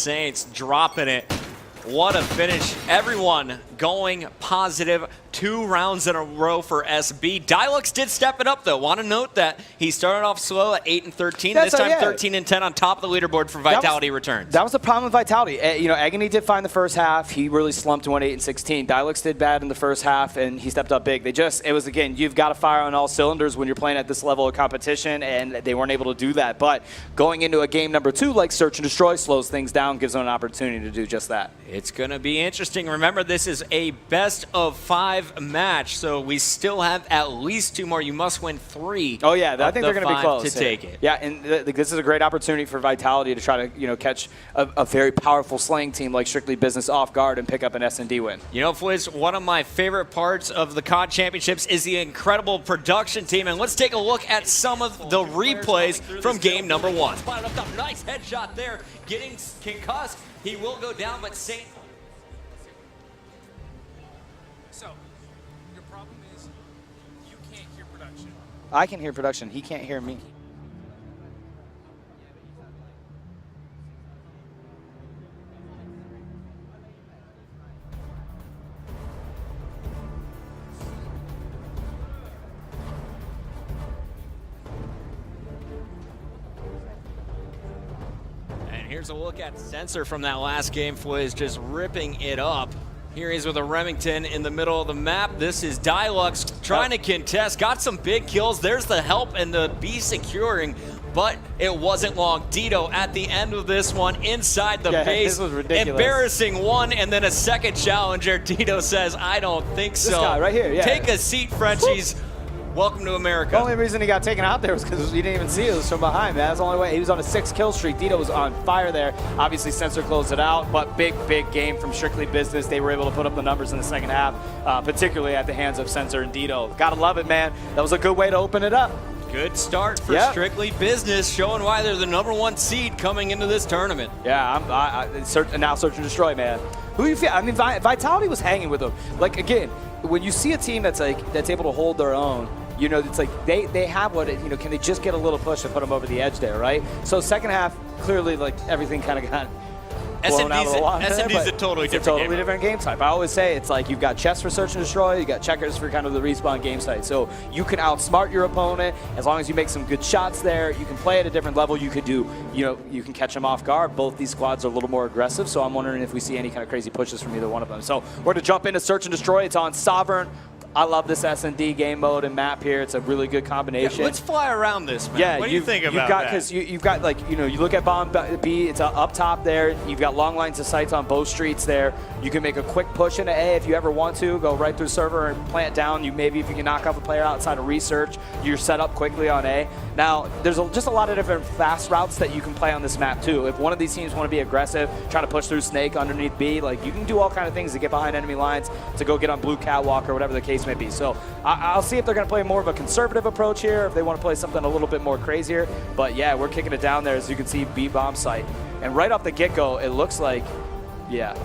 Saints, dropping it. What a finish. Everyone going positive. 2 rounds in a row for SB. Dialux did step it up, though. Want to note that he started off slow at 8-13. This time 13-10 on top of the leaderboard for Vitality returns. That was the problem with Vitality. You know, Agony did fine the first half. He really slumped and went 8-16. Dialux did bad in the first half, and he stepped up big. It was, again, you've got to fire on all cylinders when you're playing at this level of competition, and they weren't able to do that. But going into a game number 2, like Search and Destroy, slows things down, gives them an opportunity to do just that. It's going to be interesting. Remember, this is a best-of-5 match, so we still have at least 2 more. You must win 3. Oh yeah, I think they're going to be close to take it. Yeah, and this is a great opportunity for Vitality to try to catch a very powerful slaying team like Strictly Business off guard and pick up an S&D win. You know, Fliz, one of my favorite parts of the COD Championships is the incredible production team, and let's take a look at some of the replays from game number 1. Nice headshot there, getting concussed. He will go down, but Saint. So, your problem is you can't hear production. I can hear production. He can't hear me. Here's a look at Sensor from that last game. Fliz just ripping it up. Here he's with a Remington in the middle of the map. This is Dialux trying to contest. Got some big kills. There's the help and the B securing, but it wasn't long. Dito at the end of this one inside the base. This was ridiculous. Embarrassing one and then a second challenger. Dito says, I don't think so. This guy right here, yeah. Take a seat, Frenchies. Welcome to America. The only reason he got taken out there was because you didn't even see it. It was from behind, man. That's the only way. He was on a 6-kill streak. Dito was on fire there. Obviously, Sensor closed it out, but big game from Strictly Business. They were able to put up the numbers in the second half, particularly at the hands of Sensor and Dito. Gotta love it, man. That was a good way to open it up. Good start for Strictly Business, showing why they're the #1 seed coming into this tournament. Yeah, now Search and Destroy, man. Who you feel? I mean, Vitality was hanging with them. Like, again, when you see a team that's able to hold their own, you know, it's like they have what it, can they just get a little push to put them over the edge there, right? So second half, clearly, like, everything kind of got blown out of the water. SMD's a totally different game type. I always say it's like you've got chess for Search and Destroy, you got checkers for kind of the respawn game site. So you can outsmart your opponent as long as you make some good shots there. You can play at a different level. You could do, you can catch them off guard. Both these squads are a little more aggressive, so I'm wondering if we see any kind of crazy pushes from either one of them. So we're going to jump into Search and Destroy. It's on Sovereign. I love this S&D game mode and map here. It's a really good combination. Yeah, let's fly around this, man. Yeah, what do you think about that? Because you've got, like, you look at Bomb B, it's up top there. You've got long lines of sights on both streets there. You can make a quick push into A if you ever want to. Go right through server and plant down. Maybe if you can knock off a player outside of research, you're set up quickly on A. Now, there's just a lot of different fast routes that you can play on this map, too. If one of these teams want to be aggressive, try to push through Snake underneath B, like, you can do all kind of things to get behind enemy lines, to go get on Blue Catwalk or whatever the case may be. So I'll see if they're going to play more of a conservative approach here, if they want to play something a little bit more crazier. But yeah, we're kicking it down there, as you can see, B bomb site. And right off the get-go, it looks like, yeah.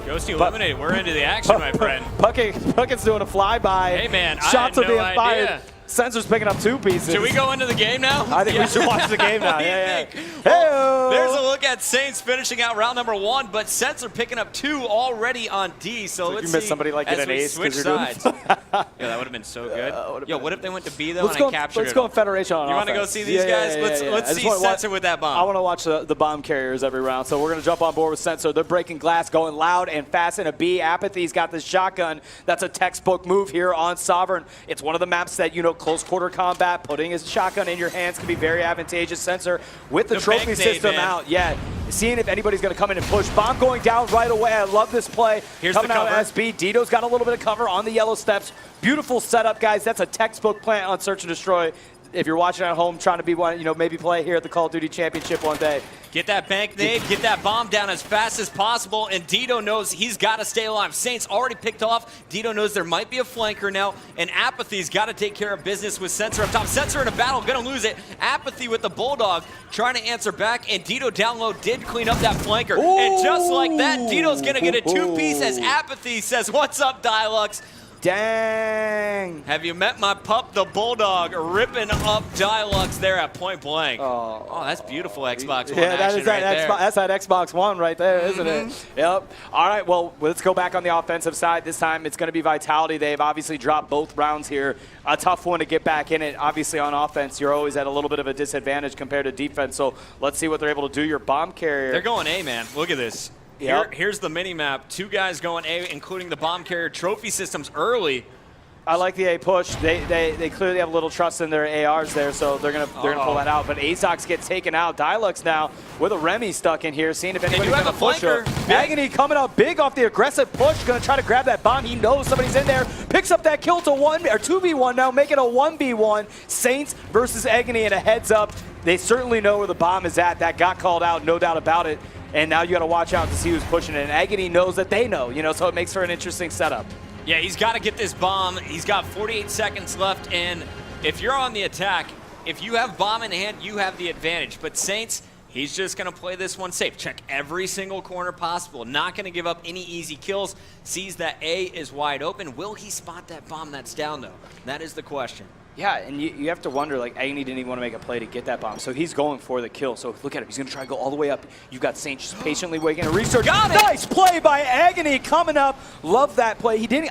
Ghosty eliminated. We're into the action, my friend. Puckett's doing a flyby. Hey, man, Shots I are had no being fired. idea. Sensor's picking up 2 pieces. Should we go into the game now? I think we should watch the game now. What do you yeah. think? Well, there's a look at Saints finishing out round number 1, but Sensor picking up 2 already on D. So let's you see. Missed somebody like get an ace switch sides. Yeah, that would have been so good. Yo, what if they went to B though and I captured it? Let's go in Federation on You want to go see these guys? Let's see Sensor with that bomb. I want to watch the bomb carriers every round. So we're going to jump on board with Sensor. They're breaking glass, going loud and fast in a B. Apathy's got this shotgun. That's a textbook move here on Sovereign. It's one of the maps that, close quarter combat, putting his shotgun in your hands can be very advantageous. Sensor with the trophy system out. Yeah, seeing if anybody's going to come in and push. Bomb going down right away. I love this play. Here's coming the cover. out SB. Dito's got a little bit of cover on the yellow steps. Beautiful setup, guys. That's a textbook plant on Search and Destroy. If you're watching at home, trying to be one, maybe play here at the Call of Duty Championship one day. Get that bank nade, get that bomb down as fast as possible, and Dito knows he's got to stay alive. Saints already picked off. Dito knows there might be a flanker now, and Apathy's got to take care of business with Sensor up top. Sensor in a battle, gonna lose it. Apathy with the Bulldog trying to answer back, and Dito down low did clean up that flanker. Ooh. And just like that, Dito's gonna get a 2-piece as Apathy says, "What's up, Dialux?" Dang. Have you met my pup, the Bulldog, ripping up Dialux there at point blank? Oh, that's beautiful Xbox One yeah, action right there. that's that Xbox One right there, isn't it? Yep. All right, well, let's go back on the offensive side. This time it's going to be Vitality. They've obviously dropped both rounds here. A tough one to get back in it. Obviously on offense, you're always at a little bit of a disadvantage compared to defense, so let's see what they're able to do. Your bomb carrier. They're going A, man. Look at this. Yep. Here's the mini-map. 2 guys going A, including the bomb carrier trophy systems early. I like the A push. They clearly have a little trust in their ARs there, so they're gonna pull that out. But Azox gets taken out. Dialux now with a Remy stuck in here, seeing if anybody's gonna push her. Agony coming out big off the aggressive push, gonna try to grab that bomb. He knows somebody's in there. Picks up that kill to 2v1 now, making a 1v1. Saints versus Agony, and a heads up. They certainly know where the bomb is at. That got called out, no doubt about it. And now you got to watch out to see who's pushing it. And Agony knows that they know, so it makes for an interesting setup. Yeah, he's got to get this bomb. He's got 48 seconds left, and if you're on the attack, if you have bomb in hand, you have the advantage. But Saints, he's just going to play this one safe. Check every single corner possible. Not going to give up any easy kills. Sees that A is wide open. Will he spot that bomb that's down, though? That is the question. Yeah, and you have to wonder, like, Agony didn't even want to make a play to get that bomb, so he's going for the kill. So look at him. He's going to try to go all the way up. You've got Saint just patiently waiting to research. Got it! Nice play by Agony coming up. Love that play. He didn't,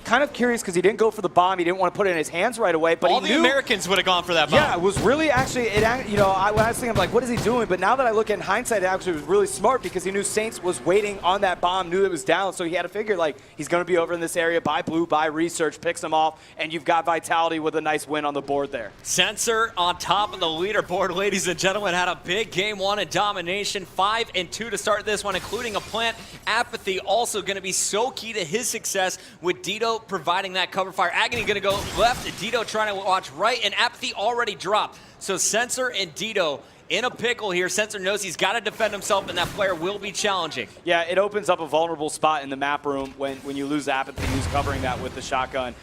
kind of curious because he didn't go for the bomb. He didn't want to put it in his hands right away, but all he the knew, Americans would have gone for that bomb. Yeah, it was really actually, when I was thinking, like, what is he doing? But now that I look at in hindsight, it actually was really smart because he knew Saints was waiting on that bomb, knew it was down, so he had to figure, like, he's going to be over in this area, buy blue, buy research, picks him off, and you've got Vitality with a nice win on the board there. Sensor on top of the leaderboard, ladies and gentlemen, had a big game 1 in domination, 5-2 to start this one, including a plant. Apathy also going to be so key to his success with Dito providing that cover fire. Agony going to go left, Dito trying to watch right, and Apathy already dropped. So Sensor and Dito in a pickle here. Sensor knows he's got to defend himself, and that player will be challenging. Yeah, it opens up a vulnerable spot in the map room when you lose Apathy, who's covering that with the shotgun.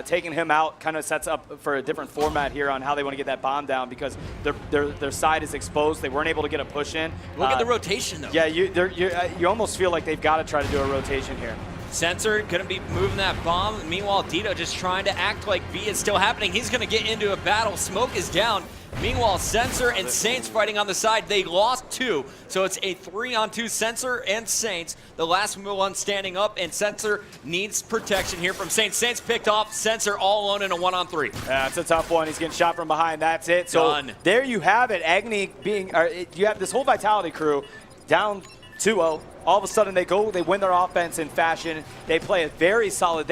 Taking him out kind of sets up for a different format here on how they want to get that bomb down because their side is exposed. They weren't able to get a push in. Look at the rotation, though. Yeah, you almost feel like they've got to try to do a rotation here. Sensor going to be moving that bomb. Meanwhile, Dito just trying to act like B is still happening. He's going to get into a battle. Smoke is down. Meanwhile, Sensor and Saints fighting on the side. They lost 2, so it's a 3-on-2 Sensor and Saints. The last one standing up, and Sensor needs protection here from Saints. Saints picked off Sensor all alone in a 1-on-3. Yeah, it's a tough one. He's getting shot from behind. That's it. So Done. There you have it. Agony you have this whole Vitality crew down 2-0. All of a sudden they win their offense in fashion. They play it very solid.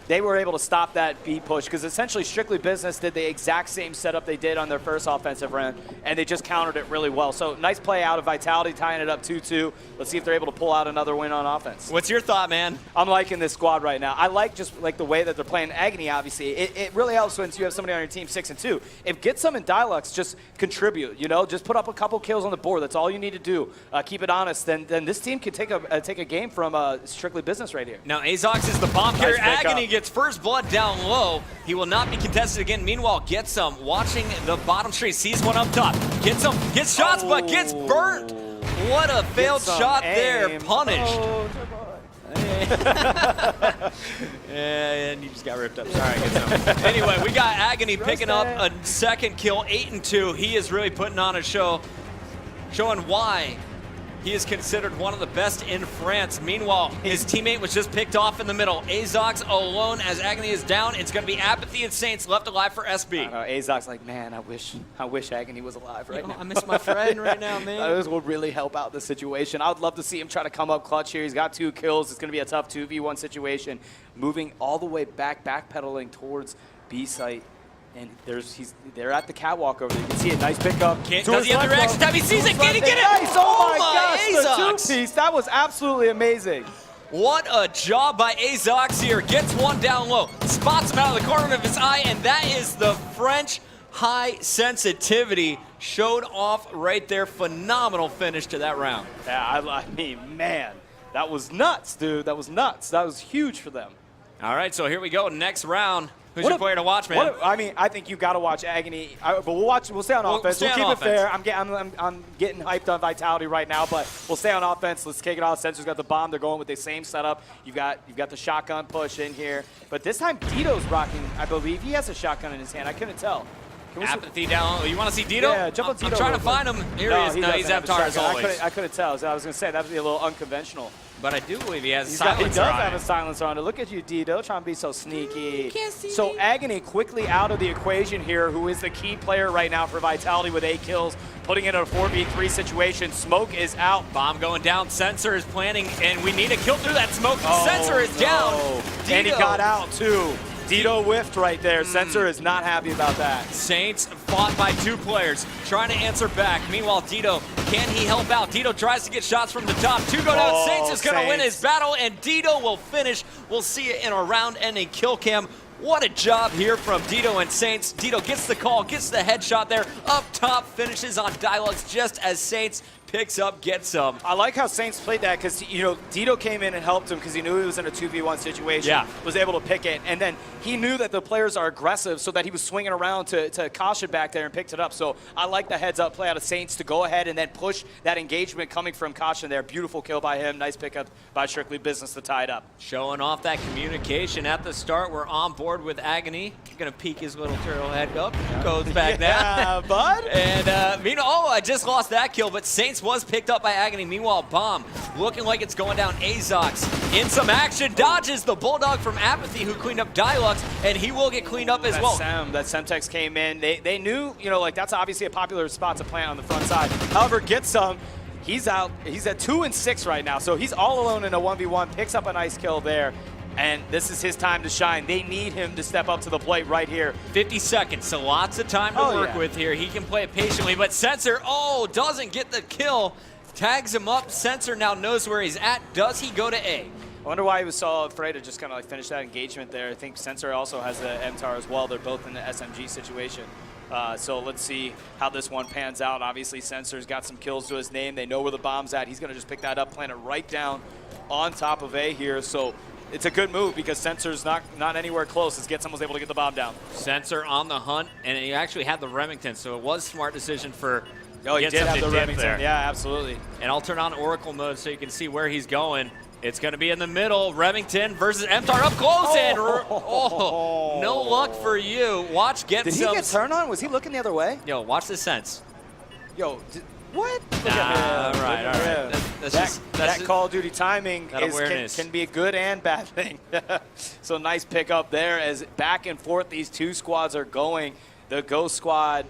They were able to stop that B push because essentially Strictly Business did the exact same setup they did on their first offensive run, and they just countered it really well. So nice play out of Vitality, tying it up 2-2. Let's see if they're able to pull out another win on offense. What's your thought, man? I'm liking this squad right now. I like the way that they're playing Agony, obviously. It really helps when you have somebody on your team 6-2. If get some in Dialux, just contribute, just put up a couple kills on the board. That's all you need to do. Keep it honest. Then this team could take a game from Strictly Business right here. Now Azox is the bomb carrier. Nice Agony gets first blood down low. He will not be contested again. Meanwhile, Getsum watching the bottom street, sees one up top. Getsum gets shots, but gets burnt. What a failed shot there. Punished. And you just got ripped up. Sorry, Getsum. Anyway, we got Agony picking up a second kill, 8-2. He is really putting on a show, showing why he is considered one of the best in France. Meanwhile, his teammate was just picked off in the middle. Azox alone as Agony is down. It's going to be Apathy and Saints left alive for SB. Azox like, man, I wish Agony was alive right now. I miss my friend right now, man. This will really help out the situation. I would love to see him try to come up clutch here. He's got 2 kills. It's going to be a tough 2v1 situation. Moving all the way backpedaling towards B site. And they're at the catwalk over there. You can see a nice pickup. Does he have the reaction time? He sees it. Can he get it? Nice. Oh my gosh, Azox. the 2-piece. That was absolutely amazing. What a job by Azox here. Gets one down low. Spots him out of the corner of his eye. And that is the French high sensitivity showed off right there. Phenomenal finish to that round. Yeah, I mean, man, that was nuts, dude. That was nuts. That was huge for them. All right, so here we go. Next round. Who's your player to watch, man? I mean, I think you got to watch Agony. But we'll stay on offense. We'll keep on it fair. offense. I'm getting hyped on Vitality right now, but we'll stay on offense. Let's kick it off. Sensor's got the bomb. They're going with the same setup. You've got the shotgun push in here, but this time Dito's rocking. I believe he has a shotgun in his hand. I couldn't tell. Apathy down. You want to see Dito? Yeah, jump on Dito. I'm trying to find him. Here he is. No, he's Avatar as always. I couldn't tell. So I was going to say, that would be a little unconventional. But I do believe he has a He silencer does on have it. a silencer on it. Look at you, Dito, trying to be so sneaky. Can't see So me. Agony quickly out of the equation here, who is the key player right now for Vitality with 8 kills, putting it in a 4v3 situation. Smoke is out. Bomb going down. Sensor is planning, and we need to kill through that smoke. Sensor is down. And he Dito. got out, too. Dito whiffed right there. Sensor is not happy about that. Saints fought by 2 players, trying to answer back. Meanwhile, Dito, can he help out? Dito tries to get shots from the top. 2 go down. Saints is going to win his battle, and Dito will finish. We'll see it in a round-ending kill cam. What a job here from Dito and Saints. Dito gets the call, gets the headshot there. Up top, finishes on Dialux just as Saints picks up, gets some. I like how Saints played that because, Dito came in and helped him because he knew he was in a 2v1 situation. Yeah. Was able to pick it. And then he knew that the players are aggressive so that he was swinging around to Caution back there and picked it up. So I like the heads-up play out of Saints to go ahead and then push that engagement coming from Caution there. Beautiful kill by him. Nice pickup by Strictly Business to tie it up. Showing off that communication at the start. We're on board with Agony. Gonna peek his little turtle head up. Goes back Yeah, down. bud. And meanwhile, I just lost that kill, but Saints was picked up by Agony. Meanwhile, Bomb looking like it's going down. Azox in some action, dodges the Bulldog from Apathy, who cleaned up Dialux, and he will get cleaned up as well. That Semtex came in. They knew, that's obviously a popular spot to plant on the front side. However, gets some. He's out. He's at 2 and 6 right now, so he's all alone in a 1v1. Picks up a nice kill there. And this is his time to shine. They need him to step up to the plate right here. 50 seconds, so lots of time to work with here. He can play it patiently, but Sensor, doesn't get the kill. Tags him up. Sensor now knows where he's at. Does he go to A? I wonder why he was so afraid to just kind of finish that engagement there. I think Sensor also has the MTAR as well. They're both in the SMG situation. So let's see how this one pans out. Obviously, Sensor's got some kills to his name. They know where the bomb's at. He's going to just pick that up, plant it right down on top of A here. So it's a good move because Sensor's not anywhere close as Getsum was able to get the bomb down. Sensor on the hunt, and he actually had the Remington, so it was a smart decision for Oh, he did have the Remington. There. Yeah, absolutely. And I'll turn on Oracle mode so you can see where he's going. It's going to be in the middle. Remington versus MTAR up close. And no luck for you. Watch Getsum. Did he get turned on? Was he looking the other way? Yo, watch the sense. Yo, what? All right. That Call of Duty timing can be a good and bad thing. So nice pickup there as back and forth these 2 squads are going. The Ghost Squad,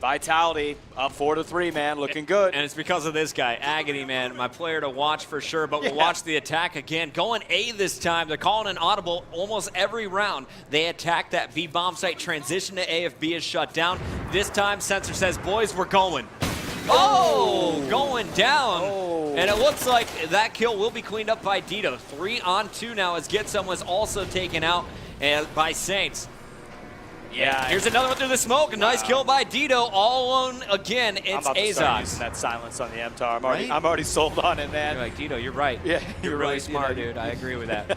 Vitality, up 4-3, man, looking good. And it's because of this guy, Agony, man, my player to watch for sure, but we'll watch the attack again. Going A this time. They're calling an audible almost every round. They attack that B bomb site, transition to A if B is shut down. This time, Sensor says, boys, we're going. Going down. And it looks like that kill will be cleaned up by Dito. 3-on-2 now as Getsum was also taken out by Saints. Yeah, here's another one through the smoke. A nice kill by Dito. All alone again. It's I'm about to start Azox. using that silence on the MTAR. I'm already sold on it, man. You're like, Dito, you're right. Yeah, you're really smart, dude. I agree with that.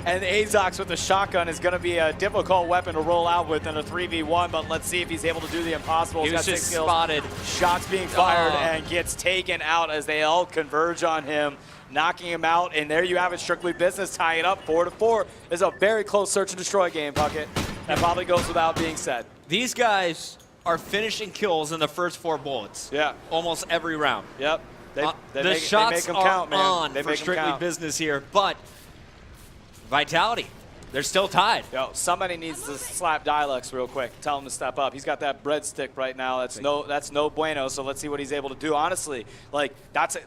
And Azox with the shotgun is going to be a difficult weapon to roll out with in a 3v1, but let's see if he's able to do the impossible. He He's was got just 6 kills. spotted. Shots being fired and gets taken out as they all converge on him, knocking him out. And there you have it, Strictly Business tying it up 4-4. It's a very close search and destroy game, Puckett. That probably goes without being said. These guys are finishing kills in the first 4 bullets. Yeah. Almost every round. Yep. The shots them are count, man. on They for make 'em Strictly count. Business here, but Vitality, they're still tied. Yo, somebody needs to slap Dialux real quick. Tell him to step up. He's got that breadstick right now. That's no bueno. So let's see what he's able to do. Honestly, like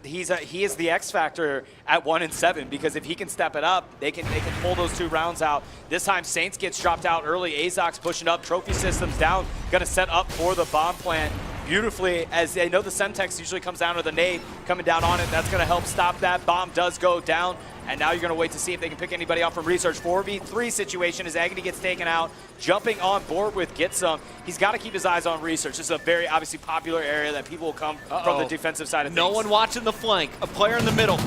he is the X factor at 1 and 7 because if he can step it up, they can pull those 2 rounds out. This time Saints gets dropped out early. Azox pushing up. Trophy systems down. Gonna set up for the bomb plant beautifully, as I know the Semtex usually comes down to the nade coming down on it. That's going to help stop that. Bomb does go down, and now you're going to wait to see if they can pick anybody off from Research. 4v3 situation as Agony gets taken out, jumping on board with Getsum. He's got to keep his eyes on Research. This is a very obviously popular area that people will come from the defensive side of things. No one watching the flank. A player in the middle.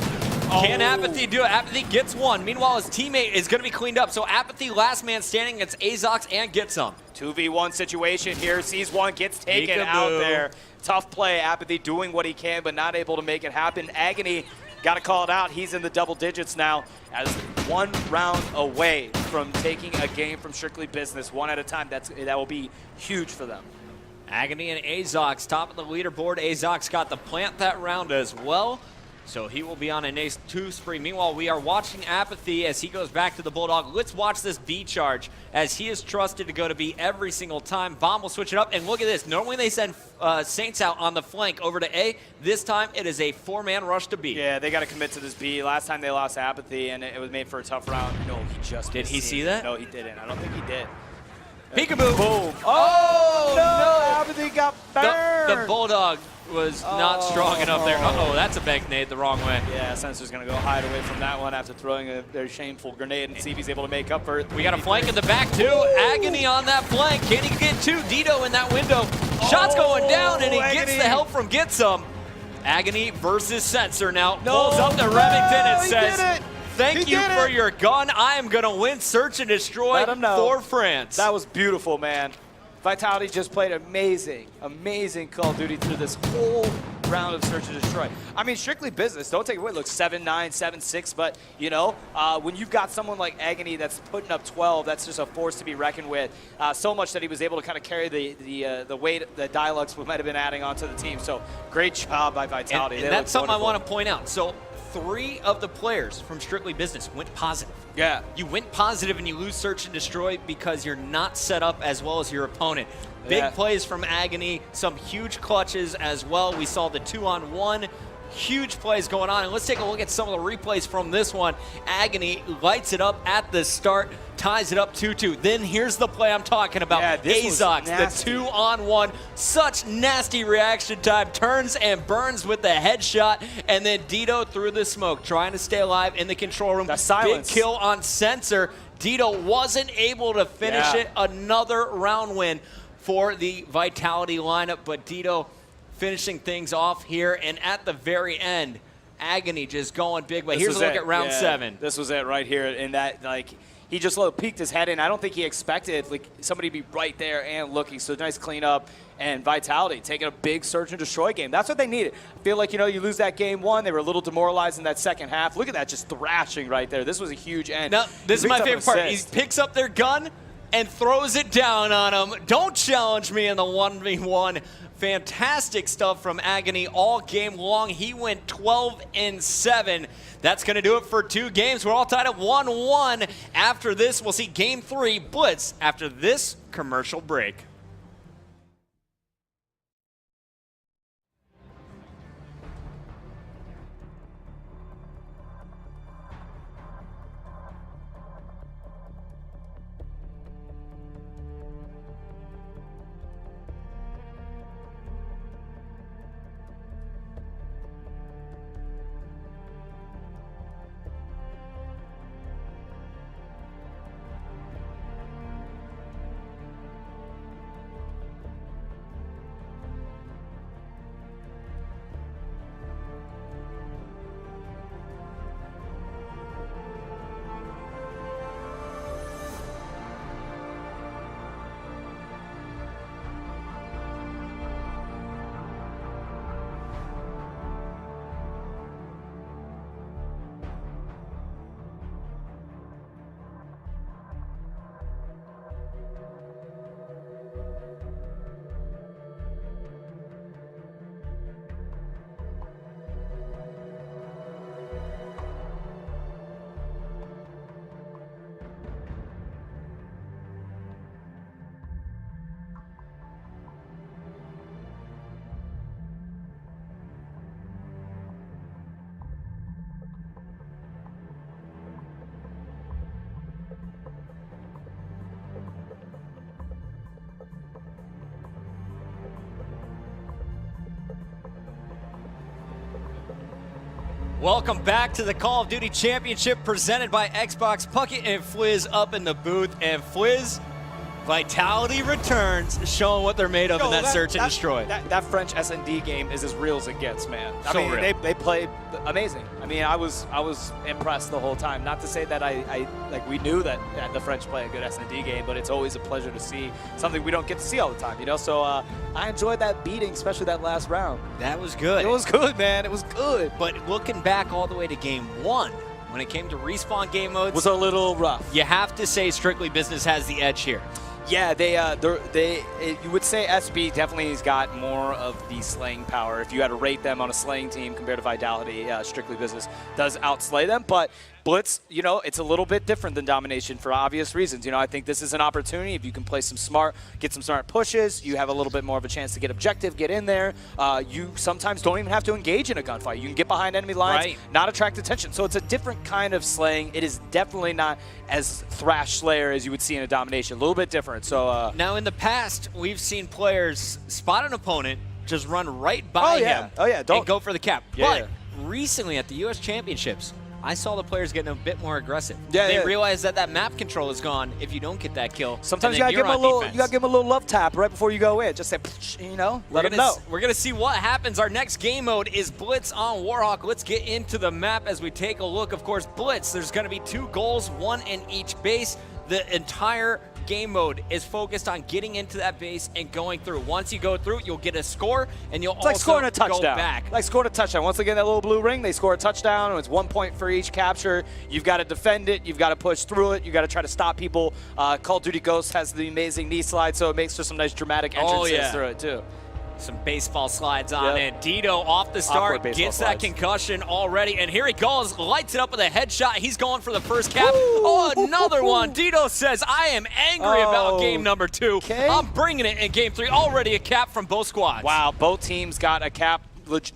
Can Apathy do it? Apathy gets one. Meanwhile, his teammate is going to be cleaned up. So Apathy, last man standing against Azox, and gets some. 2v1 situation here. Sees one, gets taken out there. Tough play. Apathy doing what he can, but not able to make it happen. Agony, got to call it out. He's in the double digits now, as 1 round away from taking a game from Strictly Business, 1 at a time. That will be huge for them. Agony and Azox top of the leaderboard. Azox got the plant that round as well, so he will be on a nice 2 spree. Meanwhile, we are watching Apathy as he goes back to the Bulldog. Let's watch this B charge as he is trusted to go to B every single time. Bomb will switch it up, and look at this. Normally they send Saints out on the flank over to A. This time it is a 4-man rush to B. Yeah, they got to commit to this B. Last time they lost Apathy, and it was made for a tough round. No, he just did he see that? No, he didn't. I don't think he did. Peekaboo. Boom. Oh, no. Apathy got burned. The Bulldog was not strong enough there. Uh-oh, that's a bank nade the wrong way. Yeah, Sensor's going to go hide away from that one after throwing a very shameful grenade and see if he's able to make up for it. We got a flank in the back, too. Agony on that flank. Can he get 2? Dito in that window. Shots going down, and he gets the help from Get Some. Agony versus Sensor now. Pulls up to Remington and says, thank you for your gun. I am going to win Search and Destroy for France. That was beautiful, man. Vitality just played amazing, amazing Call of Duty through this whole round of Search and Destroy. I mean, Strictly Business, don't take it away. Look, 7-9, 7-6, but, you know, when you've got someone like Agony that's putting up 12, that's just a force to be reckoned with. So much that he was able to kind of carry the weight that Dialux might have been adding onto the team. So, great job by Vitality. And that's something wonderful. I want to point out. So, 3 of the players from Strictly Business went positive. Yeah. You went positive and you lose Search and Destroy because you're not set up as well as your opponent. Big plays from Agony, some huge clutches as well. We saw the 2-on-1, huge plays going on. And let's take a look at some of the replays from this one. Agony lights it up at the start, ties it up 2-2. Then here's the play I'm talking about. Yeah, Azox, the 2-on-1. Such nasty reaction time. Turns and burns with the headshot. And then Dito through the smoke, trying to stay alive in the control room. The silence. Big kill on Sensor. Dito wasn't able to finish it. Another round win for the Vitality lineup. But Dito finishing things off here. And at the very end, Agony just going big. But here's a look at round 7. This was it right here. In that, like, he just peeked his head in. I don't think he expected like somebody to be right there and looking. So nice cleanup, and Vitality taking a big Search and Destroy game. That's what they needed. I feel like, you know, you lose that game 1. They were a little demoralized in that second half. Look at that, just thrashing right there. This was a huge end. Now, this is my favorite part. He picks up their gun and throws it down on him. Don't challenge me in the 1v1. Fantastic stuff from Agony all game long. He went 12-7. That's going to do it for 2 games. We're all tied at 1-1. After this, we'll see Game 3 Blitz after this commercial break. Welcome back to the Call of Duty Championship presented by Xbox. Puckett and Fliz up in the booth. And Fliz, Vitality returns, showing what they're made of in that search and destroy. That French S&D game is as real as it gets, man. I mean, real. they played amazing. I mean, I was impressed the whole time. Not to say that like we knew that the French play a good S&D game, but it's always a pleasure to see something we don't get to see all the time, you know? So I enjoyed that beating, especially that last round. That was good. It was good, man. It was good. But looking back all the way to game 1, when it came to respawn game modes, Was a little rough. you have to say Strictly Business has the edge here. Yeah, you would say SB definitely has got more of the slaying power. If you had to rate them on a slaying team compared to Vitality, Strictly Business does outslay them. But Blitz, you know, it's a little bit different than Domination for obvious reasons. You know, I think this is an opportunity. If you can play some smart, get some smart pushes, you have a little bit more of a chance to get objective, get in there. You sometimes don't even have to engage in a gunfight. You can get behind enemy lines, not attract attention. So it's a different kind of slaying. It is definitely not as Thrash Slayer as you would see in a Domination. A little bit different. So now in the past, we've seen players spot an opponent, just run right by him and go for the cap. But recently at the U.S. Championships, I saw the players getting a bit more aggressive. They realize that map control is gone if you don't get that kill. Sometimes you gotta give them a little love tap right before you go in. Just say, you know, let them know. We're gonna see what happens. Our next game mode is Blitz on Warhawk. Let's get into the map as we take a look. Of course, Blitz. There's gonna be 2 goals, 1 in each base. The entire game mode is focused on getting into that base and going through. Once you go through, you'll get a score, and you'll like scoring a go touchdown. back. Like scoring a touchdown. Once they get that little blue ring, they score a touchdown, and it's 1 point for each capture. You've got to defend it. You've got to push through it. You've got to try to stop people. Call of Duty Ghost has the amazing knee slide, so it makes for some nice dramatic entrances through it, too. Some baseball slides on it. Dito off the start, gets that concussion already, and here he goes, lights it up with a headshot. He's going for the first cap. Another one. Dito says, I am angry about game number 2. I'm bringing it in game 3. Already a cap from both squads. Wow, both teams got a cap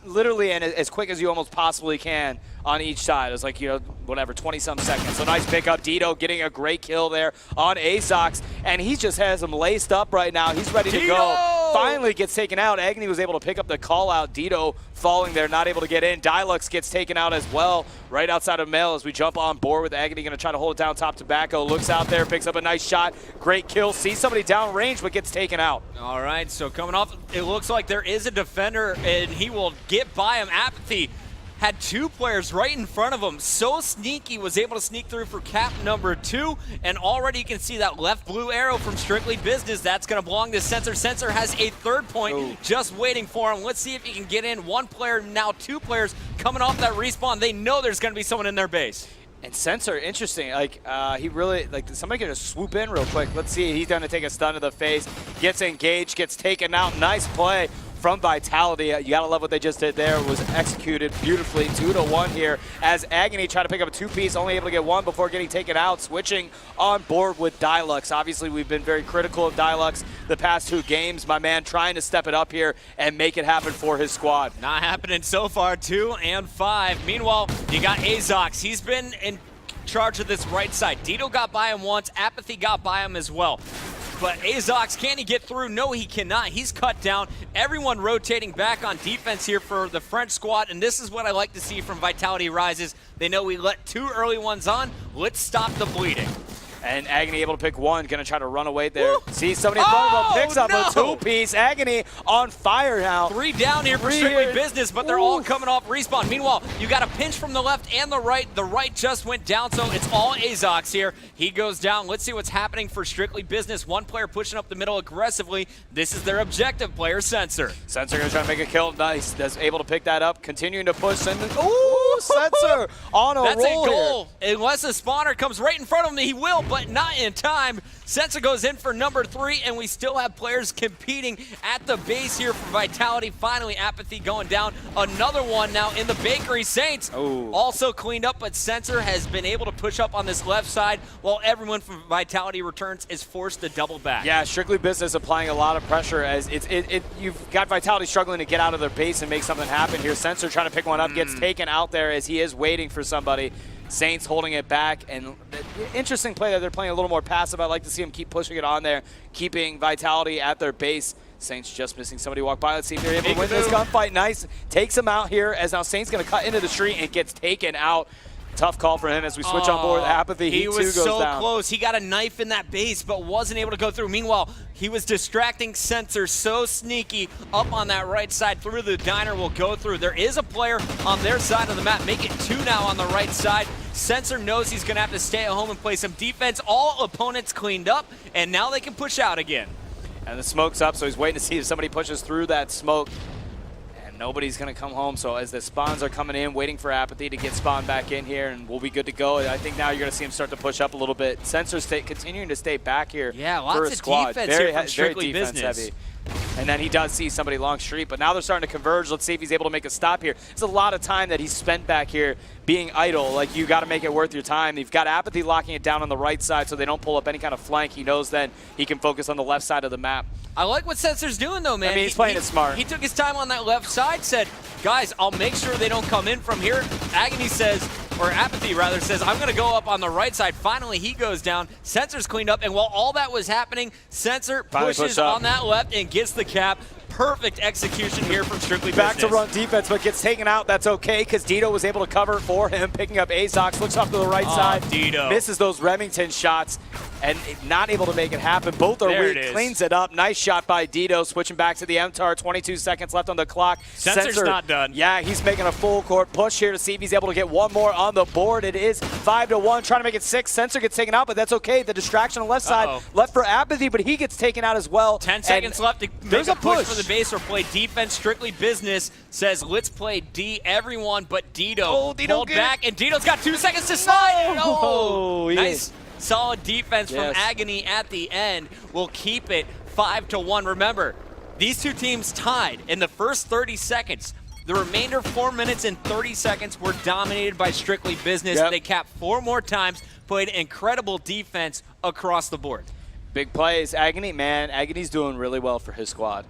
literally and as quick as you almost possibly can on each side. It was like, you know, whatever, 20-some seconds. So nice pickup. Dito getting a great kill there on Azox, and he just has him laced up right now. He's ready to go. Finally gets taken out. Agony was able to pick up the call out. Dito falling there, not able to get in. Dilux gets taken out as well, right outside of Mel as we jump on board with Agony. Going to try to hold it down top. Tobacco looks out there, picks up a nice shot. Great kill. Sees somebody down range, but gets taken out. All right, so coming off, it looks like there is a defender, and he will get by him. Apathy had 2 players right in front of him. So sneaky, was able to sneak through for cap number 2. And already you can see that left blue arrow from Strictly Business. That's going to belong to Sensor. Sensor has a 3rd point just waiting for him. Let's see if he can get in. 1 player, now 2 players coming off that respawn. They know there's going to be someone in their base. And Sensor, interesting. Like, he really, like, somebody can just swoop in real quick. Let's see. He's going to take a stun to the face. Gets engaged, gets taken out. Nice play from Vitality. You gotta love what they just did there. It was executed beautifully. 2-1 here as Agony tried to pick up a 2-piece, only able to get 1 before getting taken out. Switching on board with Dilux. Obviously, we've been very critical of Dilux the past 2 games. My man trying to step it up here and make it happen for his squad. Not happening so far. 2 and 5. Meanwhile, you got Azox. He's been in charge of this right side. Dito got by him once. Apathy got by him as well. But Azox, can he get through? No, he cannot. He's cut down. Everyone rotating back on defense here for the French squad, and this is what I like to see from Vitality Rises. They know we let 2 early ones on. Let's stop the bleeding. And Agony able to pick 1, gonna try to run away there. Sees somebody in front of him, picks up a 2-piece. Agony on fire now. 3 down here for Strictly Business, but they're all coming off respawn. Meanwhile, you got a pinch from the left and the right. The right just went down, so it's all Azox here. He goes down. Let's see what's happening for Strictly Business. 1 player pushing up the middle aggressively. This is their objective player, Sensor. Sensor gonna try to make a kill. Nice. That's able to pick that up. Continuing to push. Ooh, Sensor on a roll. That's a goal. Unless a spawner comes right in front of him, he will, but not in time. Sensor goes in for number 3, and we still have players competing at the base here for Vitality. Finally, Apathy going down. Another one now in the bakery. Saints also cleaned up, but Sensor has been able to push up on this left side while everyone from Vitality Returns is forced to double back. Yeah, Strictly Business applying a lot of pressure as you've got Vitality struggling to get out of their base and make something happen here. Sensor trying to pick one up, gets taken out there as he is waiting for somebody. Saints holding it back, and interesting play that they're playing a little more passive. I like to see them keep pushing it on there, keeping Vitality at their base. Saints just missing somebody walk by. Let's see if they're able to win this gunfight. Nice. Takes him out here as now Saints going to cut into the street and gets taken out. Tough call for him as we switch on board with Apathy. He too was goes so down. close. He got a knife in that base, but wasn't able to go through. Meanwhile, he was distracting Sensor so sneaky up on that right side through the diner will go through. There is a player on their side of the map. Make it 2 now on the right side. Sensor knows he's going to have to stay at home and play some defense. All opponents cleaned up, and now they can push out again. And the smoke's up, so he's waiting to see if somebody pushes through that smoke. Nobody's going to come home, so as the spawns are coming in, waiting for Apathy to get spawned back in here, and we'll be good to go. I think now you're going to see him start to push up a little bit. Sensor continuing to stay back here for a squad. Defense here from Strictly very defense Business. heavy. And then he does see somebody long street, but now they're starting to converge. Let's see if he's able to make a stop here. It's a lot of time that he's spent back here being idle. Like, you got to make it worth your time. You've got Apathy locking it down on the right side so they don't pull up any kind of flank. He knows then he can focus on the left side of the map. I like what Sensor's doing, though, man. I mean, he's playing it smart. He took his time on that left side, said, guys, I'll make sure they don't come in from here. Agony says, or Apathy rather, says, I'm going to go up on the right side. Finally, he goes down. Sensor's cleaned up, and while all that was happening, Sensor pushes on that left and gets the cap. Perfect execution here from Strictly Business. Back to run defense, but gets taken out. That's okay, because Dito was able to cover for him, picking up Azox, looks off to the right side. Dito misses those Remington shots and not able to make it happen. Both are weak, cleans it up. Nice shot by Dito, switching back to the MTAR. 22 seconds left on the clock. Sensor's not done. Yeah, he's making a full court push here to see if he's able to get one more on the board. It is 5-1, trying to make it 6. Sensor gets taken out, but that's okay. The distraction on the left side left for Apathy, but he gets taken out as well. 10 seconds left to make a push for the base or play defense. Strictly Business says, let's play D, everyone but Dito. Pulled back, and Dito's got 2 seconds to slide. Nice, solid defense from Agony at the end. We'll keep it 5-1. Remember, these two teams tied in the first 30 seconds. The remainder 4 minutes and 30 seconds were dominated by Strictly Business. They capped 4 more times, played incredible defense across the board. Big plays. Agony, man, Agony's doing really well for his squad.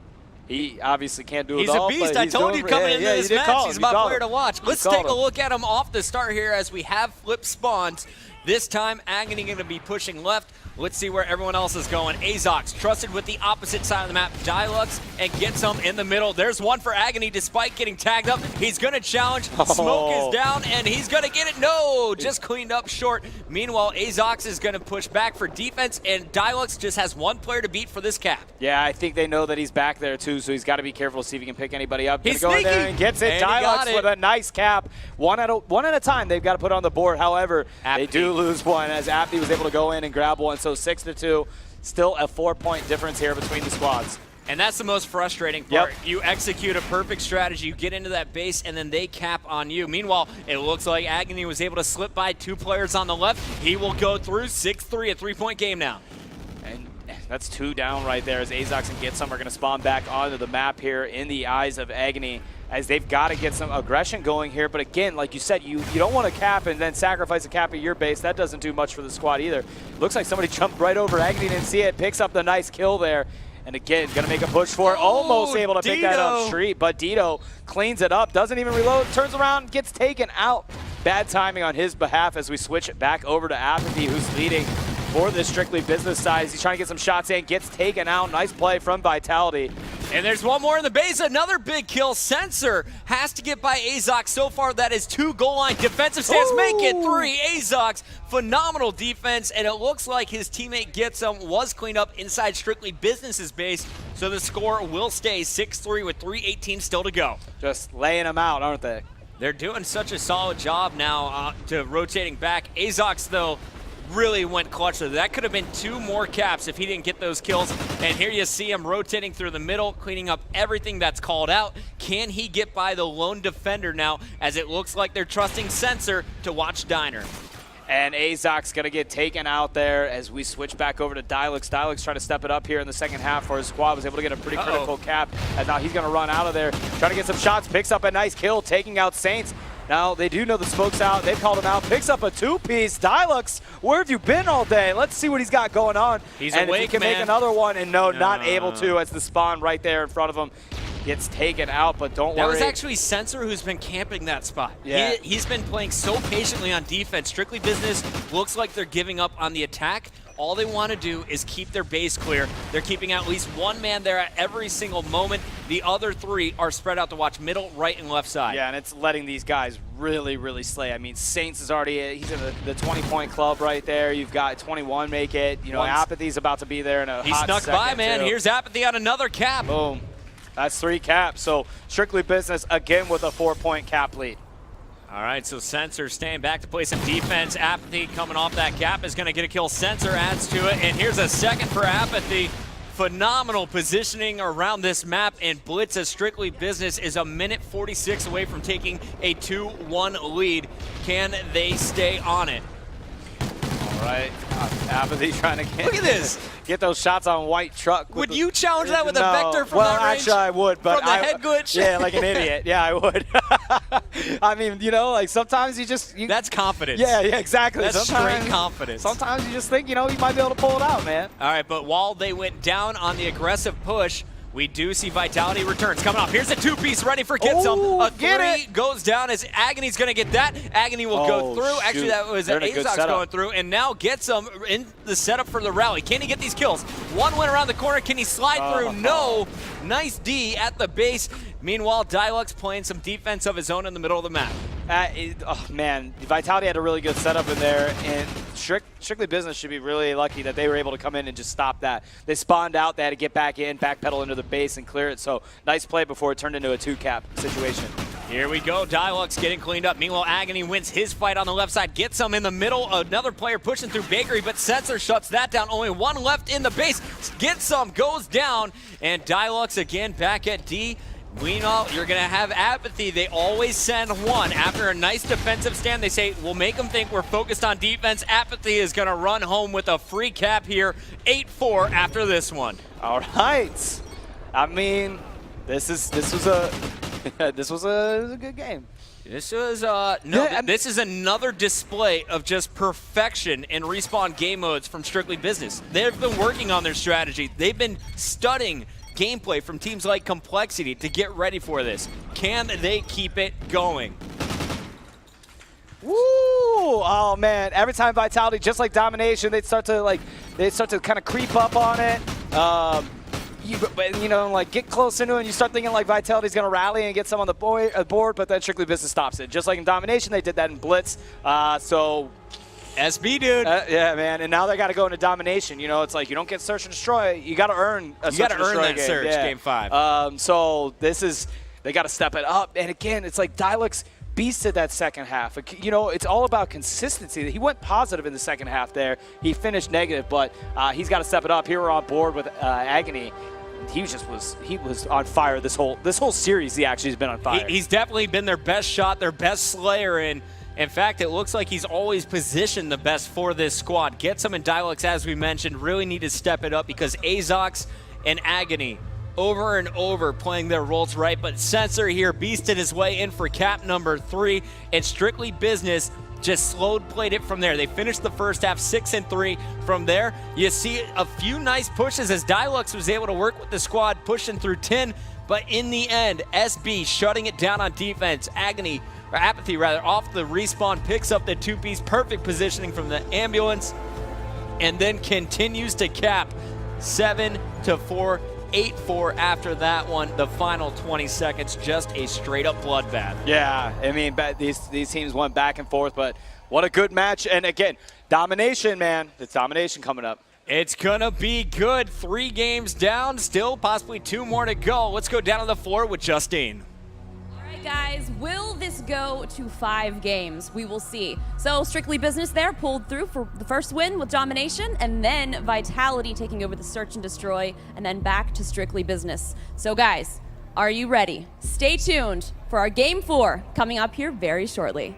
He obviously can't do it all. He's a beast. I told you coming into this match, he's my player to watch. Let's take a look at him off the start here as we have flip spawns. This time, Agony going to be pushing left. Let's see where everyone else is going. Azox trusted with the opposite side of the map. Dilux and gets him in the middle. There's one for Agony despite getting tagged up. He's going to challenge. Smoke is down, and he's going to get it. No, just cleaned up short. Meanwhile, Azox is going to push back for defense, and Dilux just has one player to beat for this cap. Yeah, I think they know that he's back there, too, so he's got to be careful to see if he can pick anybody up. He's going to go in there and gets it. Dilux with a nice cap. One at a time they've got to put on the board. However, they do lose one as Apathy was able to go in and grab one, so 6-2. Still a 4-point difference here between the squads. And that's the most frustrating part. You execute a perfect strategy, you get into that base, and then they cap on you. Meanwhile, it looks like Agony was able to slip by 2 players on the left. He will go through 6-3, a 3-point game now. And that's 2 down right there as Azox and Getsum are going to spawn back onto the map here in the eyes of Agony, as they've got to get some aggression going here. But again, like you said, you don't want to cap and then sacrifice a cap at your base. That doesn't do much for the squad either. Looks like somebody jumped right over Agony, didn't see it, picks up the nice kill there. And again, going to make a push for it. Almost able to pick that up street, but Dito cleans it up, doesn't even reload, turns around, gets taken out. Bad timing on his behalf as we switch it back over to Apathy, who's leading for this Strictly Business side. He's trying to get some shots in, gets taken out. Nice play from Vitality. And there's one more in the base, another big kill. Sensor has to get by Azox. So far, that is 2 goal line defensive stance. Make it 3. Azox, phenomenal defense, and it looks like his teammate Getsum was cleaned up inside Strictly Business's base, so the score will stay 6-3 with 3:18 still to go. Just laying them out, aren't they? They're doing such a solid job now to rotating back. Azox, though, really went clutch. That could have been 2 more caps if he didn't get those kills. And here you see him rotating through the middle, cleaning up everything that's called out. Can he get by the lone defender now, as it looks like they're trusting Sensor to watch Diner? And Azox going to get taken out there as we switch back over to Dilux. Dilux trying to step it up here in the second half for his squad. Was able to get a pretty critical cap, as now he's going to run out of there. Trying to get some shots, picks up a nice kill, taking out Saints. Now, they do know the smoke's out. They've called him out. Picks up a 2-piece. Dilux, where have you been all day? Let's see what he's got going on. He's and awake, if he can make another one, and no, not able to, as the spawn right there in front of him gets taken out, but don't worry. That was actually Sensor who's been camping that spot. Yeah. He's been playing so patiently on defense. Strictly Business looks like they're giving up on the attack. All they want to do is keep their base clear. They're keeping at least one man there at every single moment. The other 3 are spread out to watch middle, right, and left side. Yeah, and it's letting these guys really, really slay. I mean, Saints is already, he's in the 20-point club right there. You've got 21 make it. You know, Apathy's about to be there in a He hot snuck second, by, man. too. Here's Apathy on another cap. Boom. That's 3 caps. So Strictly Business again with a 4-point cap lead. All right, so Sensor staying back to play some defense. Apathy coming off that cap is going to get a kill. Sensor adds to it, and here's a second for Apathy. Phenomenal positioning around this map, and Blitz as Strictly Business is a minute 46 away from taking a 2-1 lead. Can they stay on it? All right, Apathy trying to Look at this. Get those shots on white truck. Would you challenge that with a No. vector from well, that range? actually, I would, but From the head glitch? Yeah, like an idiot. Yeah, I would. I mean, you know, like sometimes you just. That's confidence. Yeah, exactly. That's sometimes, straight confidence. Sometimes you just think, you know, you might be able to pull it out, man. All right, but while they went down on the aggressive push, we do see Vitality returns coming off. Here's a 2-piece ready for Get Some. A 3 goes down as Agony's going to get that. Agony will go through. Shoot. Actually, that was Azox going through. And now Get Some in the setup for the rally. Can he get these kills? One went around the corner. Can he slide through? No. Nice D at the base. Meanwhile, Dialux playing some defense of his own in the middle of the map. Oh, man. Vitality had a really good setup in there, and Strictly Business should be really lucky that they were able to come in and just stop that. They spawned out. They had to get back in, backpedal into the base, and clear it. So nice play before it turned into a 2-cap situation. Here we go. Dialux getting cleaned up. Meanwhile, Agony wins his fight on the left side. Gets some in the middle. Another player pushing through Bakery, but Sensor shuts that down. Only 1 left in the base. Get some goes down, and Dialux again back at D. We know you're going to have Apathy. They always send 1. After a nice defensive stand, they say, we'll make them think we're focused on defense. Apathy is going to run home with a free cap here. 8-4 after this one. All right. I mean, this was a good game. This was this is another display of just perfection in Respawn game modes from Strictly Business. They've been working on their strategy. They've been studying gameplay from teams like Complexity to get ready for this. Can they keep it going? Woo! Oh man! Every time Vitality, just like Domination, they'd start to kind of creep up on it. You know, like get close into it, and you start thinking like Vitality's gonna rally and get some on the board, but then Strictly Business stops it. Just like in Domination, they did that in Blitz. So. SB, dude. Yeah, man. And now they got to go into Domination. You know, it's like you don't get Search and Destroy. You got to earn a Search and Destroy that game. Search, yeah. game 5. So they got to step it up. And again, it's like Dialux beasted that second half. You know, it's all about consistency. He went positive in the second half there. He finished negative, but he's got to step it up. Here we're on board with Agony. He was on fire this whole series. He actually has been on fire. He's definitely been their best shot, their best slayer, and in fact, it looks like he's always positioned the best for this squad. Get some in Dialux, as we mentioned, really need to step it up because Azox and Agony over and over playing their roles right. But Sensor here beasted his way in for cap number 3, and Strictly Business just slowed played it from there. They finished the first half 6-3. From there, you see a few nice pushes as Dialux was able to work with the squad, pushing through 10. But in the end, SB shutting it down on defense. Apathy off the respawn, picks up the 2-piece, perfect positioning from the ambulance, and then continues to cap 7-4, 8-4 after that one. The final 20 seconds, just a straight-up bloodbath. Yeah, I mean, these teams went back and forth, but what a good match. And again, Domination, man. It's Domination coming up. It's going to be good. 3 games down, still possibly 2 more to go. Let's go down to the floor with Justine. Guys, will this go to 5 games? We will see. So Strictly Business there pulled through for the first win with Domination, and then Vitality taking over the Search and Destroy, and then back to Strictly Business. So guys, are you ready? Stay tuned for our game 4 coming up here very shortly.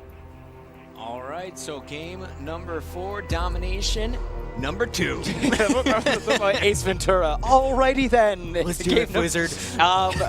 All right, so game number 4, Domination. Number 2. Ace Ventura. Alrighty then. Let's do it, Wizard.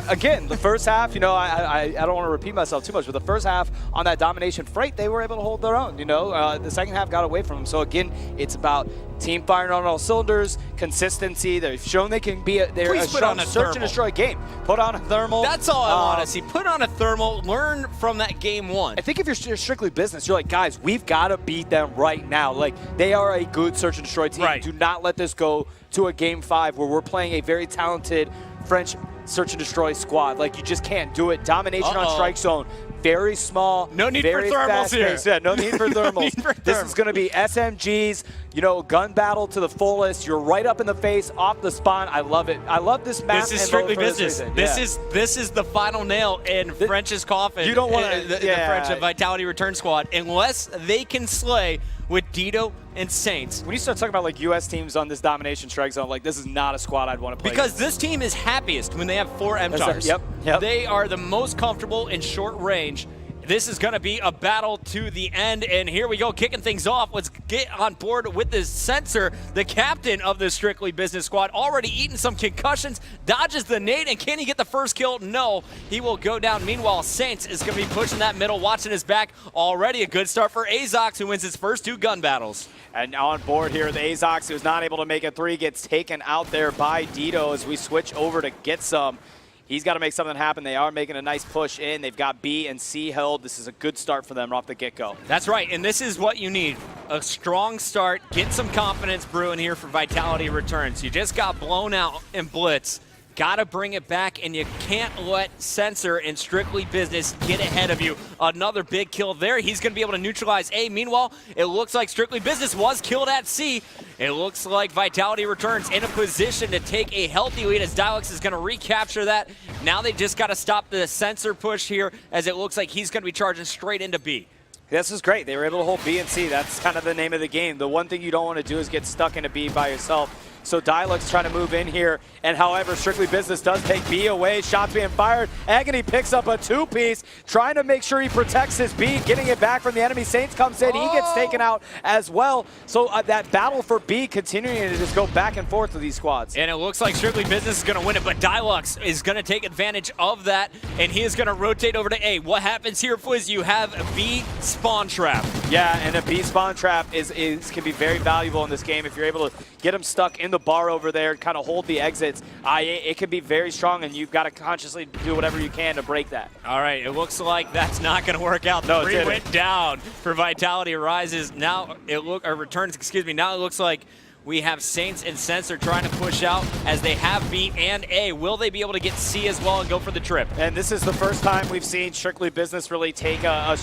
Again, the first half, you know, I don't want to repeat myself too much, but the first half on that Domination freight, they were able to hold their own, you know. The second half got away from them. So again, it's about team firing on all cylinders, consistency. They've shown they can be they're a strong Search and Destroy game. Put on a thermal. That's all I want to see. Put on a thermal. Learn from that game 1. I think if you're Strictly Business, you're like, guys, we've got to beat them right now. Like, they are a good Search and Destroy team. Right. Do not let this go to a game 5 where we're playing a very talented French search and destroy squad. Like, you just can't do it. Domination on strike zone. Very small. No need very for thermals here. Yeah, no need for thermals. This is going to be SMGs, you know, gun battle to the fullest. You're right up in the face, off the spawn. I love it. I love this map. This is strictly business. This is the final nail in French's coffin. You don't want to the French Vitality Return Squad unless they can slay with Dito and Saints. When you start talking about like U.S. teams on this domination strike zone, like, this is not a squad I'd want to play Because against. this team is happiest when they have 4 MTARs. Yep. They are the most comfortable in short range. This is going to be a battle to the end, and here we go, kicking things off. Let's get on board with this Sensor, the captain of the Strictly Business Squad, already eating some concussions, dodges the nade, and can he get the first kill? No, he will go down. Meanwhile, Saints is going to be pushing that middle, watching his back. Already a good start for Azox, who wins his first 2 gun battles. And on board here, the Azox, who's not able to make a 3, gets taken out there by Dito as we switch over to get some. He's got to make something happen. They are making a nice push in. They've got B and C held. This is a good start for them off the get-go. That's right, and this is what you need. A strong start, get some confidence brewing here for Vitality Returns. You just got blown out in Blitz. Got to bring it back, and you can't let Sensor and Strictly Business get ahead of you. Another big kill there. He's going to be able to neutralize A. Meanwhile, it looks like Strictly Business was killed at C. It looks like Vitality Returns in a position to take a healthy lead as Dialux is going to recapture that. Now they just got to stop the Sensor push here, as it looks like he's going to be charging straight into B. This is great. They were able to hold B and C. That's kind of the name of the game. The one thing you don't want to do is get stuck into B by yourself. So Dialux trying to move in here, and however, Strictly Business does take B away. Shots being fired. Agony picks up a 2-piece, trying to make sure he protects his B, getting it back from the enemy. Saints comes in, he gets taken out as well. So that battle for B continuing to just go back and forth with these squads. And it looks like Strictly Business is going to win it, but Dialux is going to take advantage of that, and he is going to rotate over to A. What happens here, Fizz? You have a B spawn trap. Yeah, and a B spawn trap can be very valuable in this game if you're able to get them stuck in the bar over there and kind of hold the exits. It can be very strong, and you've got to consciously do whatever you can to break that. All right, it looks like that's not going to work out. The 3 went down for Vitality Rises. Now returns, excuse me. Now it looks like we have Saints and Sensor trying to push out as they have B and A. Will they be able to get C as well and go for the trip? And this is the first time we've seen Strictly Business really take a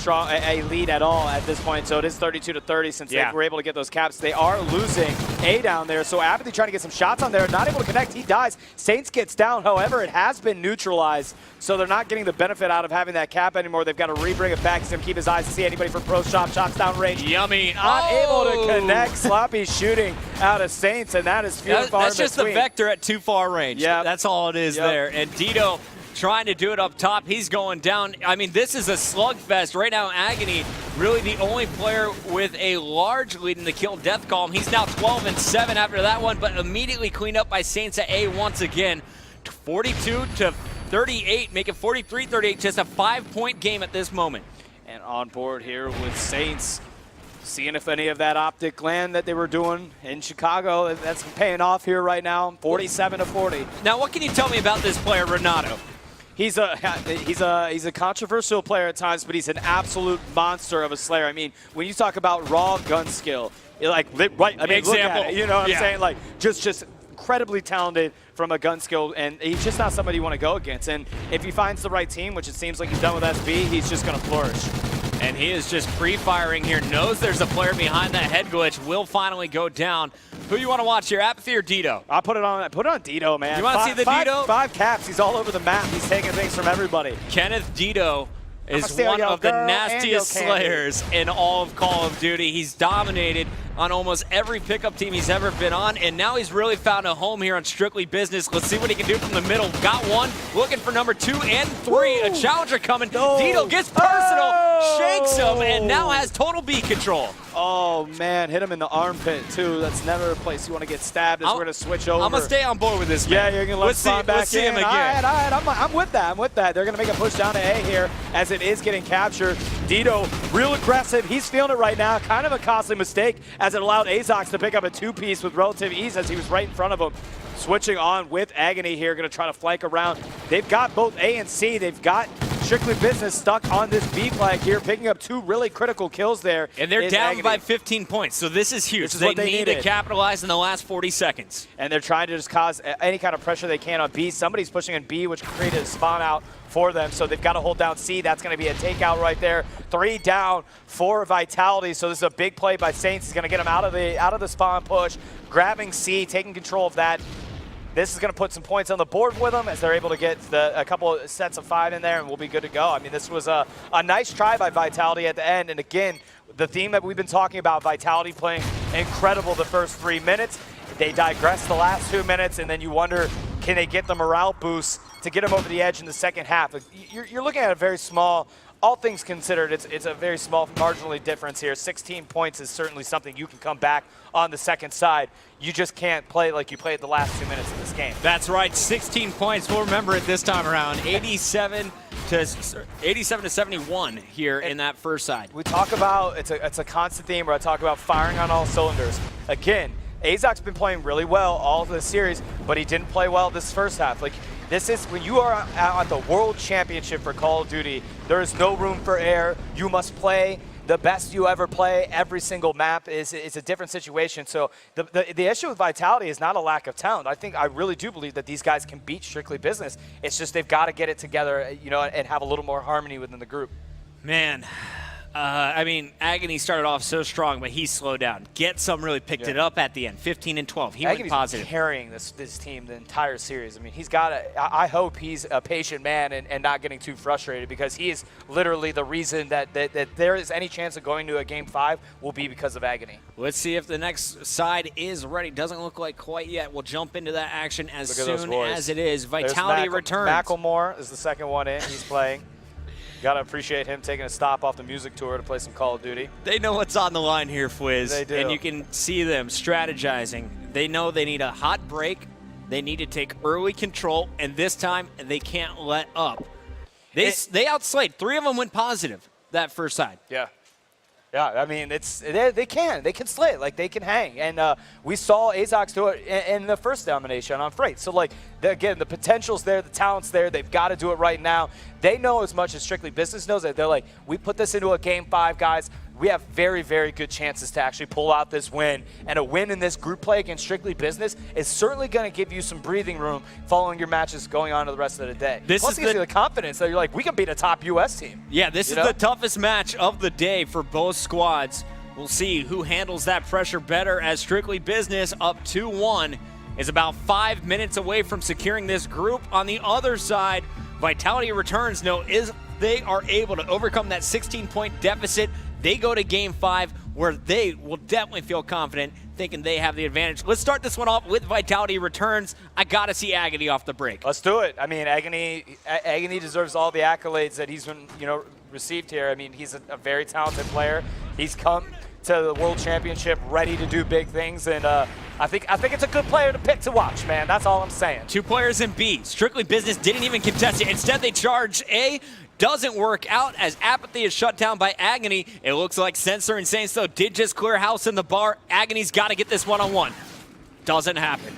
lead at all at this point. So it is 32-30 since they were able to get those caps. They are losing A down there. So Apathy trying to get some shots on there. Not able to connect. He dies. Saints gets down. However, it has been neutralized. So they're not getting the benefit out of having that cap anymore. They've got to re-bring it back. He's going to keep his eyes to see anybody for pro shot. Shots down range. Yummy. Not able to connect. Sloppy shooting out of Saints, and that is few and far That's just the vector at too far range. Yeah, that's all it is there. And Dito trying to do it up top. He's going down. I mean, this is a slugfest right now. Agony, really the only player with a large lead in the kill death column. He's now 12-7 after that one, but immediately cleaned up by Saints at A once again. 42-38, make it 43-38. Just a 5-point game at this moment. And on board here with Saints. Seeing if any of that optic land that they were doing in Chicago, that's paying off here right now, 47-40. Now, what can you tell me about this player, Renato? He's a controversial player at times, but he's an absolute monster of a slayer. I mean, when you talk about raw gun skill, like right, I mean, look at it, you know what I'm saying? Like just incredibly talented from a gun skill, and he's just not somebody you want to go against. And if he finds the right team, which it seems like he's done with SB, he's just going to flourish. And he is just pre-firing here, knows there's a player behind that head glitch, will finally go down. Who you want to watch here, Apathy or Dito? I'll put it on Dito, man. You want to see the Dito? 5 caps, he's all over the map. He's taking things from everybody. Kenneth Dito is one of the nastiest slayers in all of Call of Duty. He's dominated on almost every pickup team he's ever been on, and now he's really found a home here on Strictly Business. Let's see what he can do from the middle. Got one, looking for number 2 and 3. Woo! A challenger coming. No. Dito gets personal, shakes him, and now has total B control. Oh, man, hit him in the armpit, too. That's never a place you want to get stabbed as we're going to switch over. I'm going to stay on board with this, man. Yeah, you're going to let Spawn back in. Let's see him again. All right, I'm with that. They're going to make a push down to A here as it is getting captured. Dito, real aggressive. He's feeling it right now. Kind of a costly mistake as it allowed Azox to pick up a 2-piece with relative ease as he was right in front of him. Switching on with Agony here, going to try to flank around. They've got both A and C. They've got Strictly Business stuck on this B flag here, picking up 2 really critical kills there. And they're down Agony. by 15 points, so this is huge. This is what they need needed. to capitalize in the last 40 seconds. And they're trying to just cause any kind of pressure they can on B. Somebody's pushing in B, which created a spawn out for them, so they've got to hold down C. That's going to be a takeout right there. 3 down for Vitality, so this is a big play by Saints. He's going to get them out of the spawn push, grabbing C, taking control of that. This is going to put some points on the board with them as they're able to get a couple of sets of 5 in there, and we'll be good to go. I mean, this was a nice try by Vitality at the end, and again, the theme that we've been talking about, Vitality playing incredible the first 3 minutes. They digress the last 2 minutes, and then you wonder, can they get the morale boost to get them over the edge in the second half? You're looking at a very small, all things considered, it's a very small marginally difference here. 16 points is certainly something you can come back on the second side. You just can't play like you played the last 2 minutes of this game. That's right, 16 points. We'll remember it this time around. 87 to 71 here in that first side. We talk about, it's a constant theme where I talk about firing on all cylinders. Again, Azok's been playing really well all of this series, but he didn't play well this first half. Like, this is, when you are at the World Championship for Call of Duty, there is no room for error. You must play the best you ever play. Every single map is a different situation. So the issue with Vitality is not a lack of talent. I really do believe that these guys can beat Strictly Business. It's just they've got to get it together, you know, and have a little more harmony within the group. Man, I mean, Agony started off so strong, but he slowed down. Get-Some really picked it up at the end, 15 and 12. He Agony's went positive. been carrying this team the entire series. I mean, he's got I hope he's a patient man and not getting too frustrated, because he is literally the reason that there is any chance of going to a Game 5 will be because of Agony. Let's see if the next side is ready. Doesn't look like quite yet. We'll jump into that action as soon as it is. Vitality returns. Macklemore is the second one in. He's playing. Got to appreciate him taking a stop off the music tour to play some Call of Duty. They know what's on the line here, Fwiz. They do. And you can see them strategizing. They know they need a hot break. They need to take early control, and this time they can't let up. They outslayed. 3 of them went positive that first side. Yeah. Yeah, I mean, they can slay it, like they can hang, and we saw Azox do it in the first domination on Freight. So like, again, the potential's there, the talent's there. They've got to do it right now. They know as much as Strictly Business knows that they're like, we put this into a Game 5, guys. We have very, very good chances to actually pull out this win. And a win in this group play against Strictly Business is certainly going to give you some breathing room following your matches going on to the rest of the day. Plus, it gives you the confidence that you're like, we can beat a top U.S. team. Yeah, this is the toughest match of the day for both squads. We'll see who handles that pressure better, as Strictly Business up 2-1 is about 5 minutes away from securing this group. On the other side, Vitality returns. They are able to overcome that 16-point deficit. They go to Game 5, where they will definitely feel confident, thinking they have the advantage. Let's start this one off with Vitality returns. I got to see Agony off the break. Let's do it. I mean, Agony deserves all the accolades that he's been, received here. I mean, he's a very talented player. He's come to the World Championship ready to do big things, and I think it's a good player to pick to watch, man. That's all I'm saying. 2 players in B. Strictly Business didn't even contest it. Instead, they charge A. Doesn't work out as Apathy is shut down by Agony. It looks like Sensor and Saints, though, did just clear house in the bar. Agony's got to get this one-on-one. Doesn't happen.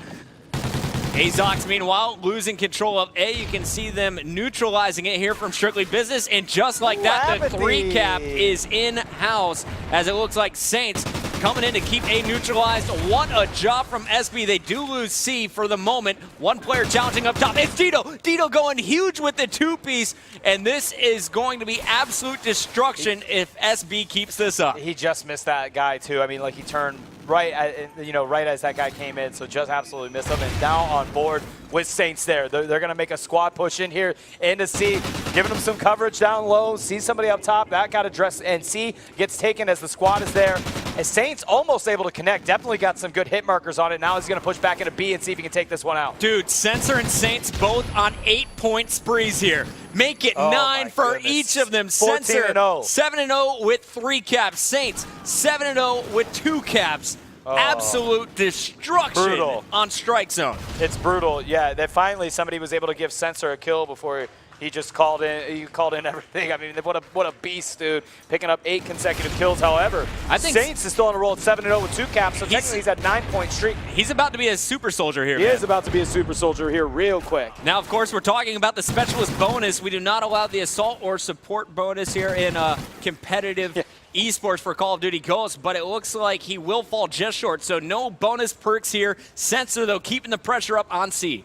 Azox, meanwhile, losing control of A. You can see them neutralizing it here from Strictly Business. And just like that, the 3-cap is in-house, as it looks like Saints coming in to keep A neutralized. What a job from SB. They do lose C for the moment. 1 player challenging up top. It's Dito. Dito going huge with the 2-piece. And this is going to be absolute destruction if SB keeps this up. He just missed that guy, too. I mean, like, he turned right as that guy came in, so just absolutely missed him. And now on board with Saints there. They're going to make a squad push in here into C, giving them some coverage down low. See somebody up top. That got addressed, and C gets taken as the squad is there. And Saints almost able to connect. Definitely got some good hit markers on it. Now he's going to push baback into B and see if he can take this one out. Dude, Sensor and Saints both on 8-point sprees here. Make it 9 for each of them. Sensor 7-0 with 3 caps. Saints 7-0 with 2 caps. Absolute destruction on Strike Zone. It's brutal. Yeah, that finally somebody was able to give Sensor a kill before He just called in everything. I mean, what a beast, dude. Picking up 8 consecutive kills. However, I think Saints is still on a roll at 7-0 with 2 caps, so technically he's at 9-point streak. He's about to be a super soldier here, He man. is about to be a super soldier here real quick. Now, of course, we're talking about the specialist bonus. We do not allow the assault or support bonus here in competitive esports for Call of Duty Ghosts, but it looks like he will fall just short, so no bonus perks here. Sensor, though, keeping the pressure up on C.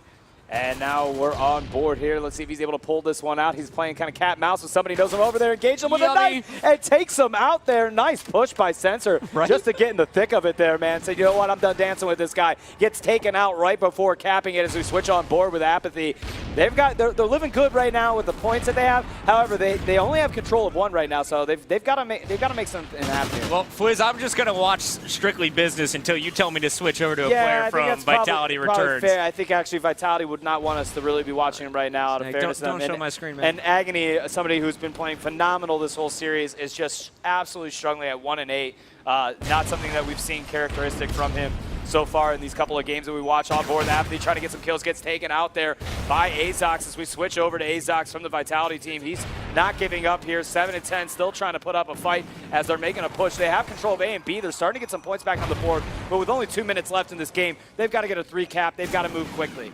And now we're on board here. Let's see if he's able to pull this one out. He's playing kind of cat and mouse with somebody knows him over there. Engage him with a knife and takes him out there. Nice push by Sensor just to get in the thick of it there, man. Say, you know what, I'm done dancing with this guy. Gets taken out right before capping it as we switch on board with Apathy. They're living good right now with the points that they have. However, they only have control of 1 right now, so they've got to make something happen here. Well, Fliz, I'm just going to watch Strictly Business until you tell me to switch over to a player from Vitality Returns. Fair. I think actually Vitality would not want us to really be watching him right now. Out of fairness, don't show my screen, man. And Agony, somebody who's been playing phenomenal this whole series, is just absolutely struggling at 1-8. Not something that we've seen characteristic from him so far in these couple of games that we watch on board. Apathy trying to get some kills, gets taken out there by Azox as we switch over to Azox from the Vitality team. He's not giving up here, 7-10, still trying to put up a fight as they're making a push. They have control of A and B. They're starting to get some points back on the board, but with only 2 minutes left in this game, they've got to get a 3 cap. They've got to move quickly.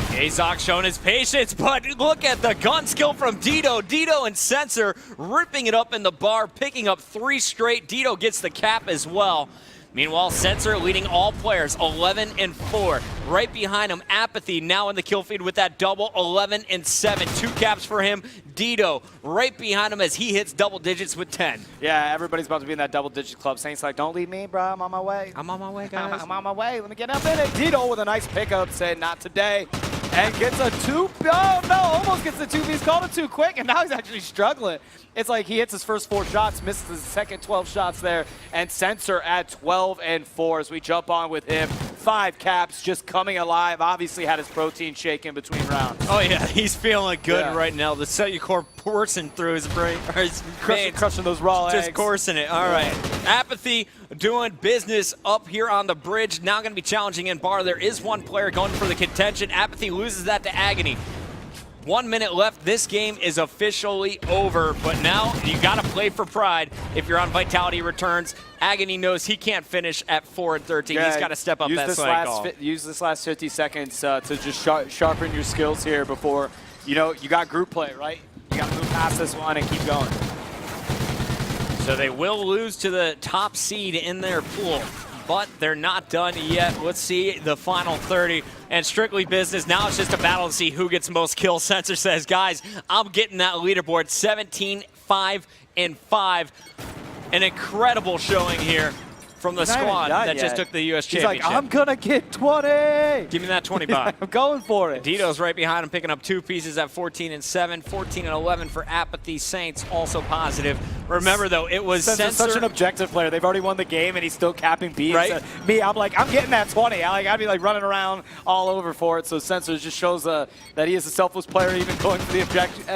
Azox showing his patience, but look at the gun skill from Dito. Dito and Sensor ripping it up in the bar, picking up 3 straight. Dito gets the cap as well. Meanwhile, Sensor leading all players, 11-4. Right behind him, Apathy now in the kill feed with that double, 11-7. 2 caps for him. Dito right behind him as he hits double digits with 10. Yeah, everybody's about to be in that double-digit club. Saints like, don't leave me, bro. I'm on my way. I'm on my way, guys. I'm on my way. Let me get up in it. Dito with a nice pickup, said not today. And gets a 2. Oh, no, almost gets the 2. He's called it too quick, and now he's actually struggling. It's like he hits his first 4 shots, misses his second 12 shots there, and Sensor at 12-4 as we jump on with him. 5 caps, just coming alive. Obviously had his protein shake in between rounds. Oh, yeah, he's feeling good right now. The Cellucor coursing through his brain, or his veins. Crushing those raw eggs. Just coursing it. All right. Apathy doing business up here on the bridge. Now going to be challenging in bar. There is 1 player going for the contention. Apathy loses that to Agony. 1 minute left. This game is officially over, but now you got to play for pride if you're on Vitality Returns. Agony knows he can't finish at 4-13. Yeah, he's got to step up that side call. Use this last 50 seconds to just sharpen your skills here before, you got group play, right? You got to move past this one and keep going. So they will lose to the top seed in their pool, but they're not done yet. Let's see the final 30. And Strictly Business, now it's just a battle to see who gets most kills. Sensor says, guys, I'm getting that leaderboard, 17-5-5. An incredible showing here from the squad that just took the U.S. Championship. He's like, I'm going to get 20. Give me that 20 bucks. I'm going for it. Dito's right behind him, picking up 2 pieces at 14-7, 14-11 for Apathy. Saints also positive. Remember, though, it was Sensor. Such an objective player. They've already won the game, and he's still capping B. Right. Me, I'm like, I'm getting that 20. I'd be like running around all over for it. So Sensor just shows that he is a selfless player, even going for the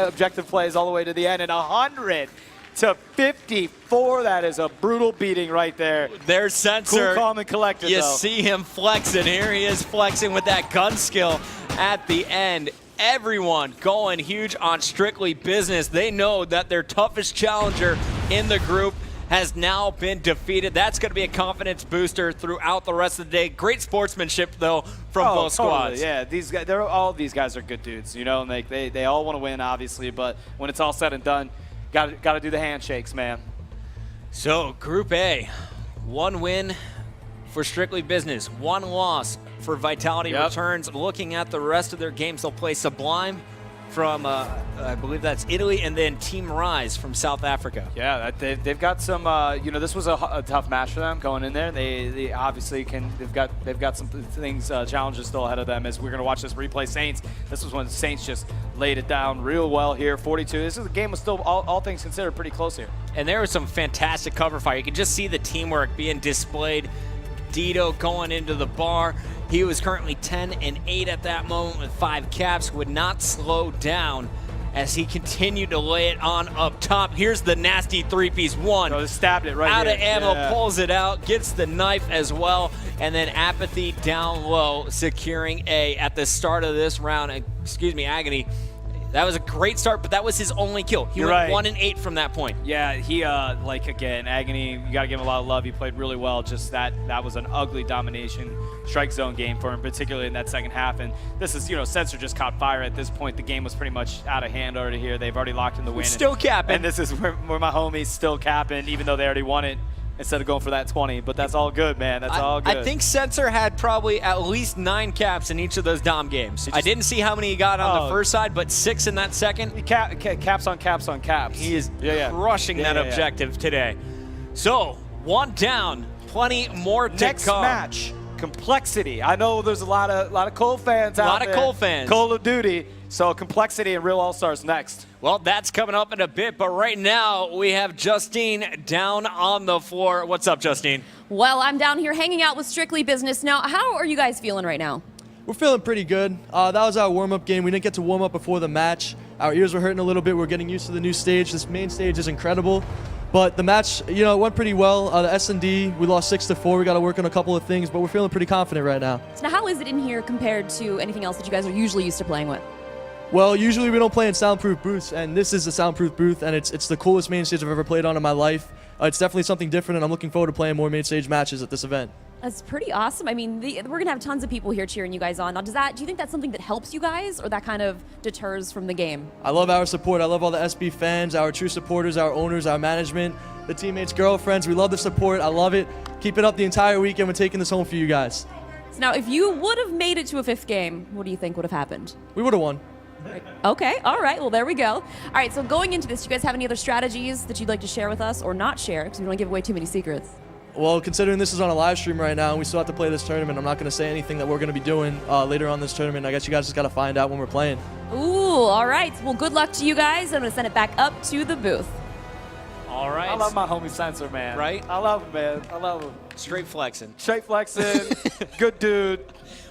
objective plays all the way to the end. And 100-54. That is a brutal beating right there. There's Sensor. Cool, calm, and collected, You though. see him flexing. Here he is flexing with that gun skill at the end. Everyone going huge on Strictly Business. They know that their toughest challenger in the group has now been defeated. That's going to be a confidence booster throughout the rest of the day. Great sportsmanship, though, from both squads. Yeah, these guys, all of these guys are good dudes, and they all want to win, obviously. But when it's all said and done, got to do the handshakes, man. So, Group A, 1 win for Strictly Business, 1 loss for Vitality Returns. Looking at the rest of their games, they'll play Sublime from, I believe that's Italy, and then Team Rise from South Africa. Yeah, they've got some. This was a tough match for them going in there. They obviously they've got some things, challenges still ahead of them. As we're gonna watch this replay, Saints. This was when Saints just laid it down real well here, 42. This is a game was still all things considered pretty close here. And there was some fantastic cover fire. You can just see the teamwork being displayed. Dito going into the bar. He was currently 10-8 at that moment with 5 caps, would not slow down as he continued to lay it on up top. Here's the nasty 3-piece. One, stabbed it right out here. of ammo, pulls it out, gets the knife as well, and then Apathy down low, securing A at the start of this round. Agony That was a great start, but that was his only kill. He You're went right. 1 and 8 from that point. Yeah, he like again, Agony. You got to give him a lot of love. He played really well. Just that was an ugly domination strike zone game for him, particularly in that second half. And this is, Sensor just caught fire at this point. The game was pretty much out of hand already here. They've already locked in the win. Still capping. And this is where my homies still capping, even though they already won it. Instead of going for that 20, but that's all good, man. That's all good. I think Sensor had probably at least 9 caps in each of those Dom games. I didn't see how many he got on the first side, but 6 in that second. Caps on caps on caps. He is crushing that objective today. So, 1 down, plenty more to Next come. match, Complexity. I know there's a lot of Cole fans out there. A lot of Cole fans. Call of Duty. So Complexity and Real All-Stars next. Well, that's coming up in a bit, but right now we have Justine down on the floor. What's up, Justine? Well, I'm down here hanging out with Strictly Business. Now, how are you guys feeling right now? We're feeling pretty good. That was our warm-up game. We didn't get to warm up before the match. Our ears were hurting a little bit. We're getting used to the new stage. This main stage is incredible. But the match, it went pretty well. The S&D, we lost 6-4. We got to work on a couple of things, but we're feeling pretty confident right now. So now, how is it in here compared to anything else that you guys are usually used to playing with? Well, usually we don't play in soundproof booths, and this is a soundproof booth, and it's the coolest main stage I've ever played on in my life. It's definitely something different, and I'm looking forward to playing more main stage matches at this event. That's pretty awesome. I mean, we're going to have tons of people here cheering you guys on. Now, do you think that's something that helps you guys, or that kind of deters from the game? I love our support. I love all the SB fans, our true supporters, our owners, our management, the teammates, girlfriends. We love the support. I love it. Keep it up the entire weekend. We're taking this home for you guys. So now, if you would have made it to a 5th game, what do you think would have happened? We would have won. Okay, all right, well, there we go. All right, so going into this, do you guys have any other strategies that you'd like to share with us, or not share, because we don't want to give away too many secrets? Well, considering this is on a live stream right now and we still have to play this tournament, I'm not going to say anything that we're going to be doing later on this tournament. I guess you guys just got to find out when we're playing. Ooh, all right. Well, good luck to you guys. I'm going to send it back up to the booth. All right. I love my homie Sensor, man. Right? I love him, man. I love him. Straight flexing. Straight flexing. Good dude.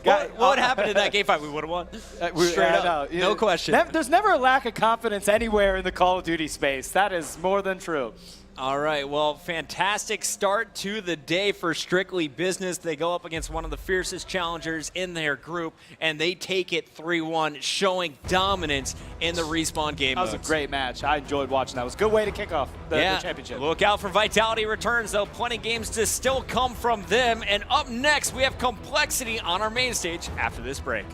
What happened in that game fight? We would have won. Straight up. No question. There's never a lack of confidence anywhere in the Call of Duty space. That is more than true. All right, well, fantastic start to the day for Strictly Business. They go up against one of the fiercest challengers in their group, and they take it 3-1, showing dominance in the Respawn game That was modes. a great match. I enjoyed watching that. It was a good way to kick off the championship. Look out for Vitality returns, though. Plenty of games to still come from them. And up next, we have Complexity on our main stage after this break.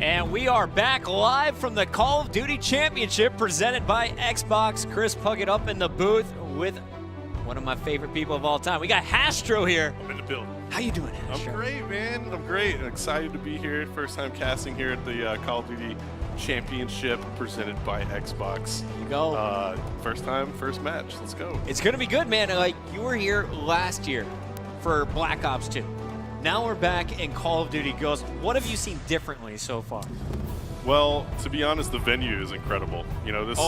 And we are back live from the Call of Duty Championship presented by Xbox. Chris Puckett up in the booth with one of my favorite people of all time. We got Hastro here. I'm in the building. How you doing, Hastro? I'm great, man. I'm great. I'm excited to be here. First time casting here at the Call of Duty Championship presented by Xbox. There you go. First time, first match. Let's go. It's going to be good, man. Like, you were here last year for Black Ops 2. Now we're back in Call of Duty Ghosts. What have you seen differently so far? Well, to be honest, the venue is incredible. You know, this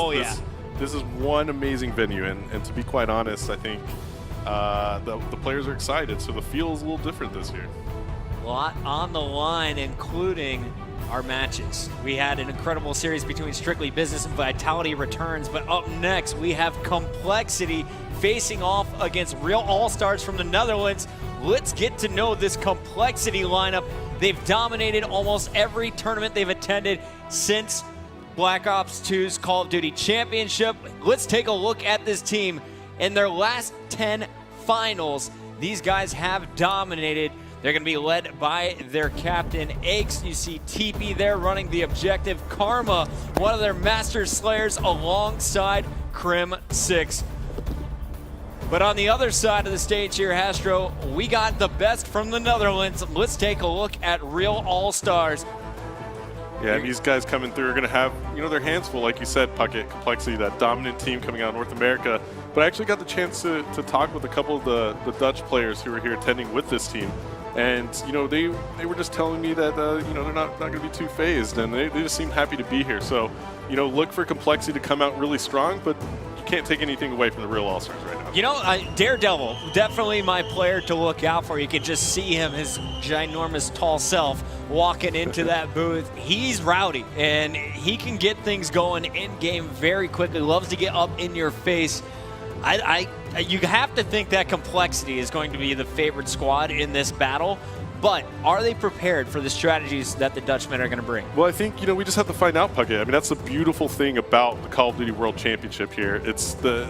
is one amazing venue, and to be quite honest, I think the players are excited, so the feel is a little different this year. A lot on the line, including our matches. We had an incredible series between Strictly Business and Vitality Returns, but up next we have Complexity facing off against Real All-Stars from the Netherlands. Let's get to know this Complexity lineup. They've dominated almost every tournament they've attended since Black Ops 2's Call of Duty Championship. Let's take a look at this team. In their last 10 finals, these guys have dominated. They're going to be led by their captain, Aches. You see TP there running the objective. Karma, one of their master slayers, alongside Crim 6. But on the other side of the stage here, Hastro, we got the best from the Netherlands. Let's take a look at Real All-Stars. Yeah, these guys coming through are going to have, you know, their hands full, like you said, Puckett, Complexity, that dominant team coming out of North America. But I actually got the chance to talk with a couple of the Dutch players who were here attending with this team. And, you know, they were just telling me that, you know, they're not going to be too phased, and they just seem happy to be here. So, you know, look for Complexity to come out really strong, but you can't take anything away from the Real All-Stars right now. You know, Daredevil, definitely my player to look out for. You can just see him, his ginormous tall self, walking into that booth. He's rowdy, and he can get things going in-game very quickly. Loves to get up in your face. You have to think that Complexity is going to be the favorite squad in this battle. But are they prepared for the strategies that the Dutchmen are going to bring? Well, I think, you know, we just have to find out, Puckett. I mean, that's the beautiful thing about the Call of Duty World Championship here. It's the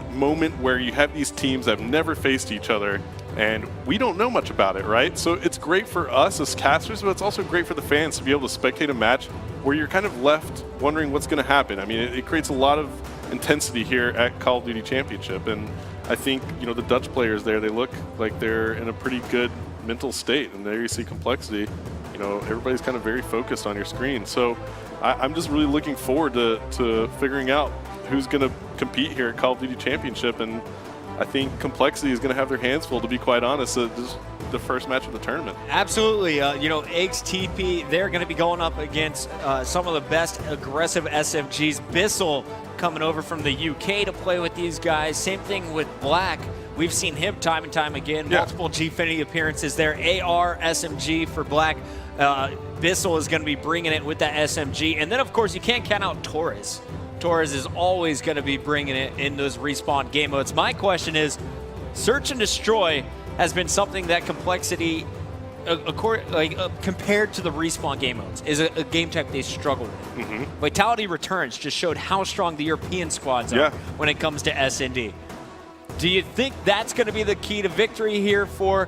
moment where you have these teams that have never faced each other, and we don't know much about it, right? So it's great for us as casters, but it's also great for the fans to be able to spectate a match where you're kind of left wondering what's going to happen. I mean, it creates a lot of intensity here at Call of Duty Championship, and I think, you know, the Dutch players there, they look like they're in a pretty good mental state, and there you see Complexity. You know, everybody's kind of very focused on your screen. So I'm just really looking forward to figuring out who's going to compete here at Call of Duty Championship, and I think Complexity is going to have their hands full, to be quite honest. This is the first match of the tournament. Absolutely. You know, Eggs, TP, they're going to be going up against some of the best aggressive SMGs. Bissell coming over from the UK to play with these guys. Same thing with Black. We've seen him time and time again. Yeah. Multiple Gfinity appearances there. AR, SMG for Black. Bissell is going to be bringing it with that SMG. And then, of course, you can't count out Torres. Torres is always going to be bringing it in those respawn game modes. My question is, Search and Destroy has been something that Complexity, compared to the respawn game modes, is a game type they struggle with. Mm-hmm. Vitality Returns just showed how strong the European squads are when it comes to S&D. Do you think that's going to be the key to victory here for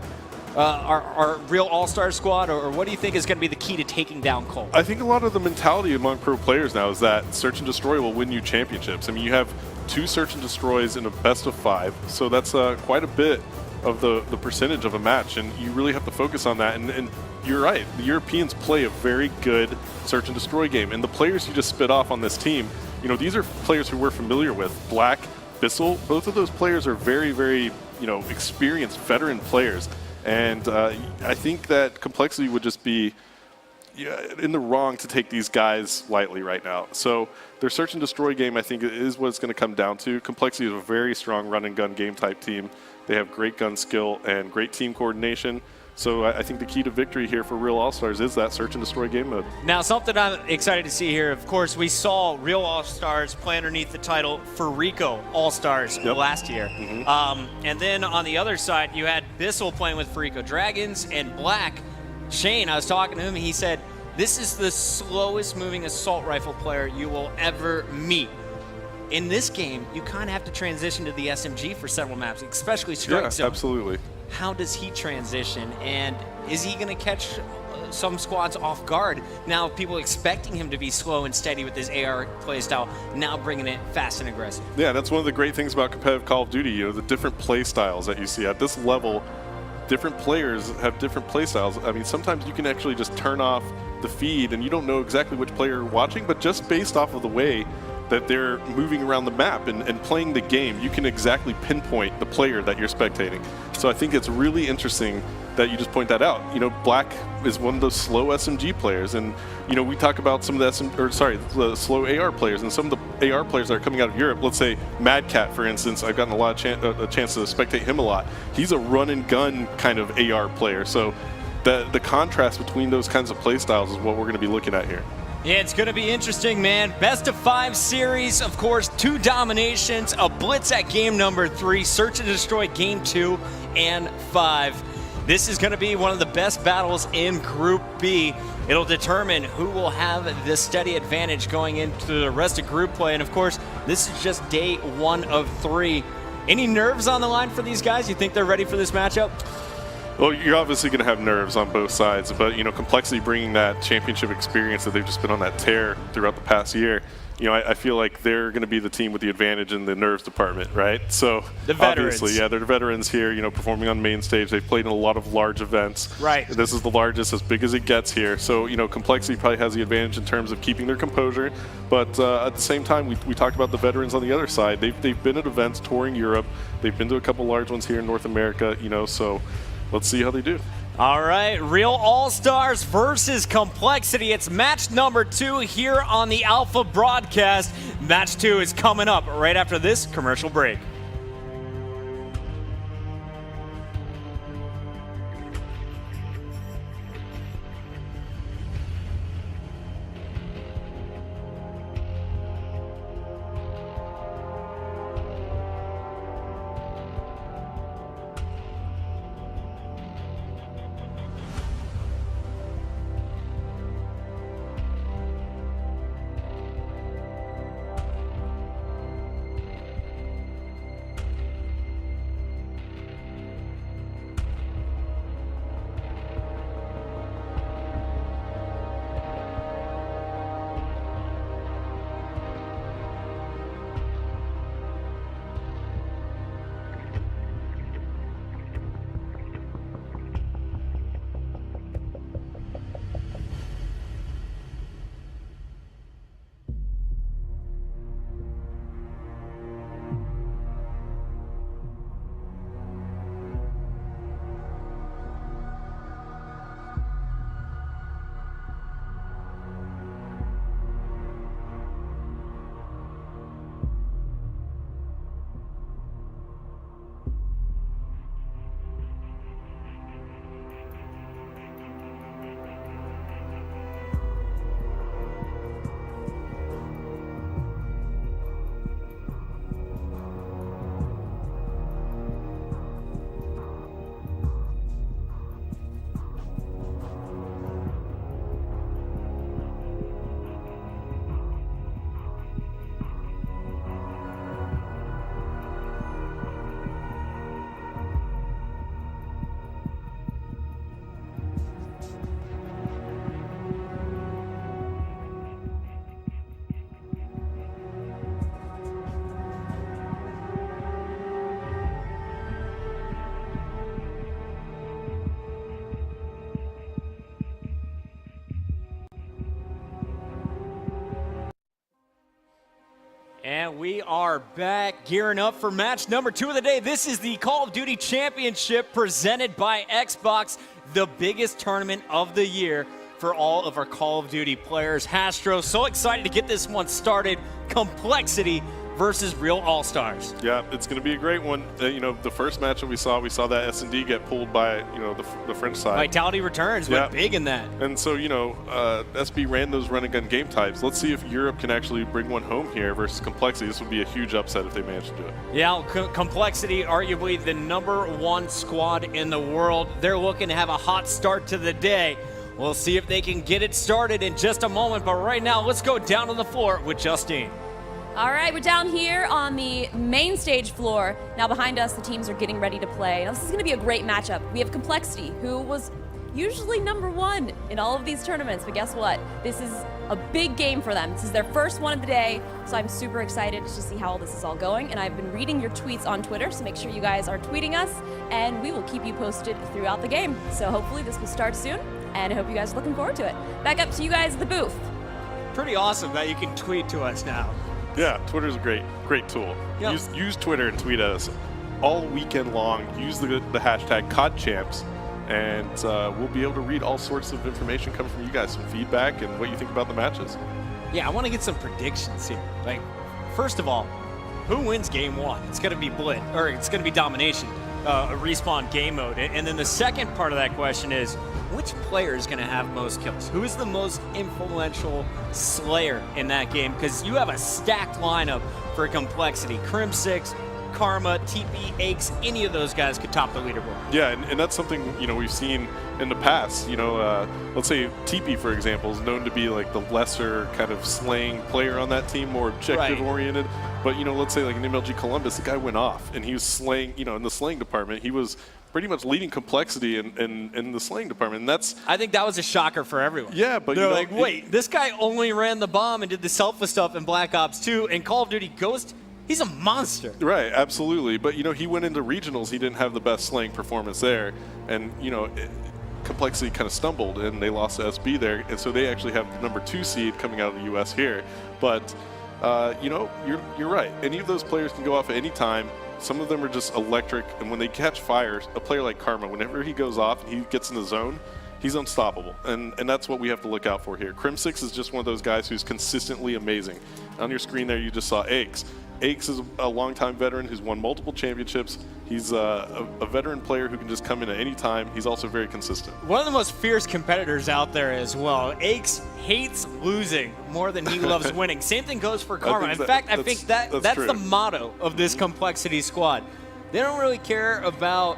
our Real All-Star squad, or what do you think is going to be the key to taking down Cole? I think a lot of the mentality among pro players now is that Search and Destroy will win you championships. I mean, you have 2 Search and Destroys in a best of 5, so that's quite a bit of the percentage of a match, and you really have to focus on that. And you're right, the Europeans play a very good Search and Destroy game, and the players you just spit off on this team, you know, these are players who we're familiar with. Black, Bissell, both of those players are very, very, you know, experienced veteran players. And I think that Complexity would just be in the wrong to take these guys lightly right now. So their Search and Destroy game, I think, is what it's going to come down to. Complexity is a very strong run and gun game type team. They have great gun skill and great team coordination. So I think the key to victory here for Real All-Stars is that Search and Destroy game mode. Now, something I'm excited to see here, of course, we saw Real All-Stars play underneath the title for Rico All-Stars last year. Mm-hmm. And then on the other side, you had Bissell playing with Rico Dragons and Black. Shane, I was talking to him, and he said, this is the slowest moving assault rifle player you will ever meet. In this game, you kind of have to transition to the SMG for several maps, especially Strike Zone. Yeah, absolutely. How does he transition, and is he going to catch some squads off guard. Now people expecting him to be slow and steady with his AR playstyle, now bringing it fast and aggressive. Yeah, that's one of the great things about competitive Call of Duty, you know, the different play styles that you see at this level. Different players have different play styles. I mean, sometimes you can actually just turn off the feed and you don't know exactly which player you're watching, but just based off of the way that they're moving around the map and playing the game, you can exactly pinpoint the player that you're spectating. So I think it's really interesting that you just point that out. You know, Black is one of those slow SMG players, and you know, we talk about some of the slow AR players, and some of the AR players that are coming out of Europe. Let's say Mad Cat, for instance. I've gotten a chance to spectate him a lot. He's a run and gun kind of AR player. So the contrast between those kinds of play styles is what we're going to be looking at here. Yeah, it's going to be interesting, man. Best of 5 series, of course, 2 dominations, a blitz at game number 3, search and destroy game 2 and 5. This is going to be one of the best battles in Group B. It'll determine who will have the steady advantage going into the rest of group play. And of course, this is just day 1 of 3. Any nerves on the line for these guys? You think they're ready for this matchup? Well, you're obviously going to have nerves on both sides, but you know, Complexity bringing that championship experience that they've just been on that tear throughout the past year. You know, I feel like they're going to be the team with the advantage in the nerves department, right? So the veterans. Obviously, yeah, they're the veterans here. You know, performing on main stage. They've played in a lot of large events. Right. This is the largest, as big as it gets here. So you know, Complexity probably has the advantage in terms of keeping their composure. But at the same time, we talked about the veterans on the other side. They've been at events touring Europe. They've been to a couple large ones here in North America. You know, so let's see how they do. All right, Real All-Stars versus Complexity. It's match number 2 here on the Alpha broadcast. Match 2 is coming up right after this commercial break. And we are back, gearing up for match number 2 of the day. This is the Call of Duty Championship presented by Xbox, the biggest tournament of the year for all of our Call of Duty players. Hastro, so excited to get this one started. Complexity versus Real All-Stars. Yeah, it's going to be a great one. You know, the first match that we saw that S&D get pulled by, you know, the French side. Vitality Returns went big in that. And so, you know, SB ran those run-and-gun game types. Let's see if Europe can actually bring one home here versus Complexity. This would be a huge upset if they manage to do it. Yeah, Complexity, arguably the #1 squad in the world. They're looking to have a hot start to the day. We'll see if they can get it started in just a moment. But right now, let's go down to the floor with Justine. All right, we're down here on the main stage floor. Now behind us, the teams are getting ready to play. Now, this is going to be a great matchup. We have Complexity, who was usually #1 in all of these tournaments. But guess what? This is a big game for them. This is their first one of the day, so I'm super excited to see how all this is all going. And I've been reading your tweets on Twitter, so make sure you guys are tweeting us, and we will keep you posted throughout the game. So hopefully this will start soon, and I hope you guys are looking forward to it. Back up to you guys at the booth. Pretty awesome that you can tweet to us now. Yeah, Twitter's a great tool. Yep. Use Twitter and tweet at us all weekend long. Use the hashtag CODChamps, and we'll be able to read all sorts of information coming from you guys, some feedback and what you think about the matches. Yeah, I want to get some predictions here. Like, first of all, who wins game 1? It's going to be Blitz, or it's going to be Domination, a respawn game mode. And then the second part of that question is, which player is going to have most kills? Who is the most influential Slayer in that game? Because you have a stacked lineup for Complexity. Crim6, Karma, TP, Aches, any of those guys could top the leaderboard. Yeah, and that's something, we've seen in the past. Let's say TP, for example, is known to be like the lesser kind of slaying player on that team, more objective-oriented. But, let's say like in MLG Columbus, the guy went off, and he was slaying, in the slaying department, he was pretty much leading Complexity in the slaying department. And that's... I think that was a shocker for everyone. Yeah, but they're like, wait, this guy only ran the bomb and did the selfless stuff in Black Ops 2, and Call of Duty Ghost, he's a monster. Right, absolutely. But, he went into regionals. He didn't have the best slaying performance there. And, Complexity kind of stumbled, and they lost to SB there. And so they actually have the #2 seed coming out of the U.S. here. But, you're right. Any of those players can go off at any time. Some of them are just electric. And when they catch fire, a player like Karma, whenever he goes off and he gets in the zone, he's unstoppable. And that's what we have to look out for here. Crim6 is just one of those guys who's consistently amazing. On your screen there, you just saw Aches. Aches is a longtime veteran who's won multiple championships. He's a veteran player who can just come in at any time. He's also very consistent. One of the most fierce competitors out there as well. Aches hates losing more than he loves winning. Same thing goes for Karma. I think that's the motto of this Complexity squad. They don't really care about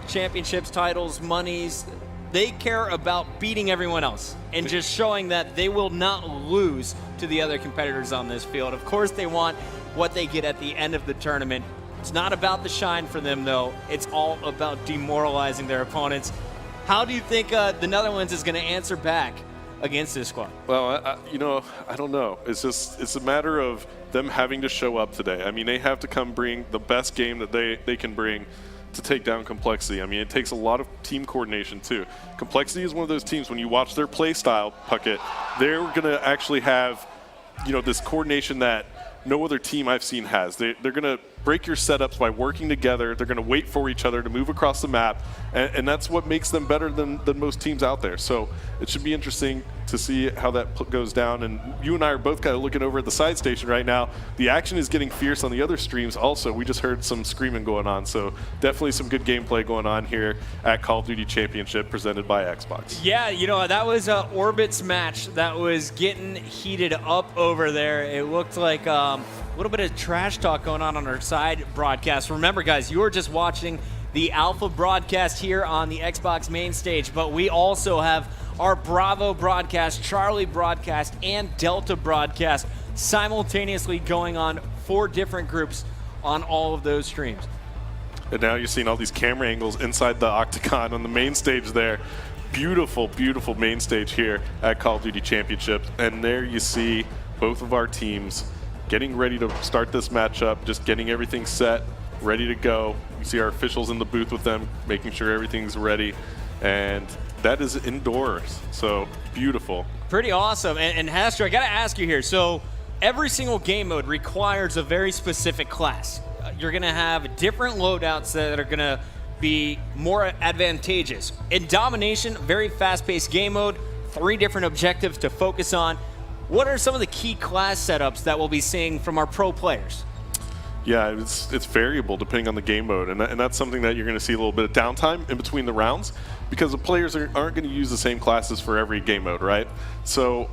championships, titles, monies. They care about beating everyone else and just showing that they will not lose to the other competitors on this field. Of course, they want what they get at the end of the tournament. It's not about the shine for them, though. It's all about demoralizing their opponents. How do you think the Netherlands is going to answer back against this squad? Well, I don't know. It's a matter of them having to show up today. I mean, they have to come bring the best game that they can bring to take down Complexity. I mean, it takes a lot of team coordination, too. Complexity is one of those teams, when you watch their play style, Puckett, they're going to actually have, this coordination that no other team I've seen has. They're going to break your setups by working together. They're going to wait for each other to move across the map, and that's what makes them better than most teams out there. So it should be interesting to see how that goes down. And you and I are both kind of looking over at the side station right now. The action is getting fierce on the other streams also. We just heard some screaming going on, so definitely some good gameplay going on here at Call of Duty Championship presented by Xbox. Yeah, that was Orbit's match that was getting heated up over there. It looked like a little bit of trash talk going on our side broadcast. Remember, guys, you are just watching the Alpha broadcast here on the Xbox main stage, but we also have our Bravo broadcast, Charlie broadcast, and Delta broadcast simultaneously going on 4 different groups on all of those streams. And now you're seeing all these camera angles inside the Octagon on the main stage there. Beautiful, beautiful main stage here at Call of Duty Championship. And there you see both of our teams getting ready to start this matchup, just getting everything set, ready to go. You see our officials in the booth with them, making sure everything's ready. And that is indoors, so beautiful. Pretty awesome. And Hastro, I got to ask you here. So every single game mode requires a very specific class. You're going to have different loadouts that are going to be more advantageous. In Domination, very fast-paced game mode, 3 different objectives to focus on. What are some of the key class setups that we'll be seeing from our pro players? Yeah, it's variable depending on the game mode, and that's something that you're going to see a little bit of downtime in between the rounds because the players aren't going to use the same classes for every game mode, right? So,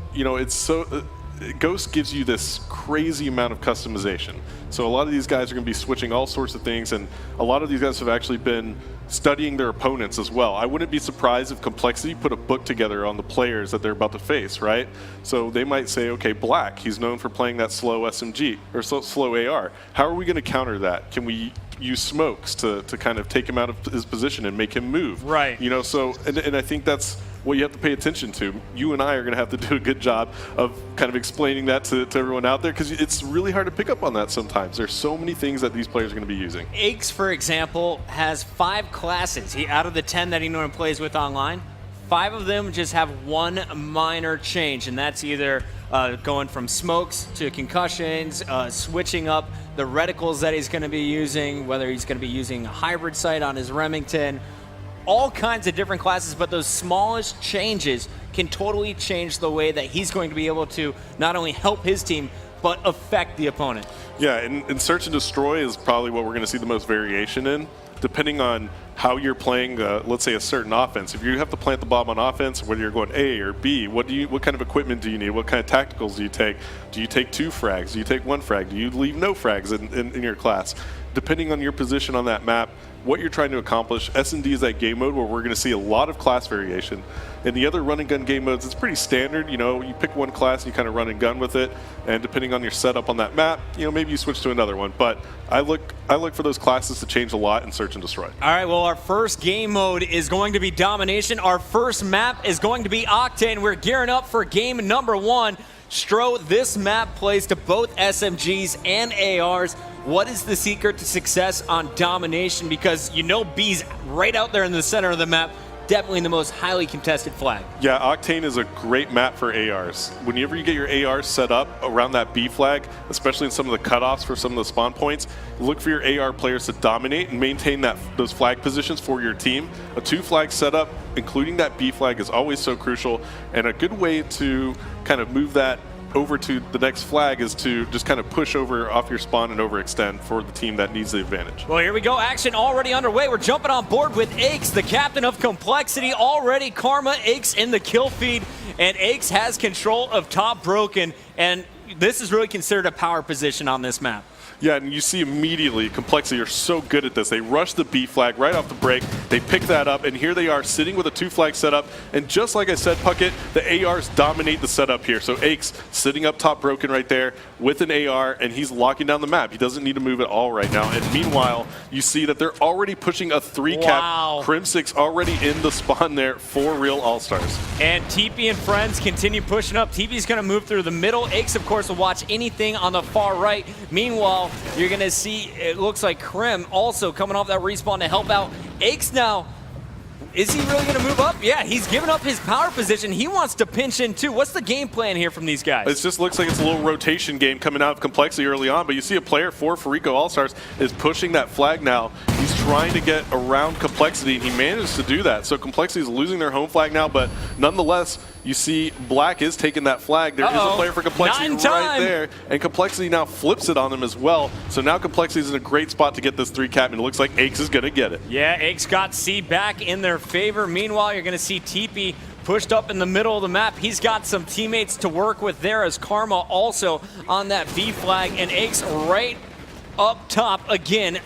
Ghost gives you this crazy amount of customization. So a lot of these guys are going to be switching all sorts of things, and a lot of these guys have actually been studying their opponents as well. I wouldn't be surprised if Complexity put a book together on the players that they're about to face, right? So they might say, okay, Black, he's known for playing that slow SMG, or slow AR. How are we going to counter that? Can we use smokes to kind of take him out of his position and make him move. Right. You know, so, and I think that's what you have to pay attention to. You and I are going to have to do a good job of kind of explaining that to everyone out there, because it's really hard to pick up on that sometimes. There's so many things that these players are going to be using. Aches, for example, has 5 classes. Out of the 10 that he normally plays with online, 5 of them just have one minor change, and that's either going from smokes to concussions, switching up the reticles that he's going to be using, whether he's going to be using a hybrid sight on his Remington, all kinds of different classes, but those smallest changes can totally change the way that he's going to be able to not only help his team, but affect the opponent. Yeah, and search and destroy is probably what we're going to see the most variation in, depending on how you're playing, let's say, a certain offense. If you have to plant the bomb on offense, whether you're going A or B, what kind of equipment do you need? What kind of tacticals do you take? Do you take 2 frags? Do you take 1 frag? Do you leave no frags in your class? Depending on your position on that map, what you're trying to accomplish, S&D is that game mode where we're going to see a lot of class variation. In the other run and gun game modes, it's pretty standard. You know, you pick one class and you kind of run and gun with it, and depending on your setup on that map, you know, maybe you switch to another one. But I look for those classes to change a lot in Search and Destroy. All right, well, our first game mode is going to be Domination. Our first map is going to be Octane. We're gearing up for game number 1. Stro, this map plays to both SMGs and ARs. What is the secret to success on Domination? Because you know B's right out there in the center of the map, definitely the most highly contested flag. Yeah, Octane is a great map for ARs. Whenever you get your ARs set up around that B flag, especially in some of the cutoffs for some of the spawn points, look for your AR players to dominate and maintain those flag positions for your team. A 2 flag setup, including that B flag, is always so crucial, and a good way to kind of move that over to the next flag is to just kind of push over off your spawn and overextend for the team that needs the advantage. Well, here we go. Action already underway. We're jumping on board with Aches, the captain of Complexity. Already Karma, Aches in the kill feed, and Aches has control of Top Broken, and this is really considered a power position on this map. Yeah, and you see immediately Complexity are so good at this. They rush the B flag right off the break. They pick that up, and here they are sitting with a 2 flag setup. And just like I said, Puckett, the ARs dominate the setup here. So Aches sitting up Top Broken right there with an AR, and he's locking down the map. He doesn't need to move at all right now. And meanwhile, you see that they're already pushing a 3 cap. Wow. Crim6 already in the spawn there for real All-Stars. And TP and friends continue pushing up. TP's going to move through the middle. Aches, of course, will watch anything on the far right. Meanwhile, you're going to see, it looks like Krim also coming off that respawn to help out. Aches now, is he really going to move up? Yeah, he's giving up his power position. He wants to pinch in too. What's the game plan here from these guys? It just looks like it's a little rotation game coming out of Complexity early on, but you see a player for Farico All-Stars is pushing that flag now. He's trying to get around Complexity, and he managed to do that. So Complexity is losing their home flag now, but nonetheless, you see Black is taking that flag. There is a player for Complexity right there, and Complexity now flips it on him as well. So now Complexity is in a great spot to get this 3 cap, and it looks like Aches is going to get it. Yeah, Aches got C back in their favor. Meanwhile, you're going to see TP pushed up in the middle of the map. He's got some teammates to work with there, as Karma also on that B flag, and Aches right up top again.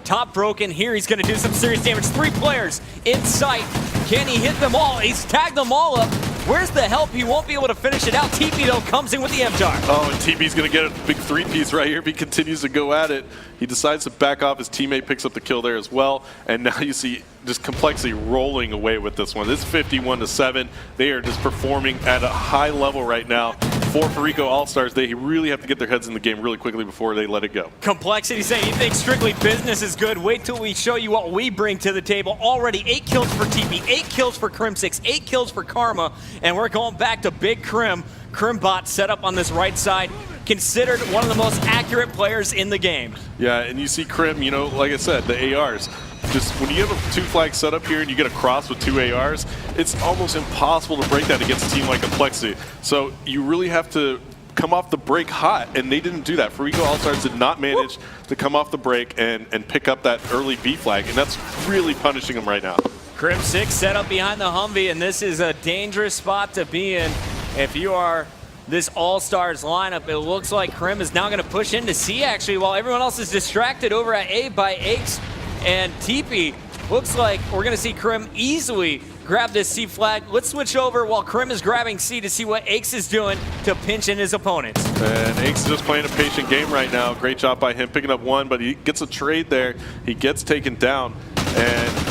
Top Broken here. He's going to do some serious damage. 3 players in sight. Can he hit them all? He's tagged them all up. Where's the help? He won't be able to finish it out. TP, though, comes in with the MTAR. Oh, and TP's going to get a big 3-piece right here if he continues to go at it. He decides to back off. His teammate picks up the kill there as well. And now you see just Complexity rolling away with this one. This is 51-7. They are just performing at a high level right now. For Farico All-Stars, they really have to get their heads in the game really quickly before they let it go. Complexity saying he thinks strictly business is good. Wait till we show you what we bring to the table. Already 8 kills for TP, 8 kills for Crim6, 8 kills for Karma, and we're going back to Big Krim. Krimbot set up on this right side, considered one of the most accurate players in the game. Yeah, and you see Krim, you know, like I said, the ARs. Just when you have a 2 flag setup here and you get a cross with 2 ARs, it's almost impossible to break that against a team like Complexity. So you really have to come off the break hot, and they didn't do that. Farico All-Stars did not manage to come off the break and pick up that early B flag, and that's really punishing them right now. Crim6 set up behind the Humvee, and this is a dangerous spot to be in if you are this All-Stars lineup. It looks like Krim is now going to push into C, actually, while everyone else is distracted over at A by Aches and TP. Looks like we're going to see Krim easily grab this C flag. Let's switch over while Krim is grabbing C to see what Aches is doing to pinch in his opponents. And Aches is just playing a patient game right now. Great job by him picking up one, but he gets a trade there. He gets taken down. And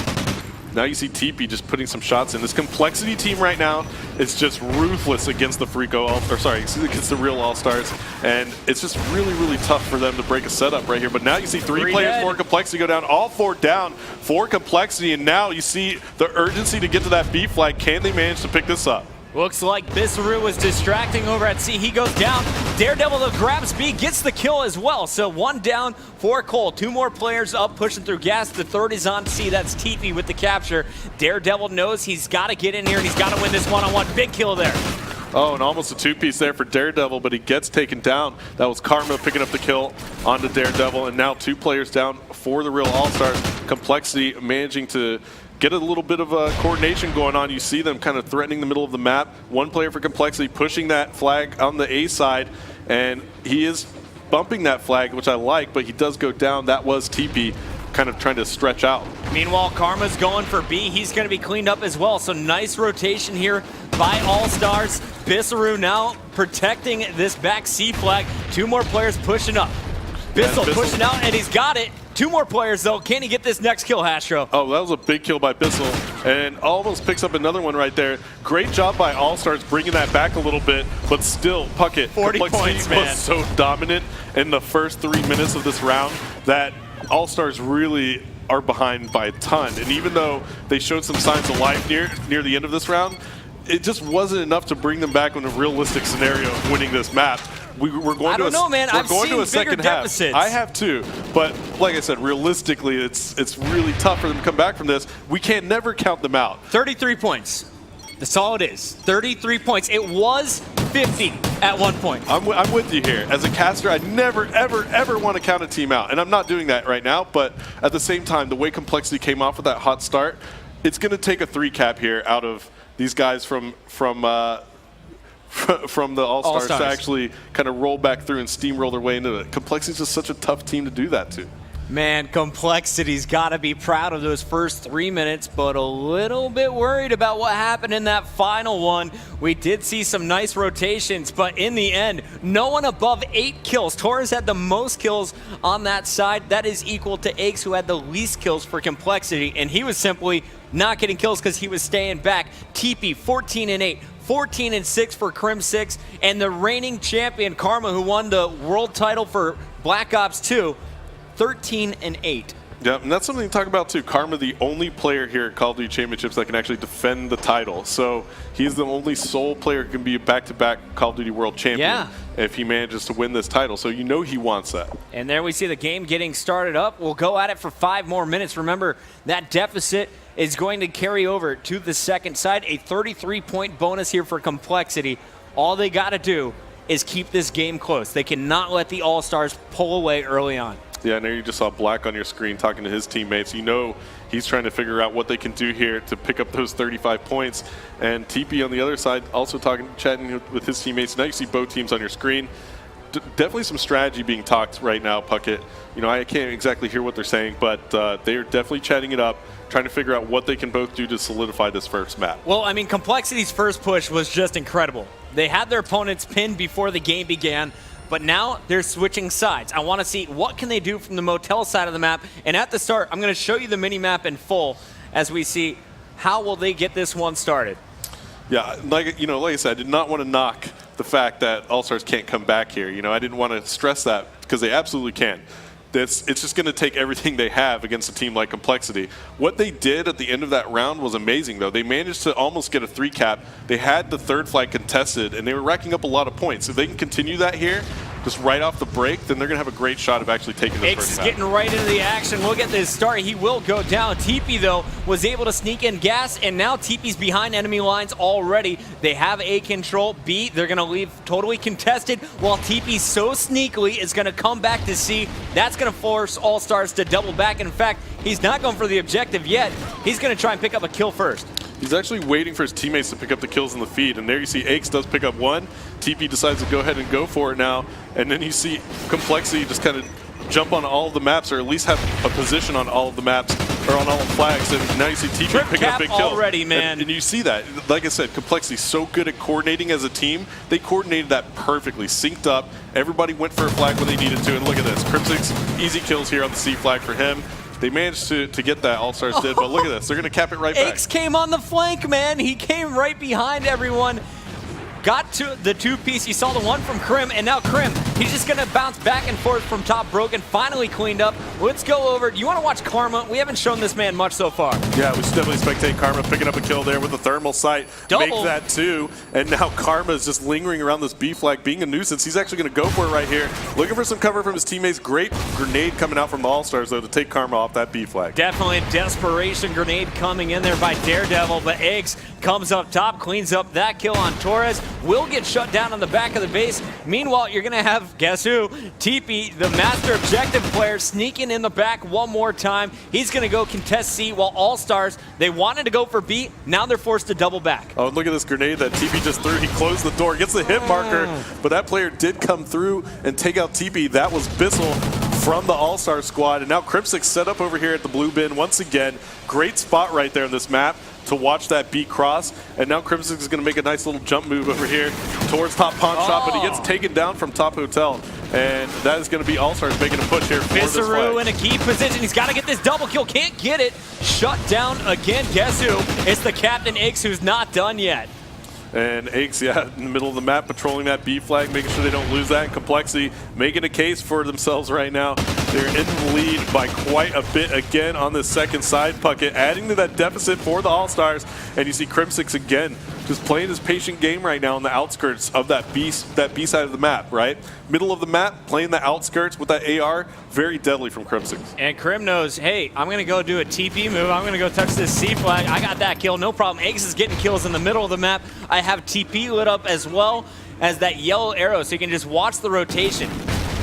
now you see TP just putting some shots in. This Complexity team right now is just ruthless against the against the real All-Stars. And it's just really, really tough for them to break a setup right here. But now you see three players dead. for Complexity go down, all 4 down for Complexity. And now you see the urgency to get to that B flag. Can they manage to pick this up? Looks like Bissaru was distracting over at C. He goes down. Daredevil though grabs B, gets the kill as well. So 1 down for Cole. 2 more players up, pushing through gas. The 3rd is on C. That's TP with the capture. Daredevil knows he's got to get in here and he's got to win this one-on-one. Big kill there. Oh, and almost a 2-piece there for Daredevil, but he gets taken down. That was Karma picking up the kill onto Daredevil, and now 2 players down for the real All-Stars. Complexity managing to get a little bit of a coordination going on. You see them kind of threatening the middle of the map. 1 player for Complexity pushing that flag on the A side, and he is bumping that flag, which I like, but he does go down. That was TP kind of trying to stretch out. Meanwhile, Karma's going for B. He's going to be cleaned up as well. So nice rotation here by All-Stars. Bissaru now protecting this back C flag. 2 more players pushing up. Bissell pushing out, and he's got it. 2 more players, though. Can he get this next kill, Hastro? Oh, that was a big kill by Bissell, and almost picks up another one right there. Great job by All-Stars bringing that back a little bit, but still, Puckett. 40 points, man. Was so dominant in the first 3 minutes of this round that All-Stars really are behind by a ton. And even though they showed some signs of life near the end of this round, it just wasn't enough to bring them back in a realistic scenario of winning this map. We're going to a second half. I have too, but like I said, realistically, it's really tough for them to come back from this. We can't never count them out. 33 points. That's all it is. 33 points. It was 50 at one point. I'm with you here. As a caster, I never, ever, ever want to count a team out, and I'm not doing that right now. But at the same time, the way Complexity came off with that hot start, it's going to take a 3-cap here out of these guys from the All-Stars to actually kind of roll back through and steamroll their way into it. Complexity is just such a tough team to do that to. Man, Complexity's got to be proud of those first 3 minutes, but a little bit worried about what happened in that final one. We did see some nice rotations, but in the end, no one above 8 kills. Torres had the most kills on that side. That is equal to Aches, who had the least kills for Complexity, and he was simply not getting kills because he was staying back. TP 14-8. 14-6 for Crim 6, and the reigning champion Karma, who won the world title for Black Ops 2, 13-8. Yeah, and that's something to talk about too. Karma, the only player here at Call of Duty Championships that can actually defend the title. So he's the only sole player who can be a back-to-back Call of Duty World Champion if he manages to win this title. So you know he wants that. And there we see the game getting started up. We'll go at it for 5 more minutes. Remember, that deficit is going to carry over to the second side. A 33-point bonus here for Complexity. All they got to do is keep this game close. They cannot let the All-Stars pull away early on. Yeah, and there you just saw Black on your screen talking to his teammates. You know he's trying to figure out what they can do here to pick up those 35 points. And TP on the other side also chatting with his teammates. Now you see both teams on your screen. Definitely some strategy being talked right now, Puckett. You know, I can't exactly hear what they're saying, but they are definitely chatting it up, trying to figure out what they can both do to solidify this first map. Well, I mean, Complexity's first push was just incredible. They had their opponents pinned before the game began, but now they're switching sides. I want to see what can they do from the motel side of the map. And at the start, I'm going to show you the mini-map in full as we see how will they get this one started. Yeah, like I said, I did not want to knock the fact that All-Stars can't come back here. You know, I didn't want to stress that because they absolutely can. It's just going to take everything they have against a team like Complexity. What they did at the end of that round was amazing, though. They managed to almost get a 3-cap. They had the 3rd flag contested, and they were racking up a lot of points. If they can continue that here, just right off the break, then they're going to have a great shot of actually taking this first Aches map. is getting right into the action. Look at this start. He will go down. TP, though, was able to sneak in gas, and now TP's behind enemy lines already. They have A control. B, they're going to leave totally contested, while TP so sneakily is going to come back to C. That's going to force All-Stars to double back. In fact, he's not going for the objective yet. He's going to try and pick up a kill first. He's actually waiting for his teammates to pick up the kills in the feed, and there you see Aches does pick up one. TP decides to go ahead and go for it now, and then you see Complexity just kind of jump on all of the maps, or at least have a position on all of the maps or on all flags, and now you see TP Trip picking up cap big kill. already, man. And you see that. Like I said, Complexity so good at coordinating as a team. They coordinated that perfectly, synced up. Everybody went for a flag when they needed to, and look at this. Crimsix, easy kills here on the C flag for him. They managed to get that, All-Stars did, but look at this. They're going to cap it right back. Aix came on the flank, man. He came right behind everyone. Got to the two-piece. You saw the one from Krim, and now Krim, he's just going to bounce back and forth from top broken. Finally cleaned up. Let's go over. You want to watch Karma? We haven't shown this man much so far. Yeah, we should definitely spectate Karma picking up a kill there with the thermal sight. Double. Make that two. And now Karma is just lingering around this B flag, being a nuisance. He's actually going to go for it right here. Looking for some cover from his teammates. Great grenade coming out from the All-Stars, though, to take Karma off that B flag. Definitely a desperation grenade coming in there by Daredevil, but Aix comes up top, cleans up that kill on Torres. Will get shut down on the back of the base. Meanwhile, you're going to have, guess who? TP, the master objective player, sneaking in the back one more time. He's going to go contest C, while All-Stars, they wanted to go for B. Now they're forced to double back. Oh, look at this grenade that TP just threw. He closed the door, gets the hit marker, but that player did come through and take out TP. That was Bissell from the All-Star squad. And now Crimsix set up over here at the blue bin once again. Great spot right there in this map to watch that B cross. And now Crimsix is going to make a nice little jump move over here towards top pawn shop, but he gets taken down from top hotel. And that is going to be All-Stars making a push here for this Fisaru flag. in a key position. He's got to get this double kill. Can't get it. Shut down again. Guess who? It's the Captain Aix, who's not done yet. And Aix, yeah, in the middle of the map, patrolling that B flag, making sure they don't lose that. And Complexity making a case for themselves right now. They're in the lead by quite a bit again on this second side. Puckett adding to that deficit for the All-Stars. And you see Crimsix again just playing his patient game right now on the outskirts of that B side of the map, right? Middle of the map, playing the outskirts with that AR. Very deadly from Crimsix. And Krim knows, hey, I'm going to go do a TP move. I'm going to go touch this C flag. I got that kill, no problem. Aix is getting kills in the middle of the map. I have TP lit up as well as that yellow arrow, so you can just watch the rotation.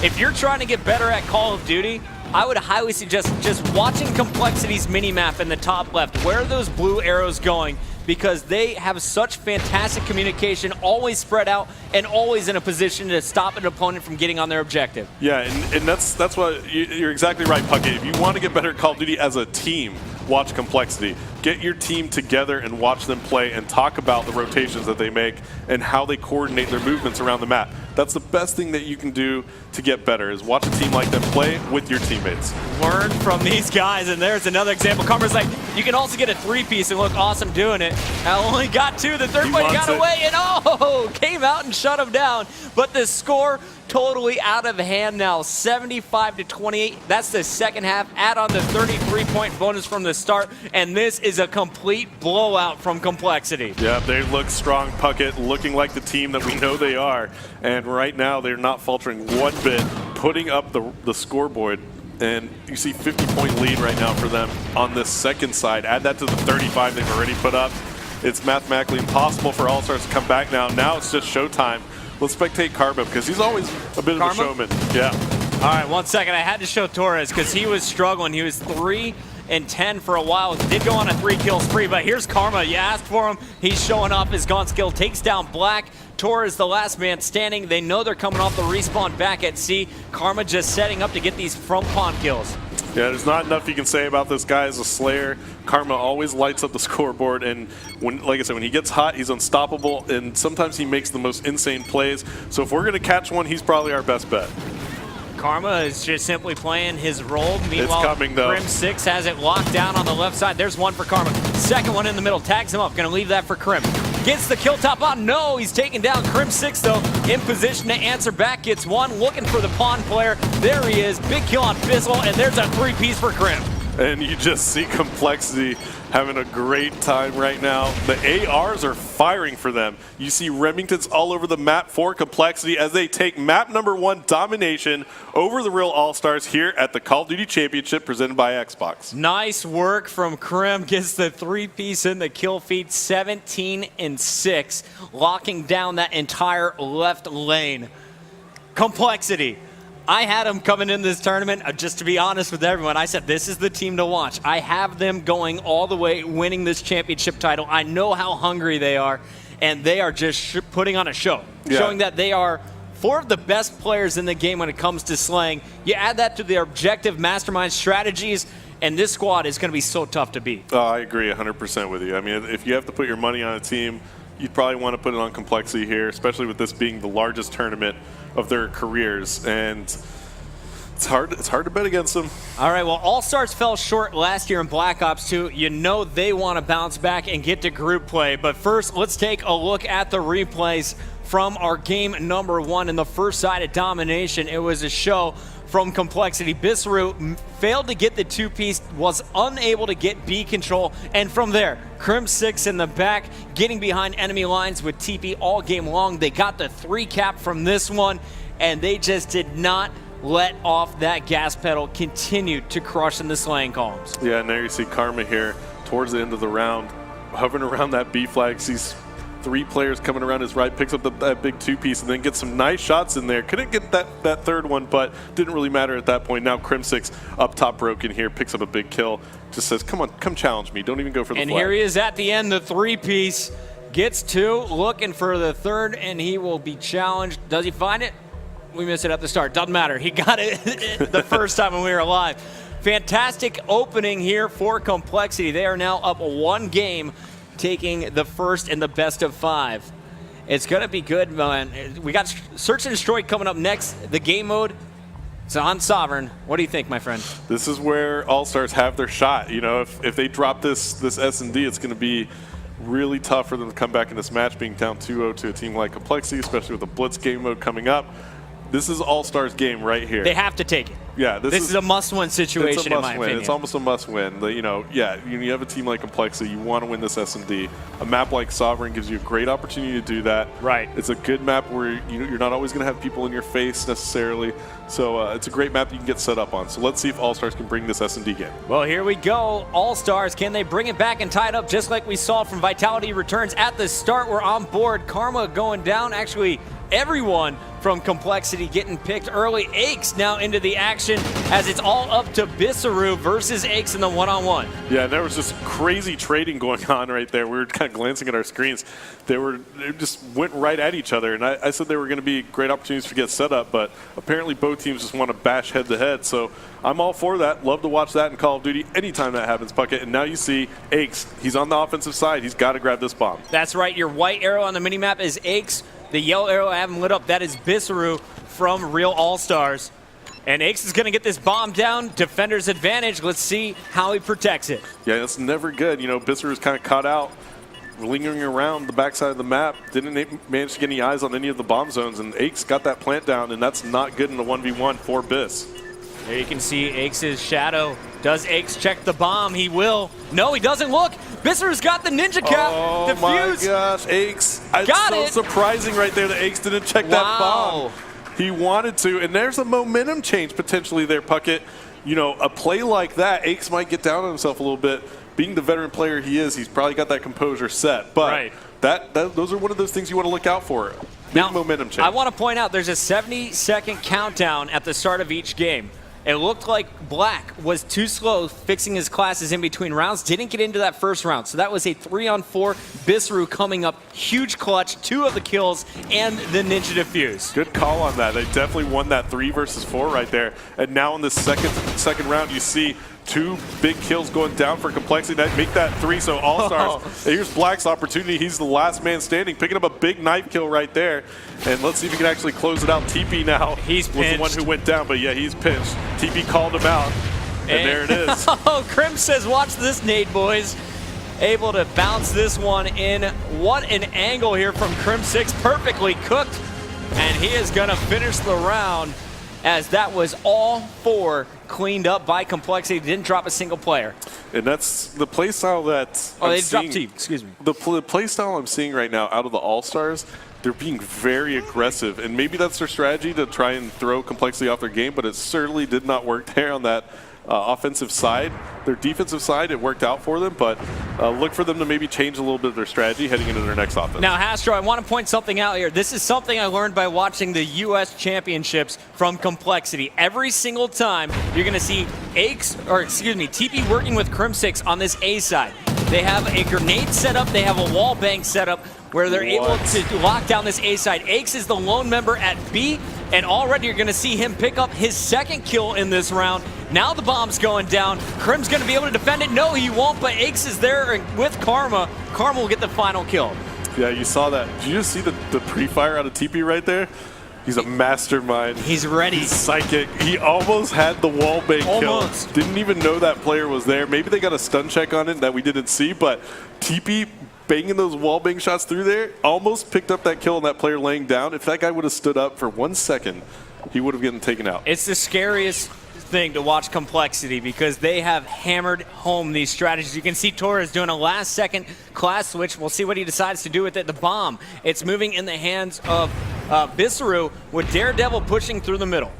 If you're trying to get better at Call of Duty, I would highly suggest just watching Complexity's minimap in the top left. Where are those blue arrows going? Because they have such fantastic communication, always spread out, and always in a position to stop an opponent from getting on their objective. Yeah, and that's what you're exactly right, Puckett. If you want to get better at Call of Duty as a team, watch Complexity. Get your team together and watch them play and talk about the rotations that they make and how they coordinate their movements around the map. That's the best thing that you can do to get better, is watch a team like them play with your teammates. Learn from these guys, and there's another example. Karma's like, you can also get a three-piece and look awesome doing it. I only got two. The third one got away, and came out and shut him down. But the score totally out of hand now, 75-28. That's the second half. Add on the 33-point bonus from the start, and this is a complete blowout from Complexity. Yeah, they look strong, Puckett, looking like the team that we know they are. And right now, they're not faltering one bit, putting up the scoreboard. And you see 50-point lead right now for them on this second side. Add that to the 35 they've already put up. It's mathematically impossible for All-Stars to come back now. Now it's just showtime. Let's spectate Karma, because he's always a bit of a showman. Yeah. All right, 1 second. I had to show Torres because he was struggling. He was 3-10 for a while. He did go on a 3-kill spree, but here's Karma. You asked for him. He's showing off his gaunt skill. Takes down Black. Torres, the last man standing. They know they're coming off the respawn back at C. Karma just setting up to get these from pawn kills. Yeah, there's not enough you can say about this guy as a Slayer. Karma always lights up the scoreboard, and when, like I said, when he gets hot, he's unstoppable, and sometimes he makes the most insane plays. So if we're going to catch one, he's probably our best bet. Karma is just simply playing his role. Meanwhile, it's coming, though. Krim6 has it locked down on the left side. There's one for Karma. Second one in the middle. Tags him up. Going to leave that for Krim. Gets the kill top on. No, he's taken down. Krim6, though, in position to answer back. Gets one. Looking for the pawn player. There he is. Big kill on Bizzle, and there's a 3-piece for Krim. And you just see Complexity having a great time right now. The ARs are firing for them. You see Remingtons all over the map for Complexity as they take map number 1 domination over the real All-Stars here at the Call of Duty Championship presented by Xbox. Nice work from Krim. Gets the 3-piece in the kill feed, 17-6, locking down that entire left lane. Complexity. I had them coming in this tournament, just to be honest with everyone. I said, this is the team to watch. I have them going all the way, winning this championship title. I know how hungry they are, and they are just putting on a show, showing that they are 4 of the best players in the game when it comes to slaying. You add that to their objective mastermind strategies, and this squad is going to be so tough to beat. Oh, I agree 100% with you. I mean, if you have to put your money on a team, you'd probably want to put it on Complexity here, especially with this being the largest tournament of their careers. And it's hard to bet against them. All right, well, All-Stars fell short last year in Black Ops 2. You know they want to bounce back and get to group play. But first, let's take a look at the replays from our game number 1 in the first side of domination. It was a show from Complexity. Bissaru failed to get the 2-piece, was unable to get B control, and from there, Crim6 in the back, getting behind enemy lines with TP all game long. They got the 3 cap from this one, and they just did not let off that gas pedal, continued to crush in the slaying columns. Yeah, now you see Karma here towards the end of the round, hovering around that B flag, sees 3 players coming around his right, picks up that big 2-piece, and then gets some nice shots in there. Couldn't get that third one, but didn't really matter at that point. Now Crim6 up top broken here, picks up a big kill, just says, come on, come challenge me. Don't even go for the and flag. Here he is at the end, the 3-piece. Gets 2, looking for the 3rd, and he will be challenged. Does he find it? We missed it at the start. Doesn't matter. He got it the first time when we were live. Fantastic opening here for Complexity. They are now up 1 game, taking the first in the best of 5. It's going to be good, man. We got Search and Destroy coming up next. The game mode, it's on Sovereign. What do you think, my friend? This is where All-Stars have their shot. You know, if they drop this S&D, it's going to be really tough for them to come back in this match, being down 2-0 to a team like Complexity, especially with the Blitz game mode coming up. This is All-Stars game right here. They have to take it. Yeah, this is a must-win situation, it's a must in my win. opinion. It's almost a must-win. You know, yeah, you have a team like Complexity, you want to win this S&D. A map like Sovereign gives you a great opportunity to do that. Right. It's a good map where you're not always going to have people in your face necessarily. So it's a great map that you can get set up on. So let's see if All-Stars can bring this S&D game. Well, here we go. All-Stars, can they bring it back and tie it up just like we saw from Vitality Returns at the start? We're on board. Karma going down. Actually, everyone from Complexity getting picked early. Aches now into the action as it's all up to Bissaru versus Aches in the one-on-one. Yeah, there was just crazy trading going on right there. We were kind of glancing at our screens. They just went right at each other, and I said there were going to be great opportunities to get set up, but apparently both teams just want to bash head-to-head, so I'm all for that. Love to watch that in Call of Duty anytime that happens, Puckett. And now you see Aches. He's on the offensive side. He's got to grab this bomb. That's right. Your white arrow on the minimap is Aches. The yellow arrow I haven't lit up, that is Bissaru from Real All-Stars. And Aches is going to get this bomb down. Defender's advantage. Let's see how he protects it. Yeah, that's never good. You know, Bissaru's kind of caught out, lingering around the backside of the map. Didn't manage to get any eyes on any of the bomb zones. And Aches got that plant down, and that's not good in the 1v1 for Biss. There you can see Aches' shadow. Does Aches check the bomb? He will. No, he doesn't. Look, Bissaru's got the ninja cap. Oh the my fuse. gosh, Aches. Got it's so surprising right there that Aches didn't check that bomb. He wanted to, and there's a momentum change potentially there, Puckett. You know, a play like that, Aches might get down on himself a little bit. Being the veteran player he is, he's probably got that composure set. But those are one of those things you want to look out for. Big momentum change. I want to point out there's a 70-second countdown at the start of each game. It looked like Black was too slow fixing his classes in between rounds, didn't get into that first round. So that was a 3-on-4. Bissaru coming up, huge clutch, 2 of the kills, and the ninja defuse. Good call on that. They definitely won that 3 versus 4 right there. And now in the second round, you see 2 big kills going down for Complexity that make that 3. So All-Stars, here's Black's opportunity. He's the last man standing, picking up a big knife kill right there. And let's see if he can actually close it out. TP now was the one who went down, but yeah, he's pinched. TP called him out, and there it is. Oh, Crim says, watch this nade, boys. Able to bounce this one in. What an angle here from Crim6, perfectly cooked. And he is gonna finish the round, as that was all 4 cleaned up by Complexity. Didn't drop a single player. And that's the playstyle that they dropped team, excuse me. The playstyle I'm seeing right now out of the All-Stars, they're being very aggressive. And maybe that's their strategy to try and throw Complexity off their game, but it certainly did not work there on that offensive side. Their defensive side, it worked out for them, but look for them to maybe change a little bit of their strategy heading into their next offense. Now, Hastro, I want to point something out here. This is something I learned by watching the U.S. Championships from Complexity. Every single time, you're going to see TP working with Crim6 on this A side. They have a grenade set up. They have a wall bang set up where they're able to lock down this A side. Aches is the lone member at B, and already you're going to see him pick up his 2nd kill in this round Now the bomb's going down. Crim's going to be able to defend it. No, he won't, but Aches is there with Karma. Karma will get the final kill. Yeah, you saw that. Did you just see the pre-fire out of TP right there? He's a mastermind. He's ready. He's psychic. He almost had the wallbang kill. Didn't even know that player was there. Maybe they got a stun check on it that we didn't see, but TP banging those wallbang shots through there almost picked up that kill on that player laying down. If that guy would have stood up for 1 second, he would have gotten taken out. It's the scariest thing to watch Complexity because they have hammered home these strategies. You can see Torres doing a last-second class switch. We'll see what he decides to do with it. The bomb, it's moving in the hands of Bisaru with Daredevil pushing through the middle.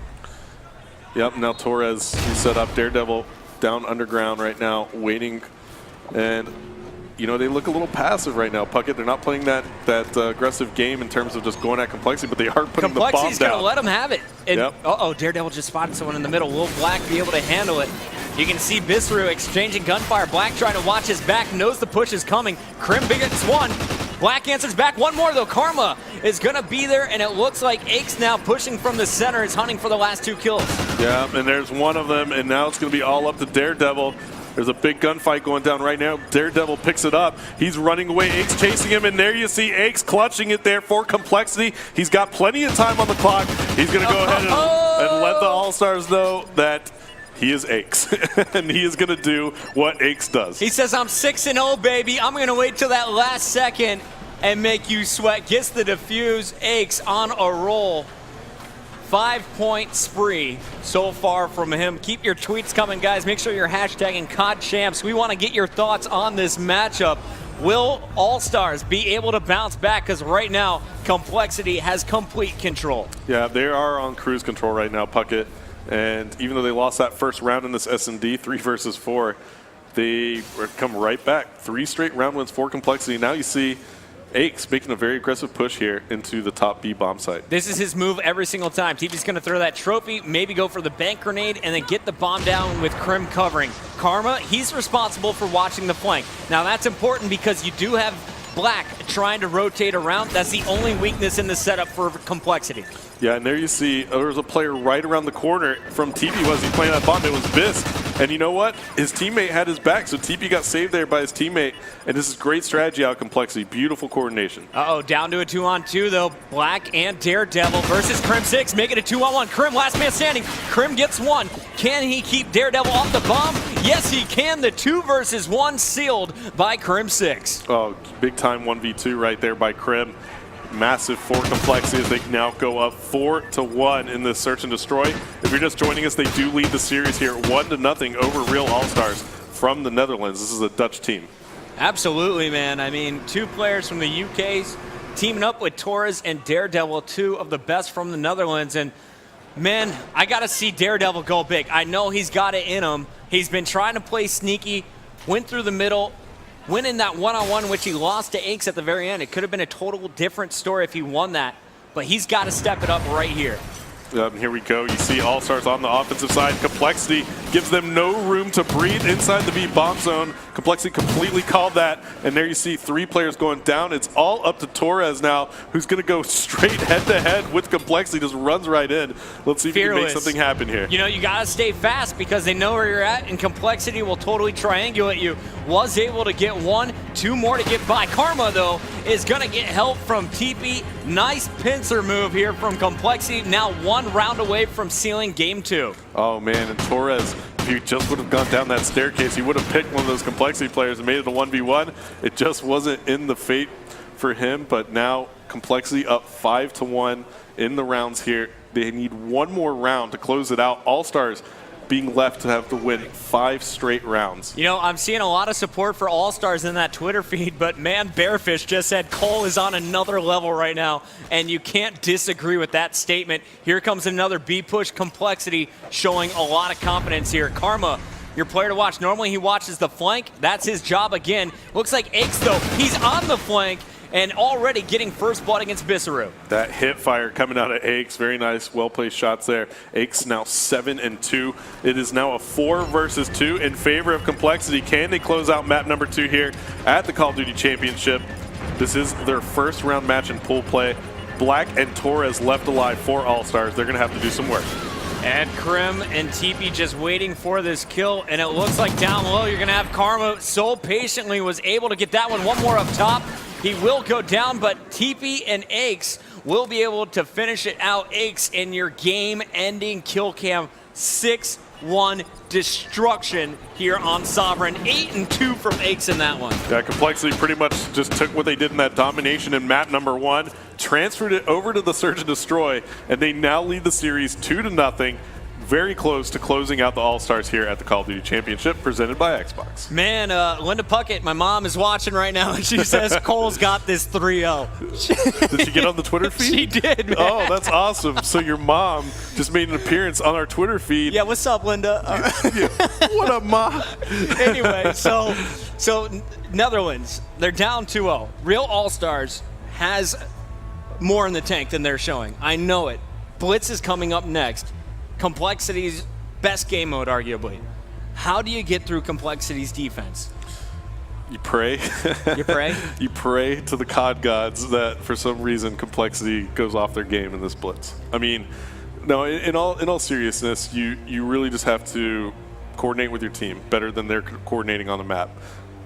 Yep, now Torres is set up. Daredevil down underground right now, waiting. And, you know, they look a little passive right now, Puckett. They're not playing that aggressive game in terms of just going at Complexity, but they are putting the bomb down. Complexity's going to let them have it. And, yep. Uh-oh, Daredevil just spotted someone in the middle. Will Black be able to handle it? You can see Bisaru exchanging gunfire. Black trying to watch his back, knows the push is coming. Crim gets one. Black answers back. One more, though. Karma is going to be there, and it looks like Aches now pushing from the center is hunting for the last 2 kills. Yeah, and there's one of them, and now it's going to be all up to Daredevil. There's a big gunfight going down right now. Daredevil picks it up. He's running away. Aches chasing him, and there you see Aches clutching it there for Complexity. He's got plenty of time on the clock. He's going to go ahead and let the All-Stars know that he is Aches, and he is going to do what Aches does. He says, I'm 6-0, baby. I'm going to wait till that last second and make you sweat. Gets the defuse. Aches on a roll. 5-point spree so far from him. Keep your tweets coming, guys. Make sure you're hashtagging COD Champs. We want to get your thoughts on this matchup. Will All-Stars be able to bounce back? Because right now, Complexity has complete control. Yeah, they are on cruise control right now, Puckett. And even though they lost that first round in this S&D, 3 versus 4, they come right back. 3 straight round wins for Complexity. Now you see Aches making a very aggressive push here into the top B bomb site. This is his move every single time. TP's going to throw that trophy, maybe go for the bank grenade, and then get the bomb down with Crim covering. Karma, he's responsible for watching the flank. Now that's important because you do have Black trying to rotate around. That's the only weakness in the setup for Complexity. Yeah, and there you see there's a player right around the corner from TP. Was he playing that bomb? It was Biss. And you know what? His teammate had his back, so TP got saved there by his teammate. And this is great strategy out of Complexity. Beautiful coordination. Uh-oh, down to a 2-on-2, though. Black and Daredevil versus Crim 6. Make it a 2-on-1. Crim, last man standing. Crim gets one. Can he keep Daredevil off the bomb? Yes, he can. The 2 versus 1 sealed by Crim 6. Oh, big time 1v2 right there by Crim. Massive for Complexity as they now go up 4-1 in this search and destroy. If you're just joining us, they do lead the series here 1-0 over Real All-Stars from the Netherlands. This is a Dutch team. Absolutely, man. I mean, 2 players from the UK's teaming up with Torres and Daredevil, 2 of the best from the Netherlands. And man, I got to see Daredevil go big. I know he's got it in him. He's been trying to play sneaky, went through the middle, winning that 1-on-1, which he lost to Aches at the very end. It could have been a total different story if he won that, but he's got to step it up right here. Here we go. You see All-Stars on the offensive side. Complexity gives them no room to breathe inside the B bomb zone. Complexity completely called that. And there you see 3 players going down. It's all up to Torres now, who's going to go straight head-to-head with Complexity. Just runs right in. Let's see if he can make something happen here. You know, you got to stay fast because they know where you're at, and Complexity will totally triangulate you. Was able to get 1, 2 more to get by. Karma, though, is going to get help from TP. Nice pincer move here from Complexity. Now 1 round away from sealing game 2. Oh, man, and Torres, if he just would have gone down that staircase, he would have picked one of those Complexity players and made it a 1v1. It just wasn't in the fate for him, but now Complexity up 5-1 in the rounds here. They need 1 more round to close it out. All-Stars being left to have to win 5 straight rounds. You know, I'm seeing a lot of support for All-Stars in that Twitter feed, but man, Bearfish just said Cole is on another level right now, and you can't disagree with that statement. Here comes another B push. Complexity showing a lot of confidence here. Karma, your player to watch. Normally he watches the flank. That's his job again. Looks like Aches, though, he's on the flank and already getting first blood against Bisaru. That hit fire coming out of Aches. Very nice, well-placed shots there. Aches now 7-2. It is now a 4 versus 2 in favor of Complexity. Can they close out map number 2 here at the Call of Duty Championship? This is their first round match in pool play. Black and Torres left alive for All-Stars. They're going to have to do some work. And Krim and TP just waiting for this kill, and it looks like down low you're going to have Karma so patiently was able to get that one. One more up top. He will go down, but TP and Aches will be able to finish it out. Aches in your game-ending kill cam, 6-1 destruction here on Sovereign. 8-2 from Aches in that one. Yeah, Complexity pretty much just took what they did in that domination in map number 1, transferred it over to the Search and Destroy, and they now lead the series 2-0. Very close to closing out the All-Stars here at the Call of Duty Championship presented by Xbox. Man, Linda Puckett, my mom, is watching right now, and she says Cole's got this 3-0. Did she get on the Twitter feed? She did, man. Oh, that's awesome. So your mom just made an appearance on our Twitter feed. Yeah, what's up, Linda? Yeah. What up, Ma? Anyway, so Netherlands, they're down 2-0. Real All-Stars has more in the tank than they're showing. I know it. Blitz is coming up next. Complexity's best game mode, arguably. How do you get through Complexity's defense? You pray. You pray? You pray to the COD gods that for some reason Complexity goes off their game in this blitz. I mean, no, in all seriousness, you really just have to coordinate with your team better than they're coordinating on the map.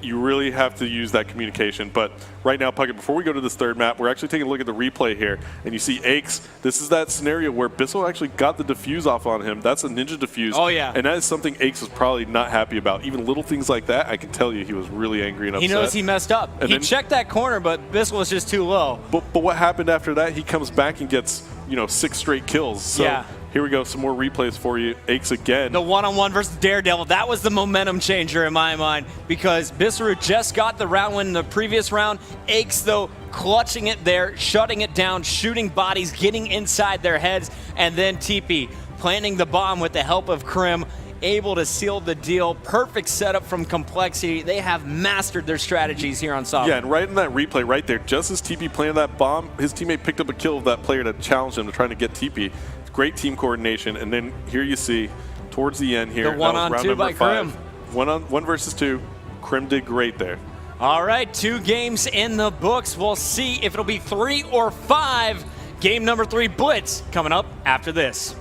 You really have to use that communication. But right now, Puckett, before we go to this third map, we're actually taking a look at the replay here. And you see Aches. This is that scenario where Bissell actually got the defuse off on him. That's a ninja defuse. Oh, yeah. And that is something Aches was probably not happy about. Even little things like that, I can tell you he was really angry and upset. He knows he messed up. And he then, checked that corner, but Bissell was just too low. But what happened after that? He comes back and gets 6 straight kills. So yeah. Here we go, some more replays for you. Aches again. The one-on-one versus Daredevil, that was the momentum changer in my mind because Bissaru just got the round win in the previous round. Aches, though, clutching it there, shutting it down, shooting bodies, getting inside their heads, and then TP planting the bomb with the help of Krim, able to seal the deal. Perfect setup from Complexity. They have mastered their strategies here on Sovereign. Yeah, and right in that replay right there, just as TP planted that bomb, his teammate picked up a kill of that player that challenged him to trying to get TP. Great team coordination, and then here you see towards the end here, the one-on-2 by Krim. 1 versus 2. Krim did great there. All right, 2 games in the books. We'll see if it'll be 3 or 5. Game number 3, Blitz, coming up after this.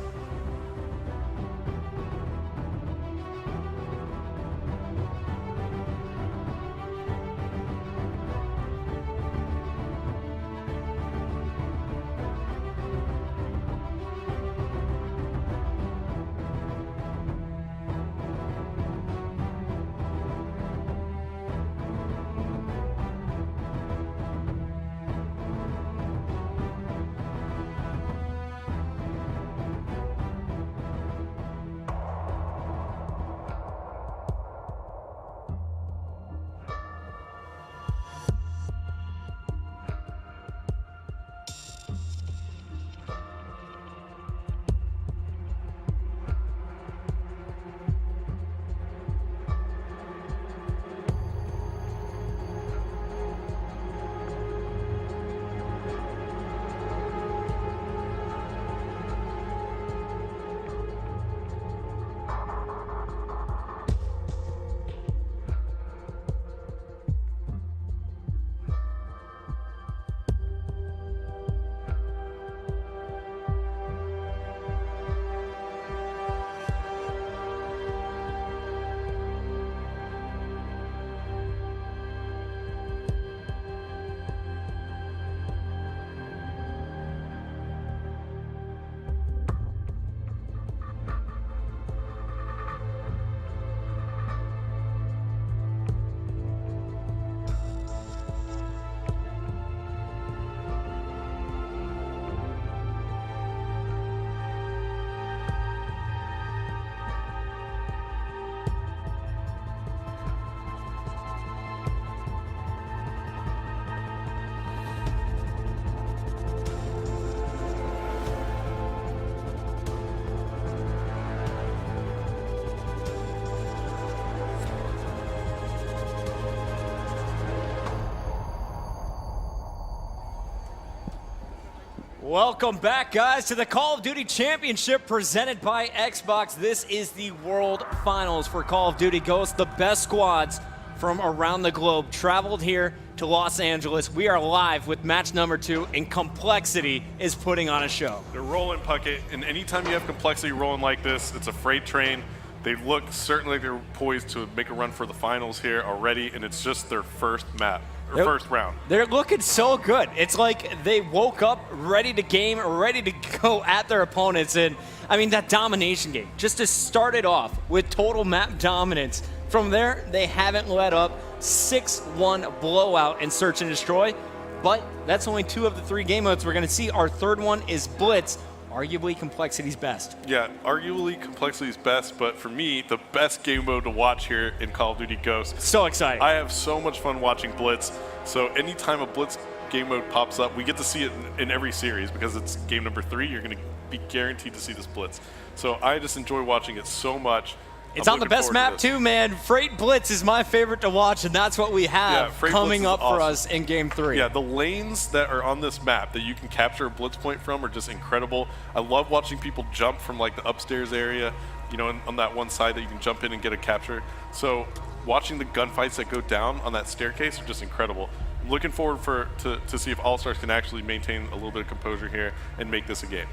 Welcome back, guys, to the Call of Duty Championship presented by Xbox. This is the World Finals for Call of Duty Ghosts. The best squads from around the globe traveled here to Los Angeles. We are live with match number 2, and Complexity is putting on a show. They're rolling Puckett, and anytime you have Complexity rolling like this, it's a freight train. They look certainly like they're poised to make a run for the finals here already, and it's just their first map, or first round. They're looking so good. It's like they woke up ready to game, ready to go at their opponents. And I mean, that domination game, just to start it off with total map dominance. From there, they haven't let up. 6-1 blowout in Search and Destroy. But that's only 2 of the 3 game modes we're going to see. Our third one is Blitz. Arguably Complexity's best. Yeah, arguably Complexity's best, but for me, the best game mode to watch here in Call of Duty Ghosts. So exciting. I have so much fun watching Blitz. So anytime a Blitz game mode pops up, we get to see it in every series because it's game number 3. You're going to be guaranteed to see this Blitz. So I just enjoy watching it so much. It's on the best map too, man. Freight Blitz is my favorite to watch, and that's what we have coming up for us in Game 3. Yeah, the lanes that are on this map that you can capture a Blitz point from are just incredible. I love watching people jump from like the upstairs area, you know, on that one side that you can jump in and get a capture. So watching the gunfights that go down on that staircase are just incredible. I'm looking forward to see if All-Stars can actually maintain a little bit of composure here and make this a game.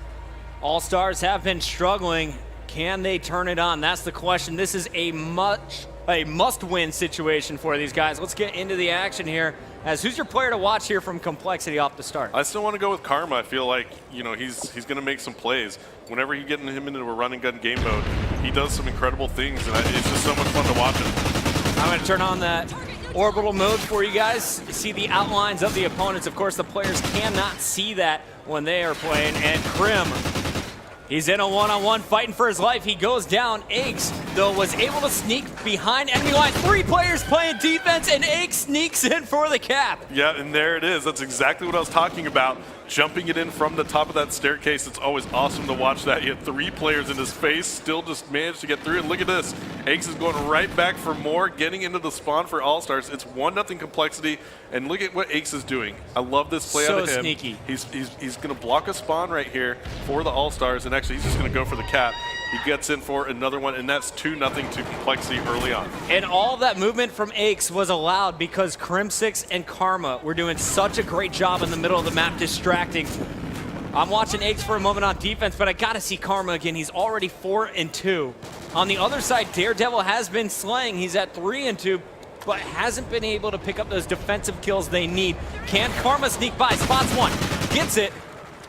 All-Stars have been struggling. Can they turn it on? That's the question. This is a must-win situation for these guys. Let's get into the action here. As who's your player to watch here from Complexity off the start? I still want to go with Karma. I feel like, you know, he's going to make some plays. Whenever you get him into a run and gun game mode, he does some incredible things, and it's just so much fun to watch him. I'm going to turn on that orbital mode for you guys. See the outlines of the opponents. Of course, the players cannot see that when they are playing. And Krim, he's in a one-on-one fighting for his life. He goes down. Aches, though, was able to sneak behind enemy line. 3 players playing defense, and Aches sneaks in for the cap. Yeah, and there it is. That's exactly what I was talking about. Jumping it in from the top of that staircase. It's always awesome to watch that. He had 3 players in his face, still just managed to get through. And look at this. Aches is going right back for more, getting into the spawn for All-Stars. It's 1-0 Complexity, and look at what Aches is doing. I love this play out of him. So sneaky. He's going to block a spawn right here for the All-Stars, and actually he's just going to go for the cap. He gets in for another one, and that's 2-0 to Complexity early on. And all that movement from Aches was allowed because Crim6 and Karma were doing such a great job in the middle of the map distracting. I'm watching Aches for a moment on defense, but I gotta see Karma again. He's already 4-2. On the other side, Daredevil has been slaying. He's at 3-2, but hasn't been able to pick up those defensive kills they need. Can Karma sneak by? Spots one, gets it.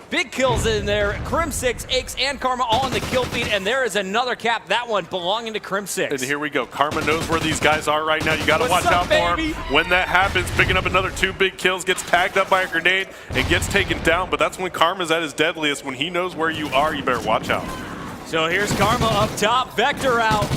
Big kills in there. Crim6, Aches, and Karma all in the kill feed, and there is another cap. That one belonging to Crim6. And here we go. Karma knows where these guys are right now. You got to watch out for him. When that happens, picking up another 2 big kills, gets tagged up by a grenade, and gets taken down. But that's when Karma's at his deadliest. When he knows where you are, you better watch out. So here's Karma up top. Vector out.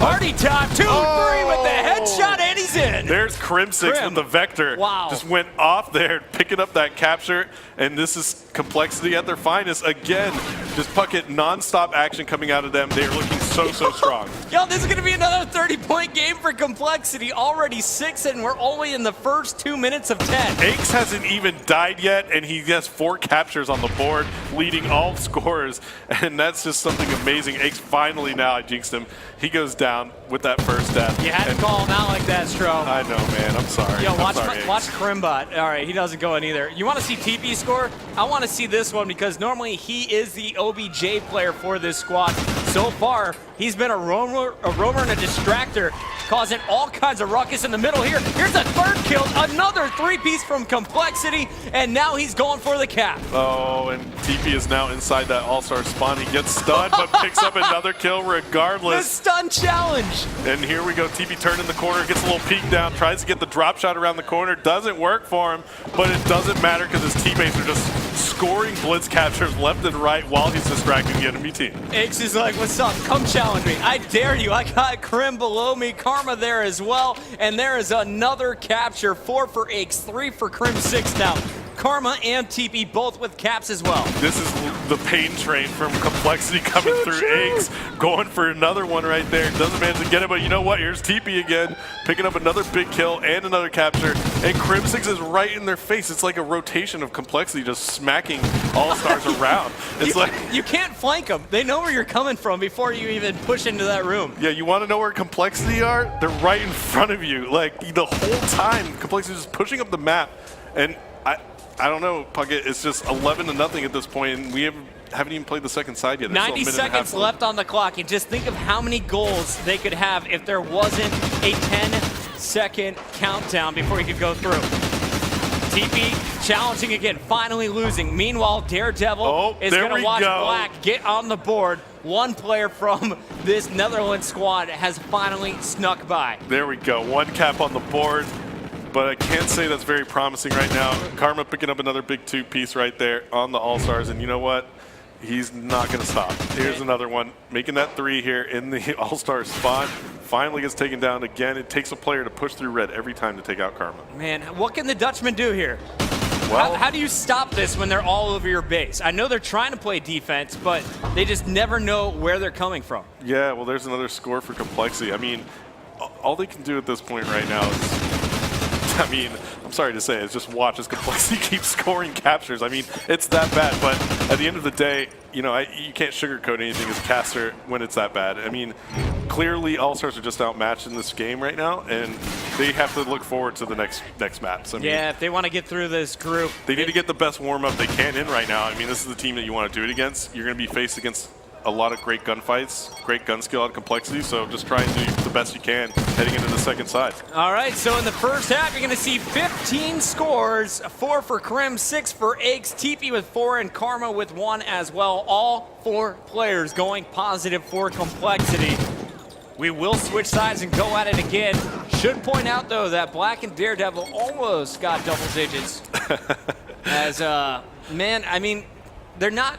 Party time, 2-3 with the headshot, and he's in. There's Crim6 with the Vector. Wow. Just went off there, picking up that capture, and this is Complexity at their finest. Again, just Puckett non-stop action coming out of them. They are looking so strong. Yo, this is going to be another 30-point game for Complexity. Already 6, and we're only in the first 2 minutes of 10. Aches hasn't even died yet, and he has 4 captures on the board, leading all scorers, and that's just something amazing. Aches finally, now I jinxed him, he goes down with that first death. You had to call him out like that, Stro. I know, man. I'm sorry. Yo, watch Crimbot. All right, he doesn't go in either. You want to see TP score? I want to see this one because normally he is the OBJ player for this squad. So far, he's been a roamer and a distractor, causing all kinds of ruckus in the middle here. Here's a 3rd kill, another 3-piece from Complexity, and now he's going for the cap. Oh, and TP is now inside that All-Star spawn. He gets stunned, but picks up another kill regardless. The stun challenge. And here we go. TP turning the corner, gets a little peek down, tries to get the drop shot around the corner. Doesn't work for him, but it doesn't matter because his teammates are just scoring blitz captures left and right while he's distracting the enemy team. Aches is like, what's up? Come challenge me. I dare you. I got Krim below me, Karma there as well, and there is another capture. 4 for Aches, 3 for Crim6 now. Karma and TP both with caps as well. This is the pain train from Complexity coming through Eggs, going for another one right there. Doesn't manage to get it, but you know what? Here's TP again, picking up another big kill and another capture. And Crim6 is right in their face. It's like a rotation of Complexity just smacking All-Stars around. It's You can't flank them. They know where you're coming from before you even push into that room. Yeah, you want to know where Complexity are? They're right in front of you. Like, the whole time, Complexity is just pushing up the map. And I don't know, Puckett, it's just 11-0 at this point, and we haven't even played the second side yet. There's 90 seconds left on the clock, and just think of how many goals they could have if there wasn't a 10-second countdown before you could go through. TP challenging again, finally losing. Meanwhile, Daredevil is going to watch Black get on the board. One player from this Netherlands squad has finally snuck by. There we go, one cap on the board. But I can't say that's very promising right now. Karma picking up another big 2-piece right there on the All-Stars, and you know what? He's not going to stop. Here's another one, making that 3 here in the All-Star spot. Finally gets taken down again. It takes a player to push through red every time to take out Karma. Man, what can the Dutchman do here? Well, how do you stop this when they're all over your base? I know they're trying to play defense, but they just never know where they're coming from. Yeah, well, there's another score for Complexity. I mean, all they can do at this point right now is, I mean, I'm sorry to say, it's just watch as Complexity keeps scoring captures. I mean, it's that bad, but at the end of the day, you know, you can't sugarcoat anything as a caster when it's that bad. I mean, clearly All-Stars are just outmatched in this game right now, and they have to look forward to the next maps. I mean, yeah, if they want to get through this group. They need to get the best warm-up they can in right now. I mean, this is the team that you want to do it against. You're going to be faced against a lot of great gunfights, great gun skill out of Complexity, so just try and do the best you can heading into the second side. All right, so in the first half, you're going to see 15 scores, 4 for Krim, 6 for Eggs, TP with 4, and Karma with 1 as well. All 4 players going positive for Complexity. We will switch sides and go at it again. Should point out, though, that Black and Daredevil almost got double digits. As, man, I mean, they're not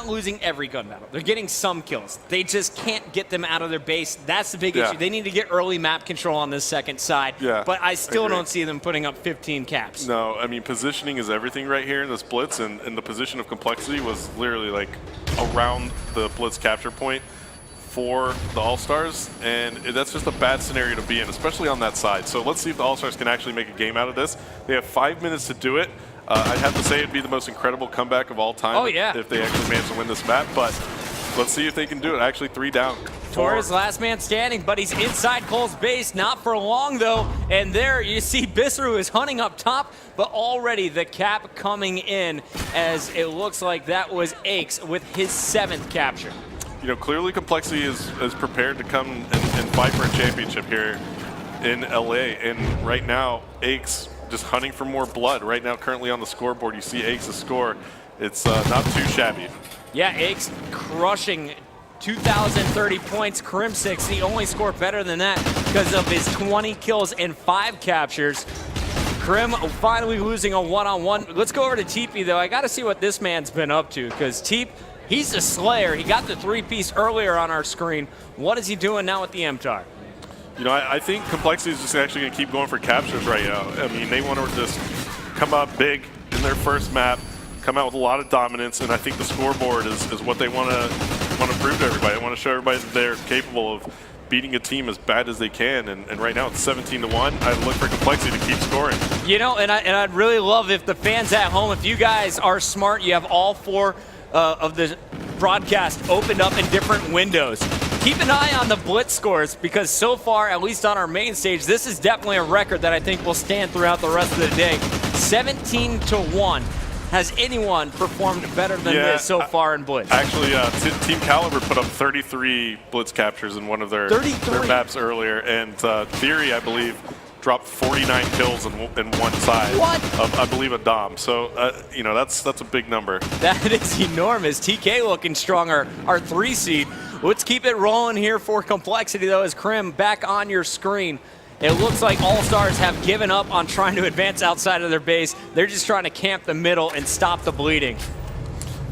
losing every gun battle. They're getting some kills. They just can't get them out of their base. That's the big issue. They need to get early map control on this second side. Yeah, but I still don't see them putting up 15 caps. No, I mean, positioning is everything right here in this blitz, and the position of Complexity was literally like around the blitz capture point for the All-Stars, and that's just a bad scenario to be in, especially on that side. So let's see if the All-Stars can actually make a game out of this. They have 5 minutes to do it. I'd have to say it'd be the most incredible comeback of all time if they actually manage to win this map, but let's see if they can do it. Actually, 3 down. Torres, last man standing, but he's inside Cole's base. Not for long, though. And there you see Bisru is hunting up top, but already the cap coming in as it looks like that was Aches with his 7th capture. You know, clearly Complexity is prepared to come and fight for a championship here in LA, and right now, Aches just hunting for more blood. Right now, currently on the scoreboard, you see Aches' score. It's not too shabby. Yeah, Aches crushing 2,030 points. Crim6, the only score better than that because of his 20 kills and 5 captures. Krim finally losing a one-on-one. Let's go over to TP, though. I got to see what this man's been up to because Teep, he's a slayer. He got the 3-piece earlier on our screen. What is he doing now with the MTAR? You know, I think Complexity is just actually going to keep going for captures right now. I mean, they want to just come out big in their first map, come out with a lot of dominance, and I think the scoreboard is what they want to prove to everybody. They want to show everybody that they're capable of beating a team as bad as they can, and right now it's 17-1. I look for Complexity to keep scoring. You know, and I'd really love if the fans at home, if you guys are smart, you have all 4 of the broadcast opened up in different windows. Keep an eye on the blitz scores because so far, at least on our main stage, this is definitely a record that I think will stand throughout the rest of the day. 17-1. Has anyone performed better than this so far in blitz? Actually, Team Caliber put up 33 blitz captures in one of their maps earlier, and Theory, I believe, dropped 49 kills in one side of, I believe, a Dom. So, you know, that's a big number. That is enormous. TK looking strong, our 3 seed. Let's keep it rolling here for Complexity, though, as Krim back on your screen. It looks like All-Stars have given up on trying to advance outside of their base. They're just trying to camp the middle and stop the bleeding.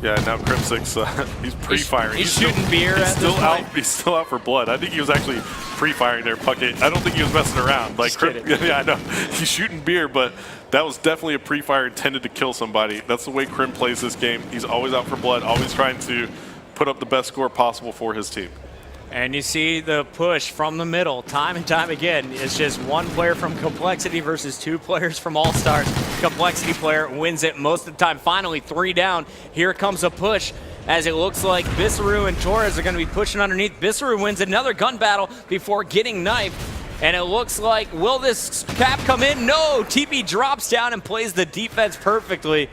Yeah, now Crimsix, he's pre-firing. He's shooting beer he's at still this out. point. He's still out for blood. I think he was actually pre-firing there, Puckett. I don't think he was messing around. Like, yeah, I know. He's shooting beer, but that was definitely a pre-fire intended to kill somebody. That's the way Crim plays this game. He's always out for blood, always trying to put up the best score possible for his team. And you see the push from the middle time and time again. It's just one player from Complexity versus two players from All-Stars. Complexity player wins it most of the time. Finally, 3 down. Here comes a push as it looks like Bissaru and Torres are going to be pushing underneath. Bissaru wins another gun battle before getting knifed. And it looks like, will this cap come in? No! TP drops down and plays the defense perfectly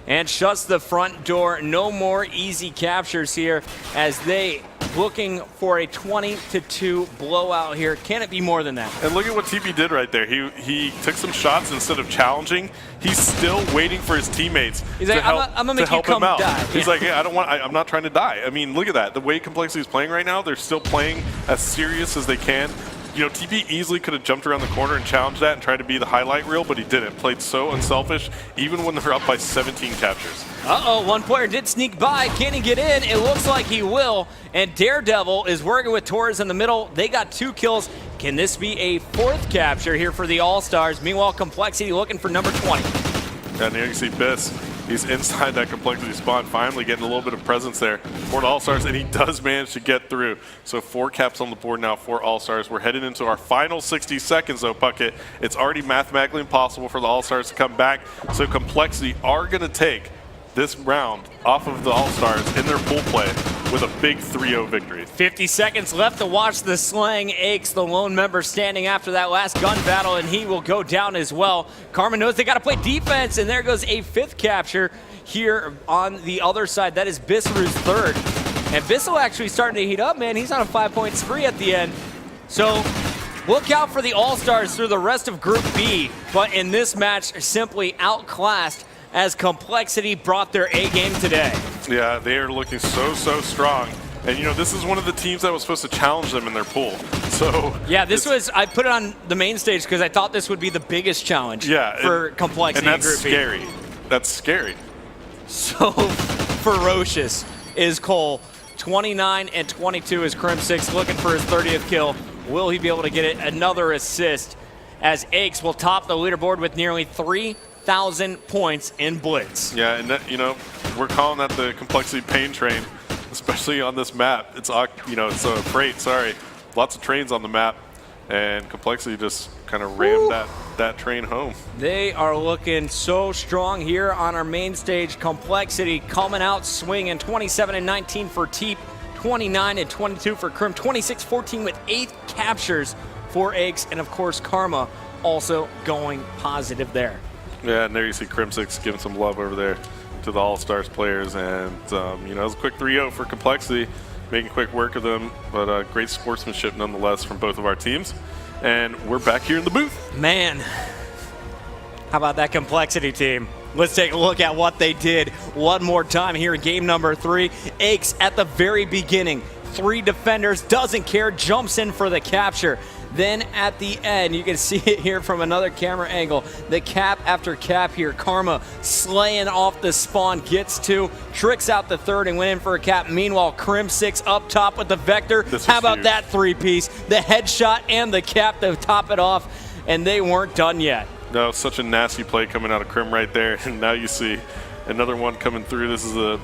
and shuts the front door. No more easy captures here as they looking for a 20-2 blowout here. Can it be more than that? And look at what TP did right there. He took some shots instead of challenging. He's still waiting for his teammates He's like, I'm gonna make you come out. die. He's like, yeah, I'm not trying to die. I mean, look at that. The way Complexity is playing right now, they're still playing as serious as they can. You know, TP easily could have jumped around the corner and challenged that and tried to be the highlight reel, but he didn't. Played so unselfish, even when they're up by 17 captures. Uh-oh, one player did sneak by. Can he get in? It looks like he will. And Daredevil is working with Torres in the middle. They got 2 kills. Can this be a 4th capture here for the All-Stars? Meanwhile, Complexity looking for number 20. And here you see Biss. He's inside that Complexity spawn, finally getting a little bit of presence there for the All-Stars, and he does manage to get through. So 4 caps on the board now for All-Stars. We're heading into our final 60 seconds, though, Puckett. It's already mathematically impossible for the All-Stars to come back, so Complexity are going to take this round off of the All-Stars in their pool play with a big 3-0 victory. 50 seconds left to watch the Slang Aches, the lone member standing after that last gun battle, and he will go down as well. Karma knows they got to play defense, and there goes a 5th capture here on the other side. That is Bissaru's 3rd. And Bissell actually starting to heat up, man. He's on a 5-point spree at the end. So look out for the All-Stars through the rest of Group B, but in this match, simply outclassed as Complexity brought their A game today. Yeah, they are looking so strong. And, you know, this is one of the teams that was supposed to challenge them in their pool. So yeah, I put it on the main stage because I thought this would be the biggest challenge for Complexity. And that's in Group scary. B. That's scary. So ferocious is Cole. 29 and 22 is Crim6 looking for his 30th kill. Will he be able to get it? Another assist as Aches will top the leaderboard with nearly 3,000 points in Blitz. Yeah, and that, you know, we're calling that the Complexity pain train, especially on this map. It's, you know, it's a freight, sorry. Lots of trains on the map, and Complexity just kind of rammed that train home. They are looking so strong here on our main stage. Complexity coming out swinging 27 and 19 for Teep, 29 and 22 for Crim, 26-14 with 8 captures for Aches, and of course Karma also going positive there. Yeah, and there you see Crim6 giving some love over there to the All-Stars players, and you know, it was a quick 3-0 for Complexity, making quick work of them, but great sportsmanship nonetheless from both of our teams. And we're back here in the booth. Man, how about that Complexity team? Let's take a look at what they did one more time here in game number 3. Aches at the very beginning, 3 defenders, doesn't care, jumps in for the capture. Then at the end, you can see it here from another camera angle, the cap after cap here. Karma slaying off the spawn, gets 2, tricks out the 3rd and went in for a cap. Meanwhile, Crim6 up top with the Vector. How about that 3-piece? The headshot and the cap to top it off, and they weren't done yet. No, such a nasty play coming out of Crim right there, and now you see another one coming through. This is a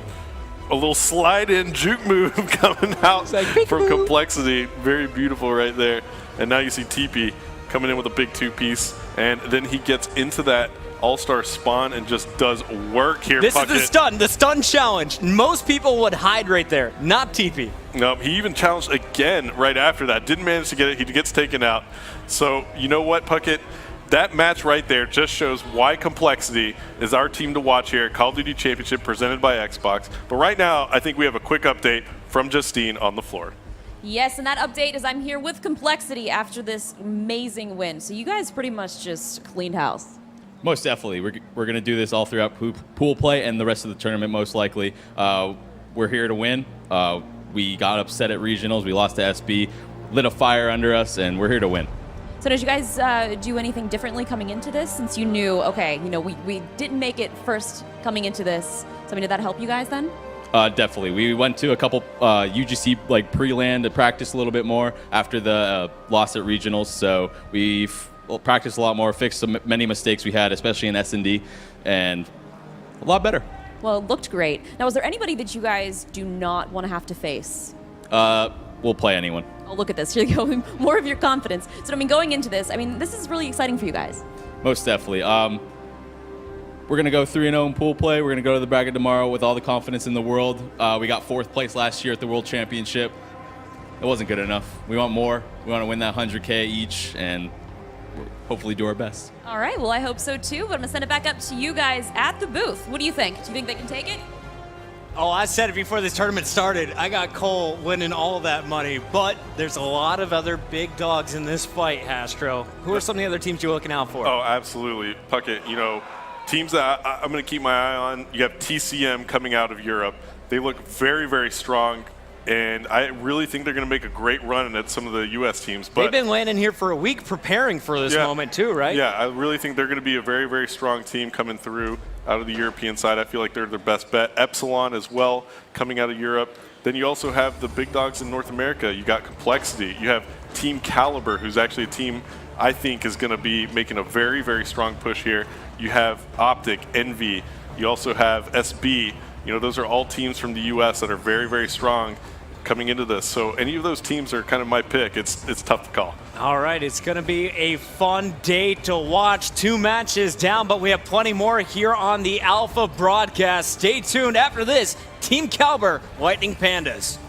little slide-in juke move coming out from Complexity. Very beautiful right there. And now you see TP coming in with a big 2-piece, and then he gets into that All-Star spawn and just does work here. This is the stun challenge. Most people would hide right there, not TP. No, he even challenged again right after that. Didn't manage to get it. He gets taken out. So you know what, Puckett? That match right there just shows why Complexity is our team to watch here at Call of Duty Championship presented by Xbox. But right now, I think we have a quick update from Justine on the floor. Yes, and that update is I'm here with Complexity after this amazing win. So you guys pretty much just cleaned house. Most definitely. We're going to do this all throughout pool play and the rest of the tournament, most likely. We're here to win. We got upset at regionals. We lost to SB, lit a fire under us, and we're here to win. So did you guys do anything differently coming into this, since you knew, okay, you know, we didn't make it first coming into this? So I mean, did that help you guys then? Definitely. We went to a couple UGC like pre-land to practice a little bit more after the loss at regionals. So we practiced a lot more, fixed many mistakes we had, especially in S&D, and a lot better. Well, it looked great. Now, was there anybody that you guys do not want to have to face? We'll play anyone. Oh, look at this. Here you go. More of your confidence. So, I mean, going into this, I mean, this is really exciting for you guys. Most definitely. We're going to go 3-0 in pool play. We're going to go to the bracket tomorrow with all the confidence in the world. We got 4th place last year at the World Championship. It wasn't good enough. We want more. We want to win that 100K each and hopefully do our best. All right. Well, I hope so too, but I'm going to send it back up to you guys at the booth. What do you think? Do you think they can take it? Oh, I said it before this tournament started. I got Cole winning all that money, but there's a lot of other big dogs in this fight, Hastro. Who are some of the other teams you're looking out for? Oh, absolutely. Puckett, you know, teams that I'm going to keep my eye on, you have TCM coming out of Europe. They look very, very strong, and I really think they're going to make a great run at some of the U.S. teams. But they've been landing here for a week preparing for this moment too, right? Yeah, I really think they're going to be a very, very strong team coming through out of the European side. I feel like they're their best bet. Epsilon as well, coming out of Europe. Then you also have the big dogs in North America. You got Complexity. You have Team Caliber, who's actually a team I think is going to be making a very, very strong push here. You have Optic, Envy. You also have SB. You know, those are all teams from the U.S. that are very, very strong coming into this. So any of those teams are kind of my pick. It's tough to call. All right, it's going to be a fun day to watch. 2 matches down, but we have plenty more here on the Alpha broadcast. Stay tuned after this. Team Caliber, Lightning Pandas.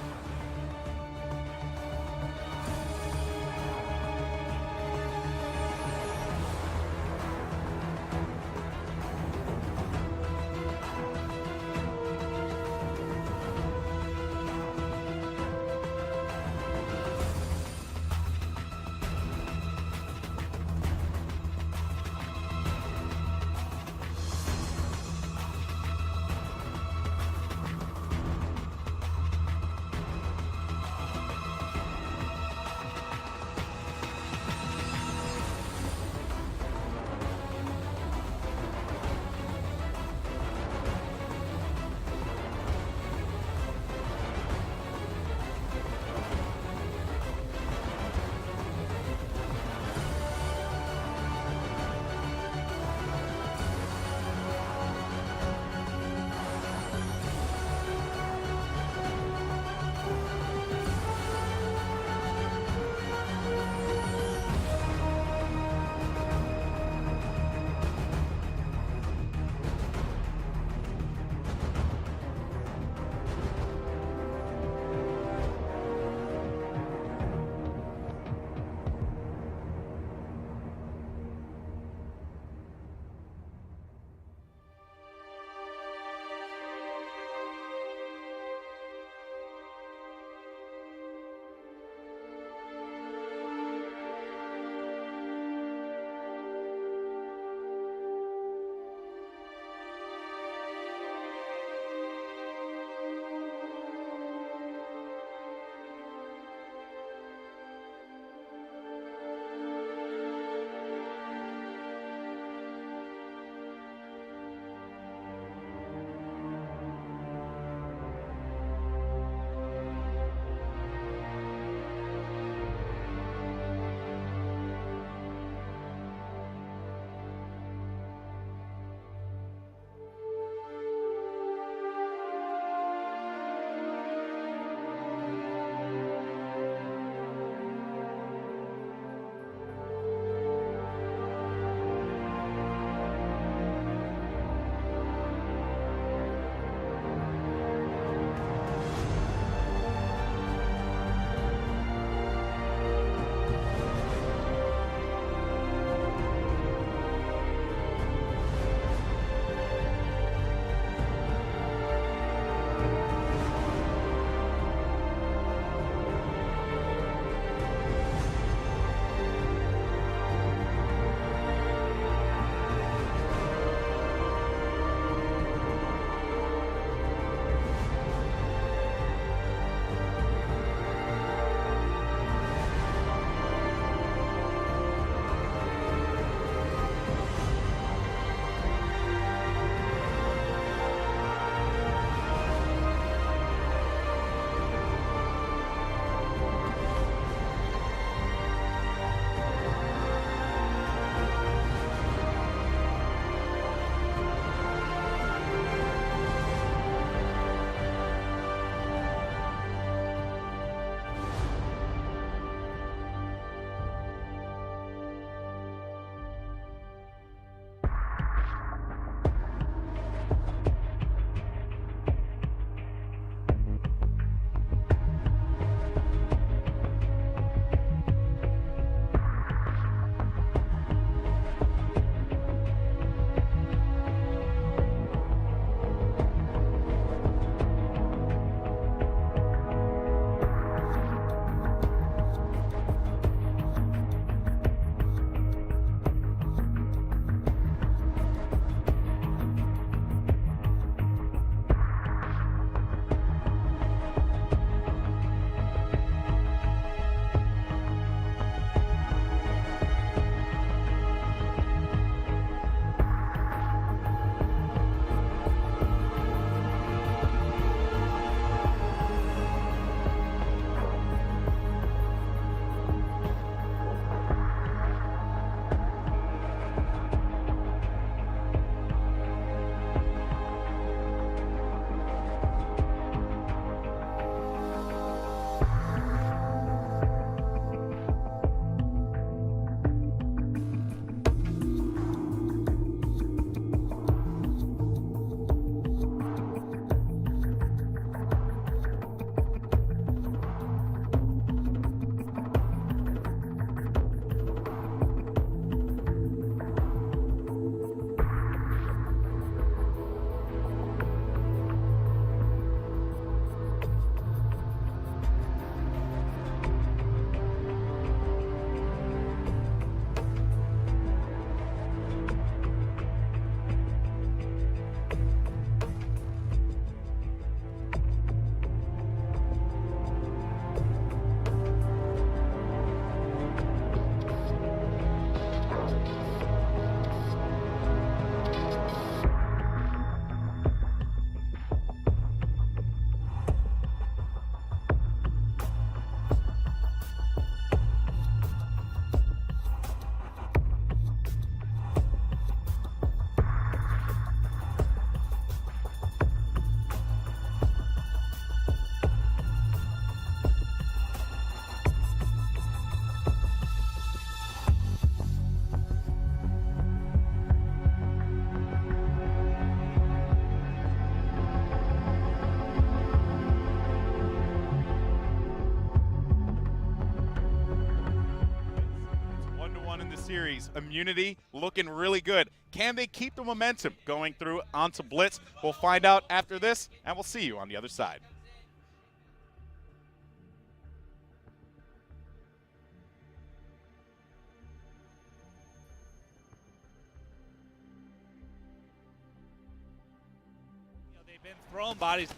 series. Immunity looking really good. Can they keep the momentum going through onto Blitz? We'll find out after this, and we'll see you on the other side.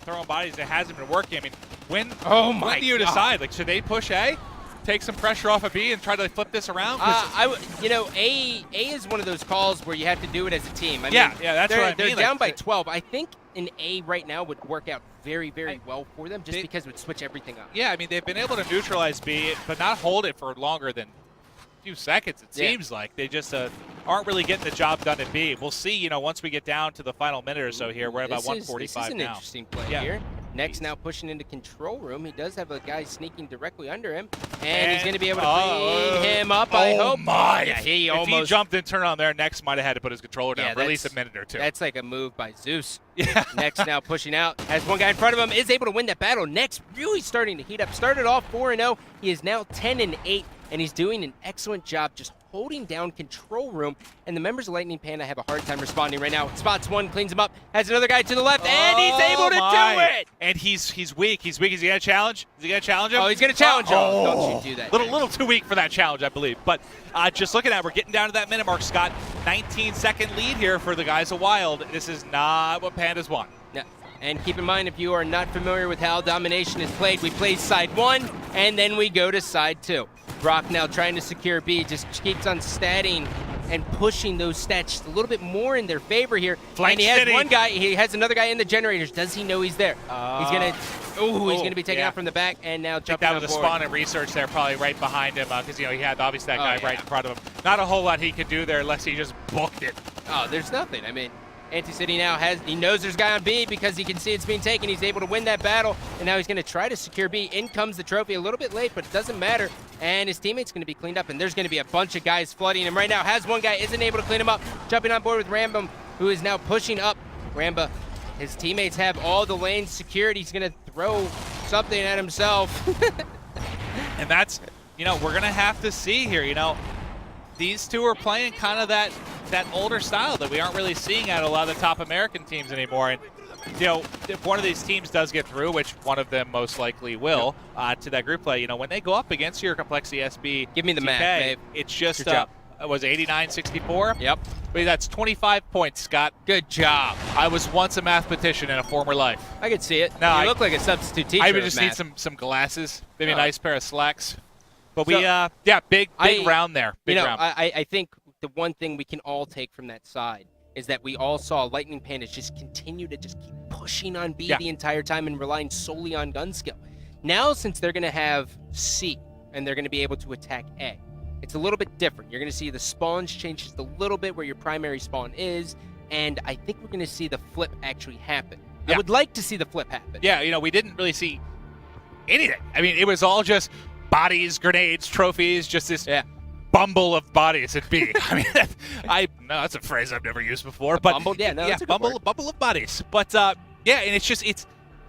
Throwing bodies. It hasn't been working. I mean, when do you God. decide? Like, should they push A, take some pressure off of B, and try to flip this around? A is one of those calls where you have to do it as a team. I mean, that's what I mean. They're Like, down by 12. I think an A right now would work out very, very well for them, just because it would switch everything up. Yeah, I mean, they've been able to neutralize B, but not hold it for longer than a few seconds, it seems like. They just aren't really getting the job done at B. We'll see, once we get down to the final minute or so here. We're at about 145 now. This is an now. interesting play here. Next now pushing into control room. He does have a guy sneaking directly under him, and he's going to be able to clean him up, I hope. My. Yeah, if he jumped and turned on there, Next might have had to put his controller down for at least a minute or two. That's like a move by Zeus. Yeah. Next now pushing out. Has one guy in front of him, is able to win that battle. Next really starting to heat up. Started off 4-0. He is now 10-8, and he's doing an excellent job just holding down control room, and the members of Lightning Panda have a hard time responding right now. Spots one, cleans him up, has another guy to the left, and he's able to do it! And he's weak. He's weak. Is he going to challenge? Is he going to challenge him? Oh, he's going to challenge him. Don't you do that. Little too weak for that challenge, I believe. But just looking at it, we're getting down to that minute mark, Scott. 19-second lead here for the guys of Wild. This is not what Pandas want. Yeah. And keep in mind, if you are not familiar with how domination is played, we play side 1, and then we go to side 2. Brock now trying to secure B, just keeps on statting and pushing those stats just a little bit more in their favor here. Flank and he has City. one guy, he has another guy in the generators. Does he know he's there? He's gonna be taken out from the back, and now jumping that on was a board. spawn and research there, probably right behind him, because he had obviously that guy right in front of him. Not a whole lot he could do there unless he just booked it. Oh, there's nothing. I mean, Anti-City now he knows there's a guy on B because he can see it's being taken. He's able to win that battle, and now he's going to try to secure B. In comes the trophy, a little bit late, but it doesn't matter. And his teammate's going to be cleaned up, and there's going to be a bunch of guys flooding him right now. Has one guy, isn't able to clean him up. Jumping on board with Rambam, who is now pushing up. Ramba, his teammates have all the lanes secured. He's going to throw something at himself. And that's, we're going to have to see here, These two are playing kind of that older style that we aren't really seeing at a lot of the top American teams anymore. And, if one of these teams does get through, which one of them most likely will, to that group play, when they go up against your Complexity SB, give me the math, babe. It's just, was 89-64? Yep. But that's 25 points, Scott. Good job. I was once a mathematician in a former life. I could see it. No, you look like a substitute teacher. I would just need some glasses, maybe a nice pair of slacks. But So, big round there. Big round. I think the one thing we can all take from that side is that we all saw Lightning Pandas just continue to just keep pushing on B the entire time and relying solely on gun skill. Now, since they're going to have C and they're going to be able to attack A, it's a little bit different. You're going to see the spawns change just a little bit where your primary spawn is, and I think we're going to see the flip actually happen. I would like to see the flip happen. Yeah, we didn't really see anything. I mean, it was all just bodies, grenades, trophies, just this bumble of bodies at B. I mean, that's a phrase I've never used before. But bumble? Yeah, no, that's a good word. Bumble of bodies. But and it's just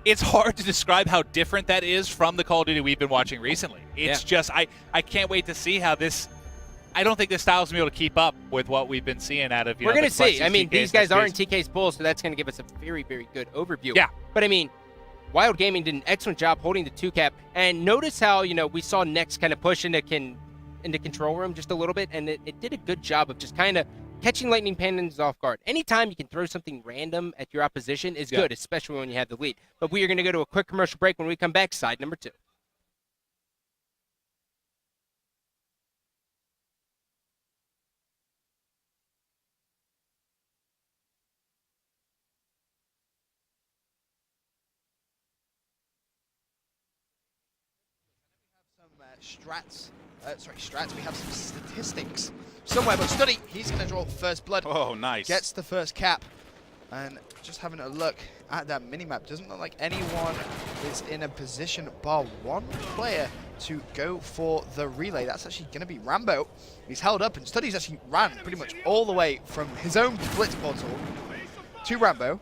it's hard to describe how different that is from the Call of Duty we've been watching recently. It's just I can't wait to see how this. I don't think this style is going to be able to keep up with what we've been seeing out of. We're going to see. I mean, TKs, these guys are in TK's pool, so that's going to give us a very, very good overview. Yeah. But I mean, Wild Gaming did an excellent job holding the 2-cap, and notice how we saw Next kind of push into control room just a little bit, and it did a good job of just kind of catching Lightning Pandas off guard. Anytime you can throw something random at your opposition is good, especially when you have the lead. But we are going to go to a quick commercial break. When we come back, side number 2. strats. We have some statistics somewhere, but Study, he's going to draw first blood. Oh, nice. Gets the first cap. And just having a look at that minimap, doesn't look like anyone is in a position, bar one player, to go for the relay. That's actually going to be Rambo. He's held up, and Study's actually ran pretty much all the way from his own blitz portal to Rambo.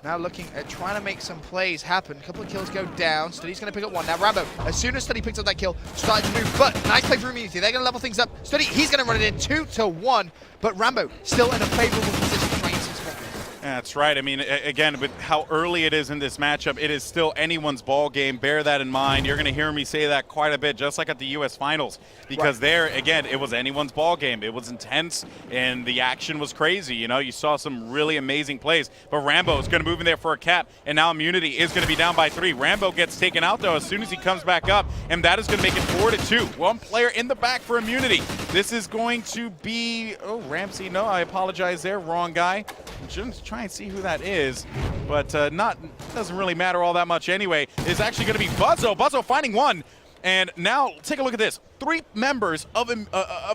now looking at trying to make some plays happen. A couple of kills go down. Study's going to pick up one. Now Rambo, as soon as Study picks up that kill, starting to move, but nice play for Immunity. They're going to level things up. Study, he's going to run it in 2-1, but Rambo still in a favorable position to try and see some more. That's right. I mean, again, with how early it is in this matchup, it is still anyone's ball game. Bear that in mind. You're going to hear me say that quite a bit, just like at the U.S. Finals, because there, again, it was anyone's ball game. It was intense, and the action was crazy. You know, you saw some really amazing plays, but Rambo is going to move in there for a cap, and now Immunity is going to be down by 3. Rambo gets taken out, though, as soon as he comes back up, and that is going to make it 4-2. One player in the back for Immunity. This is going to be, oh, Ramsey, no, I apologize there, wrong guy. I'm just trying to see who that is, but doesn't really matter all that much anyway. It's actually going to be Buzzo. Buzzo finding one, and now take a look at this. 3 members of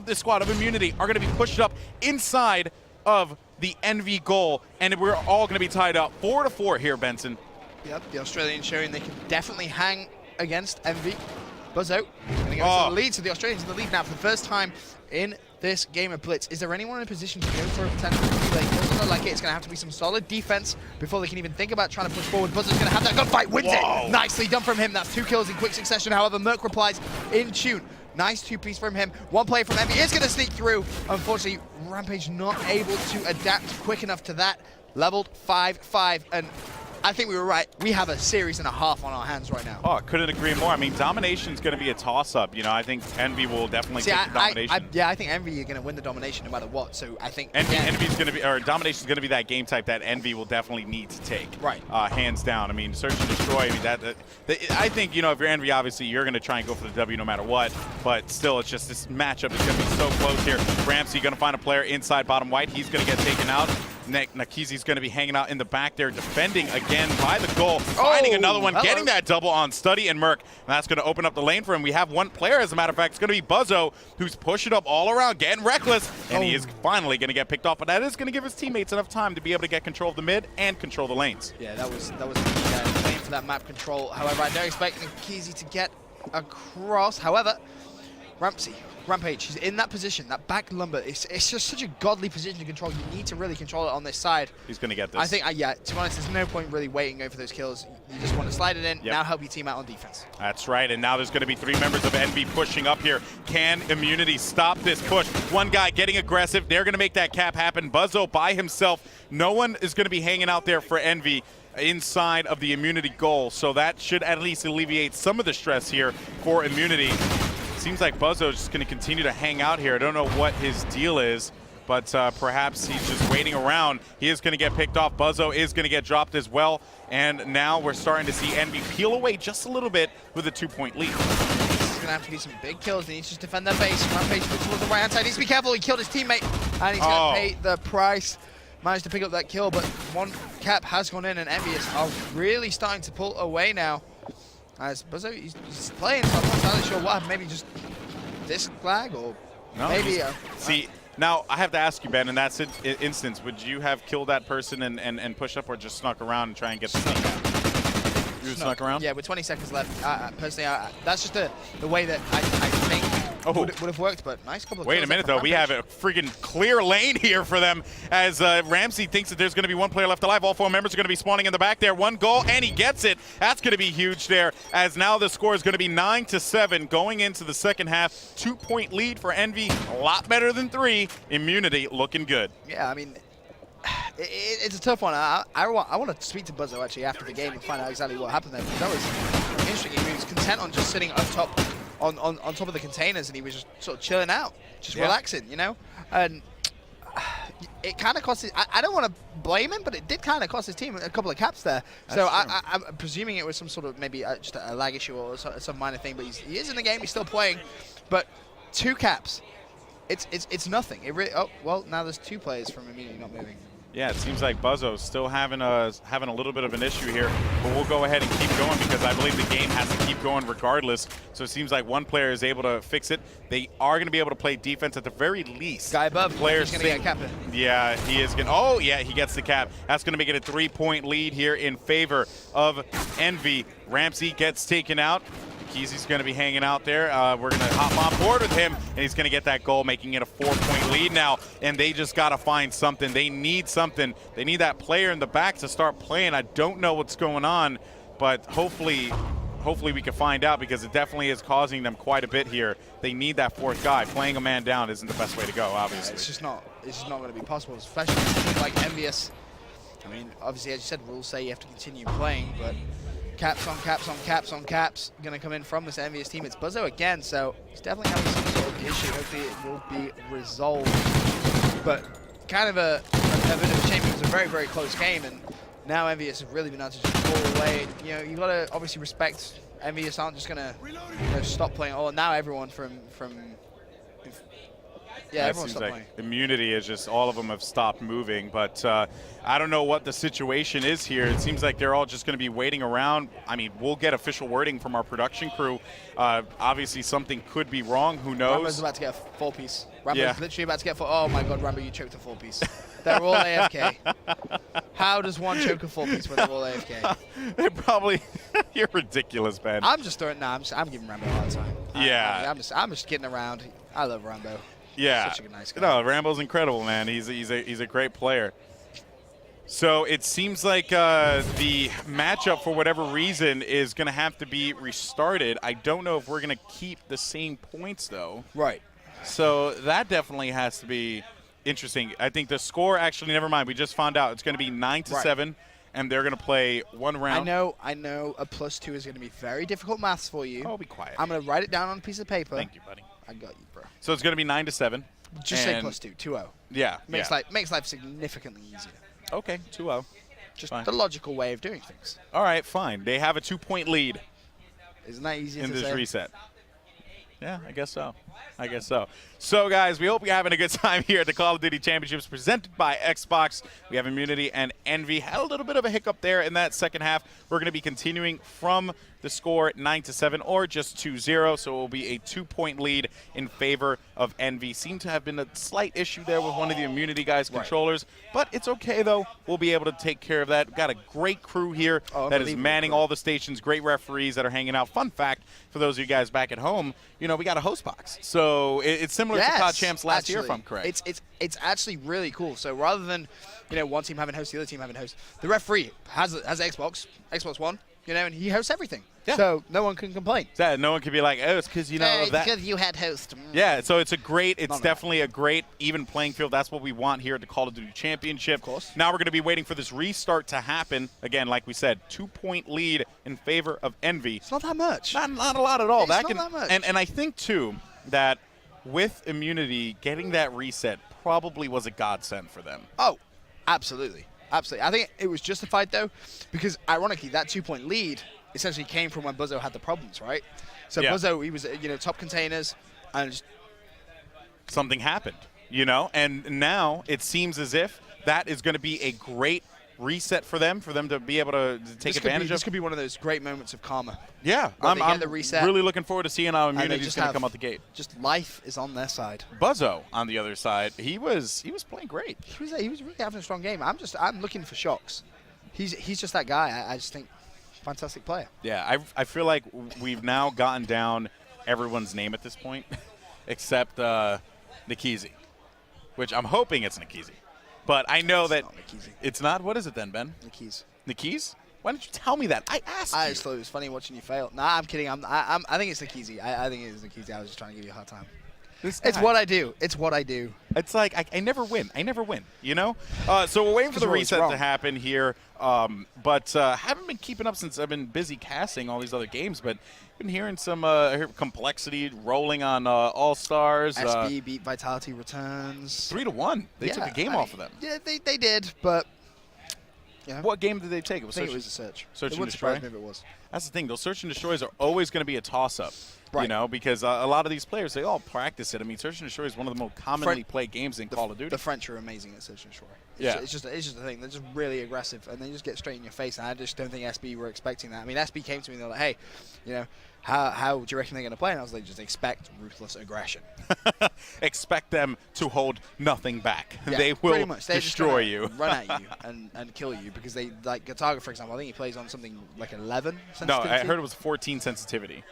this squad of Immunity are going to be pushed up inside of the Envy goal, and we're all going to be tied up 4-4 here, Benson. Yep, the Australians showing they can definitely hang against Envy. Buzzo going to go to the lead, so the Australians in the lead now for the first time in this game of Blitz. Is there anyone in a position to go for a potential relay? It doesn't look like it. It's going to have to be some solid defense before they can even think about trying to push forward. Buzzer's going to have that gunfight, wins it. Nicely done from him. That's 2 kills in quick succession. However, Merc replies in tune. Nice 2-piece from him. One player from Envy is going to sneak through. Unfortunately, Rampage not able to adapt quick enough to that. Leveled 5-5, and I think we were right. We have a series and a half on our hands right now. Oh, I couldn't agree more. I mean, domination's going to be a toss-up. You know, I think Envy will definitely take the domination. I think Envy are going to win the domination no matter what. So I think Envy's going to be, or domination's going to be that game type that Envy will definitely need to take. Right. Hands down. I mean, search and destroy. I mean, I think, you know, if you're Envy, obviously you're going to try and go for the W no matter what. But still, it's just this matchup is going to be so close here. Ramsey going to find a player inside bottom white. He's going to get taken out. Nakizi's going to be hanging out in the back there, defending again by the goal, finding another one, getting that double on Study and Merc. And that's going to open up the lane for him. We have one player, as a matter of fact. It's going to be Buzzo, who's pushing up all around, getting reckless, and he is finally going to get picked off. But that is going to give his teammates enough time to be able to get control of the mid and control the lanes. Yeah, that was a key lane for that map control. However, I don't expect Nakizi to get across. However, Rampage, he's in that position, that back lumber. It's just such a godly position to control. You need to really control it on this side. He's going to get this. I think, yeah, to be honest, there's no point really waiting going for those kills. You just want to slide it in, now help your team out on defense. That's right, and now there's going to be 3 members of Envy pushing up here. Can Immunity stop this push? One guy getting aggressive. They're going to make that cap happen. Buzzo by himself. No one is going to be hanging out there for Envy inside of the Immunity goal, so that should at least alleviate some of the stress here for Immunity. Seems like Buzzo's just going to continue to hang out here. I don't know what his deal is, but perhaps he's just waiting around. He is going to get picked off. Buzzo is going to get dropped as well. And now we're starting to see Envy peel away just a little bit with a 2-point lead. This is going to have to be some big kills. He needs to just defend that base. Rampage moves towards the right-hand side. He needs to be careful. He killed his teammate, and he's going to pay the price. Managed to pick up that kill, but one cap has gone in, and Envy are really starting to pull away now. As Buzzo, he's playing, so I'm not entirely sure what happened. Maybe just this flag, or maybe... see, now I have to ask you, Ben, in that instance, would you have killed that person and pushed up, or just snuck around and try and get the sneak out? You snuck around? Yeah, with 20 seconds left. Personally, that's just the way that I think would have worked, but nice couple of Wait a minute, though. We have a freaking clear lane here for them as Ramsey thinks that there's going to be 1 player left alive. All 4 members are going to be spawning in the back there. 1 goal, and he gets it. That's going to be huge there, as now the score is going to be 9-7 going into the second half. 2-point lead for Envy. A lot better than 3. Immunity looking good. Yeah, I mean, it's a tough one. I want to speak to Buzzo actually after the game and find out exactly what happened there. That was interesting. He was content on just sitting up top on top of the containers, and he was just sort of chilling out, just relaxing, you know. And it kind of cost his, I don't want to blame him, but it did kind of cost his team a couple of caps there. So I'm presuming it was some sort of maybe just a lag issue or some minor thing. But he is in the game. He's still playing. But 2 caps, it's nothing. It really. Oh well, now there's 2 players from Immunity not moving. Yeah, it seems like Buzzo's still having a little bit of an issue here, but we'll go ahead and keep going because I believe the game has to keep going regardless. So it seems like 1 player is able to fix it. They are going to be able to play defense at the very least. Guy above, players going to get a cap. Yeah, he is going. Oh, yeah, he gets the cap. That's going to make it a 3-point lead here in favor of Envy. Ramsey gets taken out. Nikizi's going to be hanging out there. We're going to hop on board with him, and he's going to get that goal, making it a 4-point lead now. And they just got to find something. They need something. They need that player in the back to start playing. I don't know what's going on, but hopefully we can find out, because it definitely is causing them quite a bit here. They need that fourth guy. Playing a man down isn't the best way to go, obviously. It's just not going to be possible, especially with a team like Envious. I mean, obviously, as you said, rules say you have to continue playing, but caps on caps on caps on caps going to come in from this Envious team. It's Buzzo again, so he's definitely having some sort of issue. Hopefully it will be resolved. But kind of a bit of a shame. It was a very, very close game, and now Envious have really been able to just pull away. You know, you got to obviously respect Envious aren't just going to stop playing. Oh, now everyone everyone stopped playing. Immunity is just, all of them have stopped moving, but I don't know what the situation is here. It seems like they're all just going to be waiting around. I mean, we'll get official wording from our production crew. Obviously, something could be wrong. Who knows? Rambo's about to get a 4-piece. Rambo's literally about to get oh my god, Rambo, you choked a 4-piece. They're all AFK. How does one choke a 4-piece when they're all AFK? They're probably, you're ridiculous, Ben. I'm just throwing, I'm giving Rambo a hard time. Yeah. I'm just kidding around. I love Rambo. Yeah. Such a nice guy. No, Rambo's incredible, man. He's a great player. So it seems like the matchup, for whatever reason, is going to have to be restarted. I don't know if we're going to keep the same points, though. Right. So that definitely has to be interesting. I think the score, actually, never mind. We just found out it's going to be 9-7, and they're going to play one round. I know a +2 is going to be very difficult maths for you. Oh, be quiet. I'm going to write it down on a piece of paper. Thank you, buddy. I got you, bro. So it's going to be 9-7. Just say +2, 2-0. Yeah. Makes life significantly easier. Okay, 2-0. Just fine. The logical way of doing things. All right, fine. They have a 2-point lead. Isn't that easy in to this say? reset? Yeah, I guess so. I guess so. So, guys, we hope you're having a good time here at the Call of Duty Championships presented by Xbox. We have Immunity and Envy. Had a little bit of a hiccup there in that second half. We're going to be continuing from the score 9-7 or just 2-0, so it will be a 2-point lead in favor of Envy. Seemed to have been a slight issue there with one of the Immunity guys' controllers, but it's okay, though. We'll be able to take care of that. We've got a great crew here that is manning all the stations, great referees that are hanging out. Fun fact, for those of you guys back at home, you know, we got a host box. So it's similar to COD Champs last year, if I'm correct. It's actually really cool. So rather than, you know, one team having host, the other team having host, the referee has Xbox One, you know, and he hosts everything. Yeah. So no one can complain. Yeah, no one can be like, oh, it's because, you know, that. Because you had host. Yeah, so it's definitely a great even playing field. That's what we want here at the Call of Duty Championship. Of course. Now we're going to be waiting for this restart to happen. Again, like we said, 2-point lead in favor of Envy. It's not that much. Not a lot at all. It's not that much. And I think, too, that with Immunity, getting that reset probably was a godsend for them. Oh, absolutely. Absolutely. I think it was justified, though, because ironically, that 2-point lead essentially came from when Buzzo had the problems, right? So Buzzo, he was, you know, top containers, and just something happened, you know? And now it seems as if that is going to be a great reset for them to be able to take advantage of. This could be one of those great moments of karma. Yeah, I'm really looking forward to seeing how Immunity is going to come out the gate. Just life is on their side. Buzzo on the other side, he was playing great. He was really having a strong game. I'm looking for shocks. He's just that guy. I just think fantastic player. Yeah, I feel like we've now gotten down everyone's name at this point, except Nikizi, which I'm hoping it's Nikizi. But I know that it's not. What is it then, Ben? Nikiz? Why didn't you tell me that? I asked I just thought it was funny watching you fail. Nah, I'm kidding. I think it's Nikizi. I think it is Nikizi. I was just trying to give you a hard time. It's what I do. It's what I do. It's like I never win. I never win, you know? So we're waiting for the reset to happen here. But haven't been keeping up since I've been busy casting all these other games. But been hearing some complexity rolling on All-Stars. SB beat Vitality Returns. 3-1. They took a game off of them. Yeah, they did, but... Yeah. What game did they take? I think it was a Search. Search and wouldn't Destroy? surprise me if it was. That's the thing. Those Search and Destroys are always going to be a toss-up. Right. You know, because a lot of these players, they all practice it. I mean, Search and Destroy is one of the most commonly played games in Call of Duty. The French are amazing at Search and Destroy. It's just a thing. They're just really aggressive, and they just get straight in your face. And I just don't think SB were expecting that. I mean, SB came to me and they're like, hey, you know, how do you reckon they're going to play? And I was like, just expect ruthless aggression. Expect them to hold nothing back. Yeah, they will pretty much. destroy you. Run at you and kill you because they, like Gataga, for example, I think he plays on something like 11 sensitivity. No, I heard it was 14 sensitivity.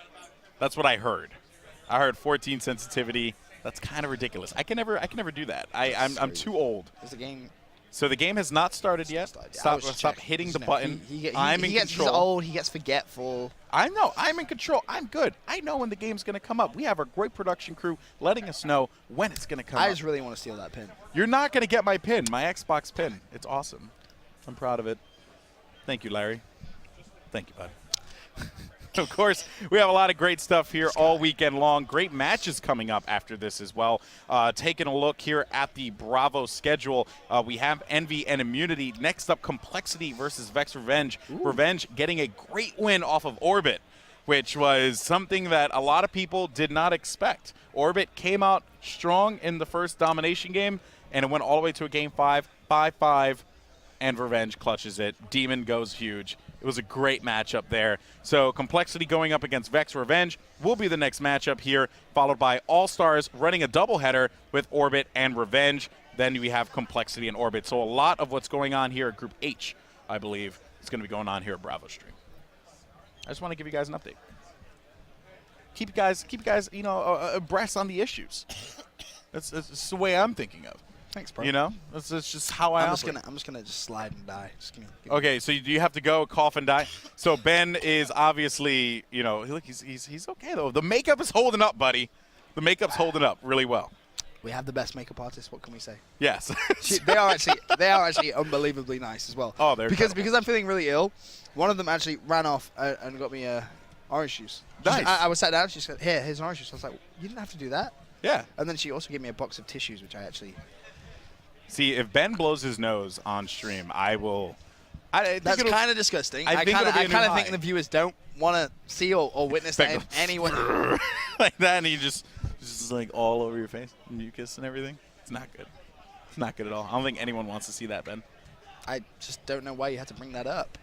That's what I heard. I heard 14 sensitivity. That's kind of ridiculous. I can never do that. I'm too old. Is the game? So the game has not started yet. Stop hitting the button. I'm in control. He's old. He gets forgetful. I know. I'm in control. I'm good. I know when the game's going to come up. We have a great production crew letting us know when it's going to come up. I just really want to steal that pin. You're not going to get my pin, my Xbox pin. It's awesome. I'm proud of it. Thank you, Larry. Thank you, bud. Of course, we have a lot of great stuff here all weekend long. Great matches coming up after this as well. Taking a look here at the Bravo schedule, we have Envy and Immunity. Next up, Complexity versus Vex Revenge. Ooh. Revenge getting a great win off of Orbit, which was something that a lot of people did not expect. Orbit came out strong in the first domination game, and it went all the way to a game 5, 5-5, and Revenge clutches it. Demon goes huge. It was a great matchup there. So Complexity going up against Vex Revenge will be the next matchup here, followed by All-Stars running a doubleheader with Orbit and Revenge. Then we have Complexity and Orbit. So a lot of what's going on here at Group H, I believe, is going to be going on here at Bravo Stream. I just want to give you guys an update. Keep you guys, you know, abreast on the issues. That's the way I'm thinking of. Thanks, bro. You know, that's just how I operate. I'm just gonna slide and die. Okay, so do you have to go cough and die? So Ben is obviously, you know, look, he's okay though. The makeup is holding up, buddy. The makeup's holding up really well. We have the best makeup artists. What can we say? Yes. They are actually unbelievably nice as well. Oh, they're because I'm feeling really ill. One of them actually ran off and got me orange juice. Nice. I was sat down. She said, "Here's orange juice." I was like, "You didn't have to do that." Yeah. And then she also gave me a box of tissues, which I actually. See, if Ben blows his nose on stream, I will. That's kind of disgusting. I kind of think the viewers don't want to see or witness that in any way. Like that, and you just like all over your face, mucus and everything. It's not good. It's not good at all. I don't think anyone wants to see that, Ben. I just don't know why you had to bring that up.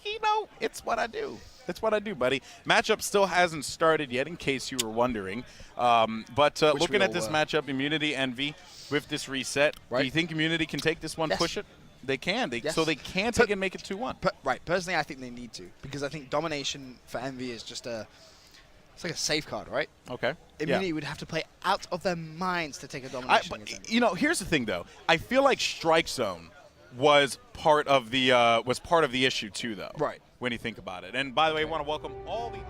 You know, it's what I do. It's what I do, buddy. Matchup still hasn't started yet, in case you were wondering. But looking at this matchup, Immunity, Envy, with this reset, do you think Immunity can take this one, push it? They can. So they can take it and make it 2-1. Right. Personally, I think they need to, because I think domination for Envy is just it's like a safe card, right? Okay. Immunity would have to play out of their minds to take a domination. You know, here's the thing, though. I feel like Strike Zone was part of the issue too, though. Right. When you think about it. And by the way, I want to welcome all the.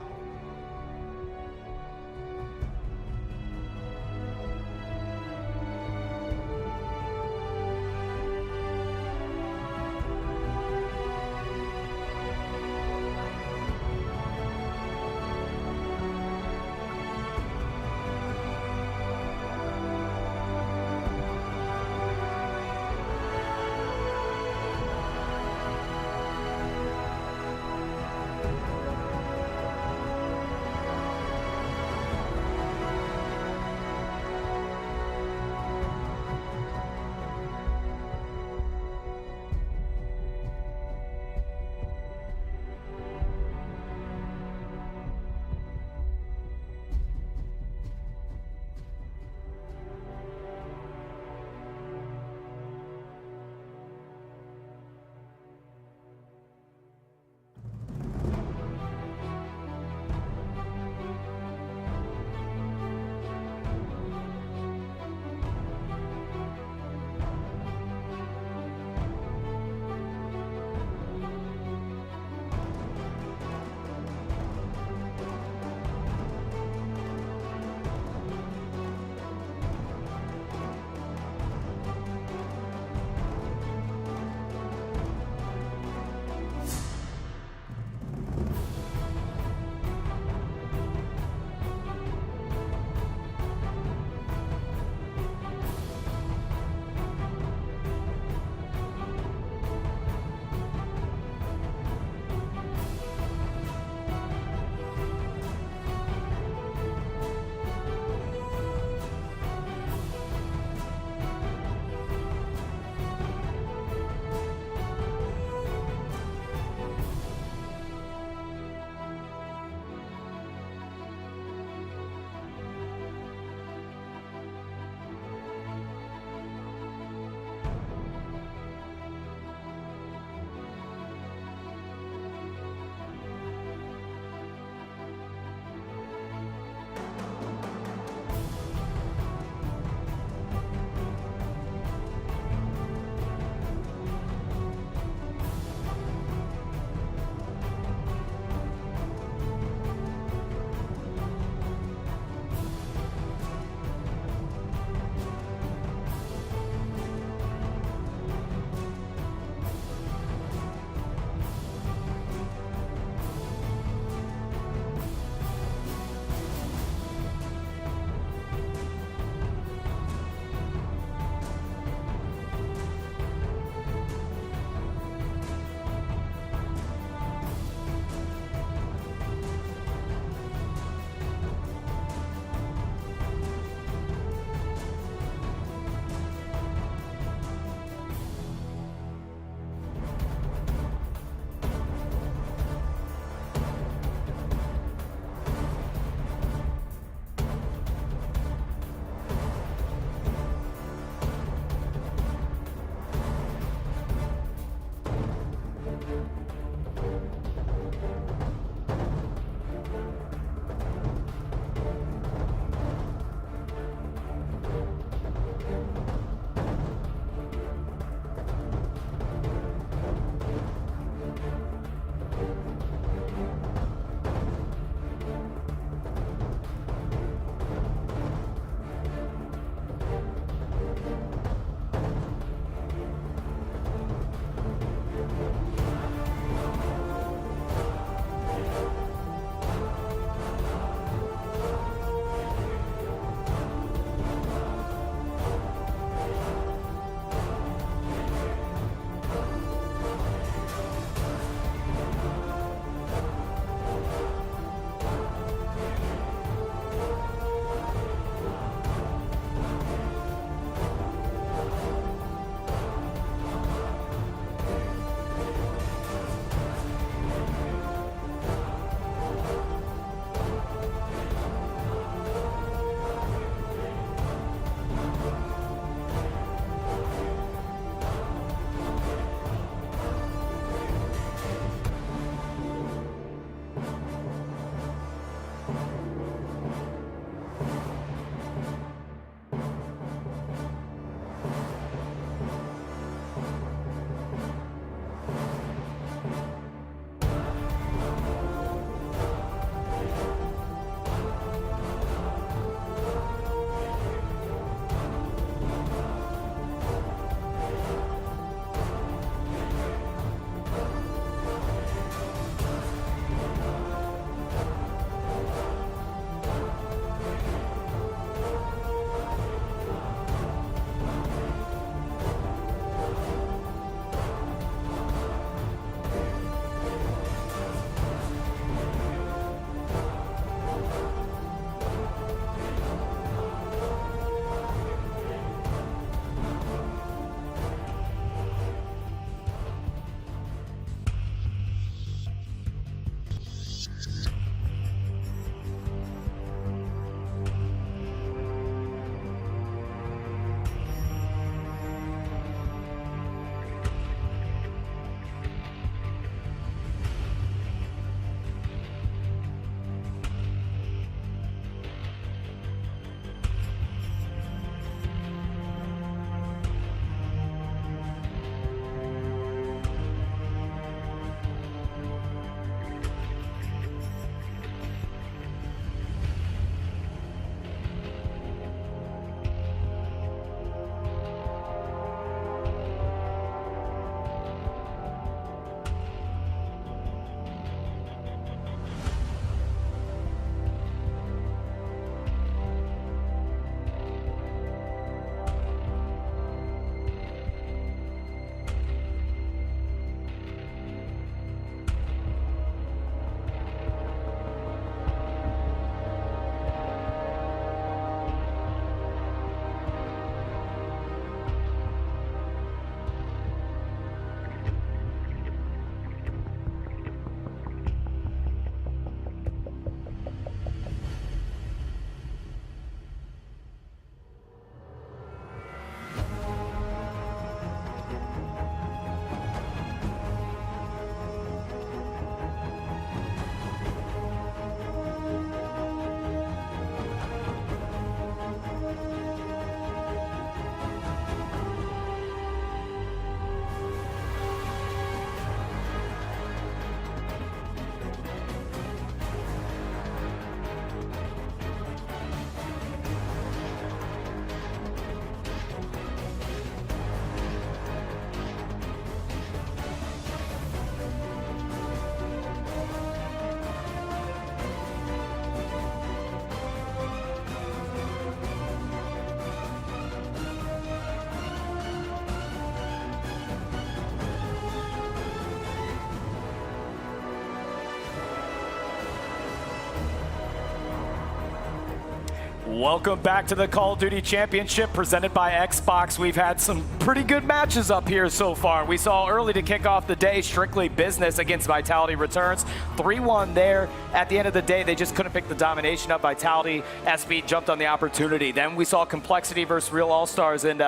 Welcome back to the Call of Duty Championship presented by Xbox. We've had some pretty good matches up here so far. We saw early to kick off the day, Strictly Business against Vitality Returns. 3-1 there. At the end of the day, they just couldn't pick the domination up. Vitality, SB jumped on the opportunity. Then we saw Complexity versus Real All-Stars, and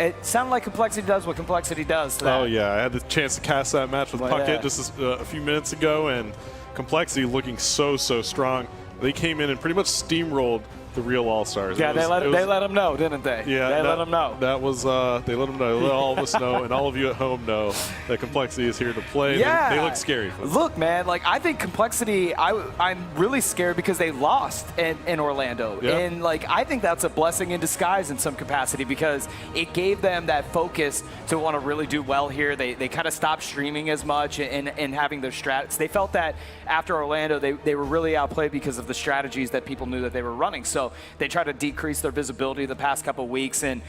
it sounded like Complexity does what Complexity does. Oh, yeah. I had the chance to cast that match with Puckett just a few minutes ago, and Complexity looking so strong. They came in and pretty much steamrolled the Real All-Stars. Yeah, they let them know, didn't they? Yeah, they let them know. That was, they let them know. They let all of us know, and all of you at home know that Complexity is here to play. Yeah. They look scary. Look, man, like, I think Complexity, I'm really scared because they lost in Orlando. Yeah. And, like, I think that's a blessing in disguise in some capacity because it gave them that focus to want to really do well here. They kind of stopped streaming as much and having their strats. They felt that after Orlando, they were really outplayed because of the strategies that people knew that they were running. So they tried to decrease their visibility the past couple of weeks, and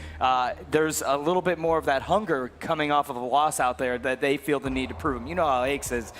there's a little bit more of that hunger coming off of a loss out there that they feel the need to prove. You know how Aches is,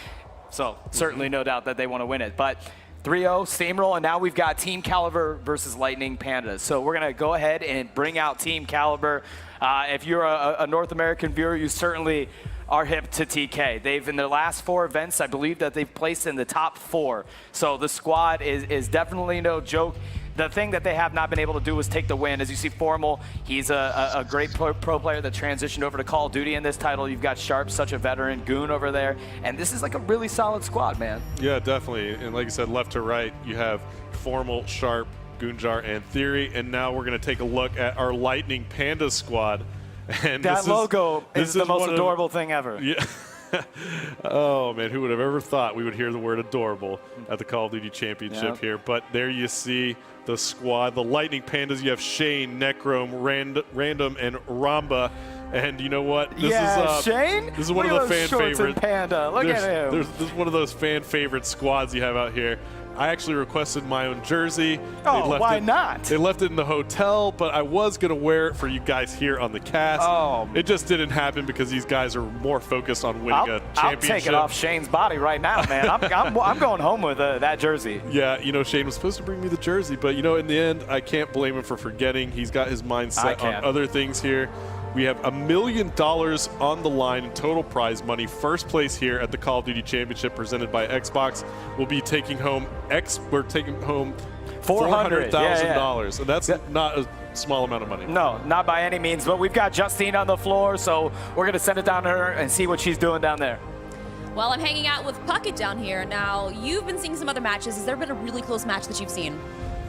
so certainly no doubt that they want to win it. But 3-0 steamroll, and now we've got Team Caliber versus Lightning Pandas. So we're going to go ahead and bring out Team Caliber. If you're a North American viewer, you certainly are hip to TK. They've, in their last 4 events, I believe that they've placed in the top 4. So the squad is definitely no joke. The thing that they have not been able to do is take the win. As you see, Formal, he's a great pro player that transitioned over to Call of Duty in this title. You've got Sharp, such a veteran, Goon over there, and this is like a really solid squad, man. Yeah, definitely. And like you said, left to right, you have Formal, Sharp, Goonjar, and Theory. And now we're going to take a look at our Lightning Panda squad. And that logo is the most adorable thing ever. Yeah. Oh, man, who would have ever thought we would hear the word adorable at the Call of Duty Championship here. But there you see the squad. The Lightning Pandas, you have Shane, Necrome, Random, and Ramba. And you know what? This is Shane? This is one of the fan favorites. Panda. Look at him. This is one of those fan favorite squads you have out here. I actually requested my own jersey. Oh, why not? They left it in the hotel, but I was going to wear it for you guys here on the cast. Oh. It just didn't happen because these guys are more focused on winning a championship. I'll take it off Shane's body right now, man. I'm going home with that jersey. Yeah, you know, Shane was supposed to bring me the jersey, but, you know, in the end, I can't blame him for forgetting. He's got his mind set on other things here. We have $1 million on the line in total prize money. First place here at the Call of Duty Championship presented by Xbox. We'll be taking home $400,000. So that's not a small amount of money. No, not by any means. But we've got Justine on the floor, so we're going to send it down to her and see what she's doing down there. Well, I'm hanging out with Puckett down here. Now, you've been seeing some other matches. Has there been a really close match that you've seen?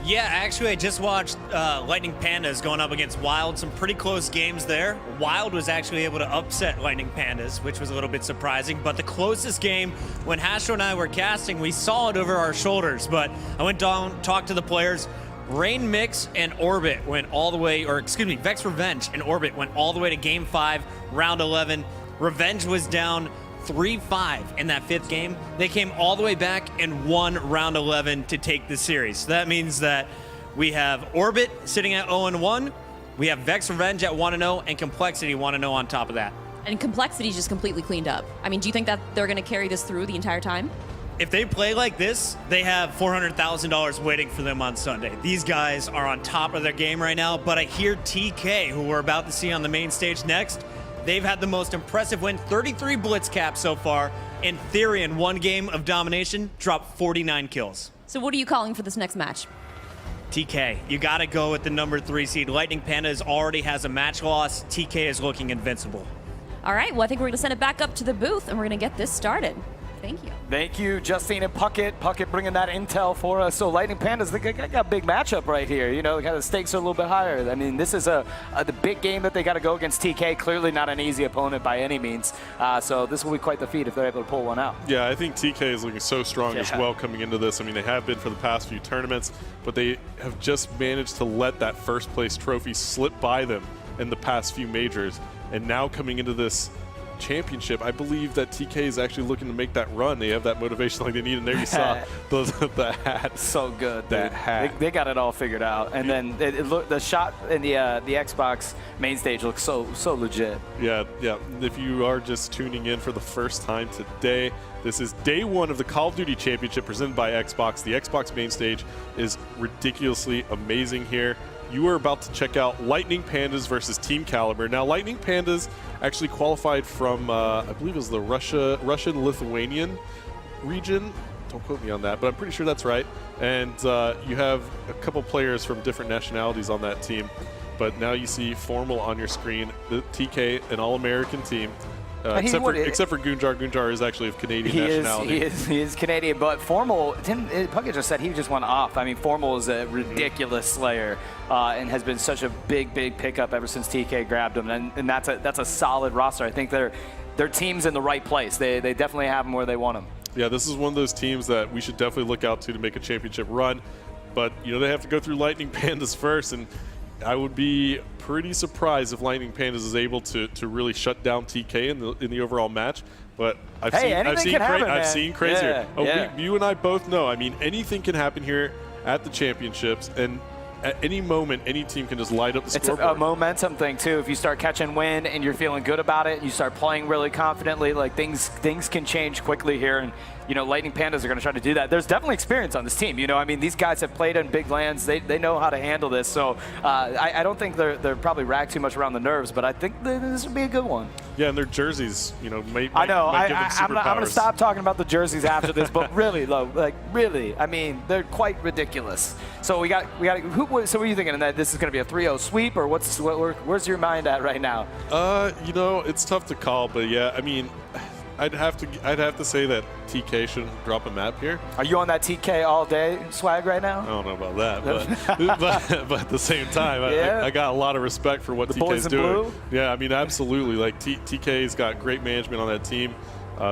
Yeah, actually, I just watched Lightning Pandas going up against Wild. Some pretty close games there. Wild was actually able to upset Lightning Pandas, which was a little bit surprising. But the closest game, when Hastro and I were casting, we saw it over our shoulders. But I went down, talked to the players. Rain Mix and Orbit went all the way, or excuse me, Vex Revenge and Orbit went all the way to Game 5, Round 11. Revenge was down 3-5 in that 5th game. They came all the way back and won round 11 to take the series. So that means that we have Orbit sitting at 0-1, we have Vex Revenge at 1-0, and Complexity 1-0 on top of that. And Complexity just completely cleaned up. I mean, do you think that they're going to carry this through the entire time? If they play like this, they have $400,000 waiting for them on Sunday. These guys are on top of their game right now, but I hear TK, who we're about to see on the main stage next, they've had the most impressive win, 33 blitz caps so far. In theory, in one game of domination, dropped 49 kills. So what are you calling for this next match? TK, you got to go with the number 3 seed. Lightning Pandas already has a match loss. TK is looking invincible. All right, well, I think we're going to send it back up to the booth, and we're going to get this started. Thank you. Thank you, Justine and Puckett. Puckett bringing that intel for us. So Lightning Pandas, they got a big matchup right here. You know, kind of the stakes are a little bit higher. I mean, this is the big game that they got to go against TK. Clearly not an easy opponent by any means. So this will be quite the feat if they're able to pull one out. Yeah, I think TK is looking so strong as well coming into this. I mean, they have been for the past few tournaments, but they have just managed to let that first place trophy slip by them in the past few majors. And now coming into this championship. I believe that TK is actually looking to make that run. They have that motivation like they need, and there you saw the hat. So good. That hat. They got it all figured out. And then the shot in the Xbox main stage looks so legit. Yeah. If you are just tuning in for the first time today, this is day one of the Call of Duty Championship presented by Xbox. The Xbox main stage is ridiculously amazing here. You are about to check out Lightning Pandas versus Team Caliber. Now, Lightning Pandas actually qualified from, I believe it was the Russian-Lithuanian region. Don't quote me on that, but I'm pretty sure that's right. And you have a couple players from different nationalities on that team. But now you see Formal on your screen, the TK, an all-American team. Except for Gunjar. Gunjar is actually of Canadian nationality. He is Canadian, but Formal, Puckett just said he just went off. I mean, Formal is a ridiculous slayer and has been such a big pickup ever since TK grabbed him, and that's a solid roster. I think their team's in the right place. They definitely have them where they want them. Yeah, this is one of those teams that we should definitely look out to make a championship run, but they have to go through Lightning Pandas first, and I would be pretty surprised if Lightning Pandas is able to really shut down TK in the overall match. But I've seen crazier. You and I both know. I mean, anything can happen here at the championships, and at any moment, any team can just light up the scoreboard. It's a momentum thing too. If you start catching wind and you're feeling good about it, and you start playing really confidently, like things can change quickly here. And Lightning Pandas are going to try to do that. There's definitely experience on this team. I mean, these guys have played in big lands. They know how to handle this. So I don't think they're probably racked too much around the nerves, but I think this would be a good one. Yeah, and their jerseys, might I know. Might give them I'm going to stop talking about the jerseys after this, but really, really, I mean, they're quite ridiculous. So we got. So what are you thinking? That this is going to be a 3-0 sweep, or where's your mind at right now? It's tough to call, but yeah, I mean, I'd have to say that TK shouldn't drop a map here. Are you on that TK all day swag right now? I don't know about that, but at the same time, I got a lot of respect for what TK's doing. Blue? Yeah, I mean, absolutely. Like TK's got great management on that team.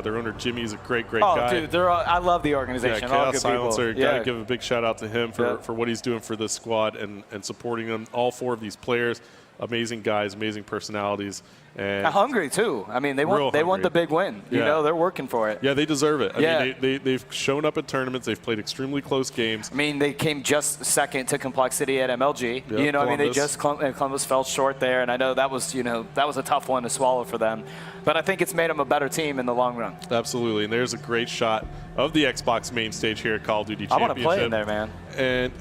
Their owner Jimmy is a great guy. Oh, dude, I love the organization. Yeah, all Chaos good Silencer. People. Gotta give a big shout out to him for what he's doing for this squad and supporting them. All four of these players, amazing guys, amazing personalities. And hungry too. I mean, they want the big win. They're working for it. Yeah, they deserve it. I mean, they've shown up at tournaments. They've played extremely close games. I mean, they came just second to Complexity at MLG. Yep, I mean, Columbus fell short there, and I know that was a tough one to swallow for them. But I think it's made them a better team in the long run. Absolutely, and there's a great shot of the Xbox main stage here at Call of Duty Championship. I want to play in there, man. And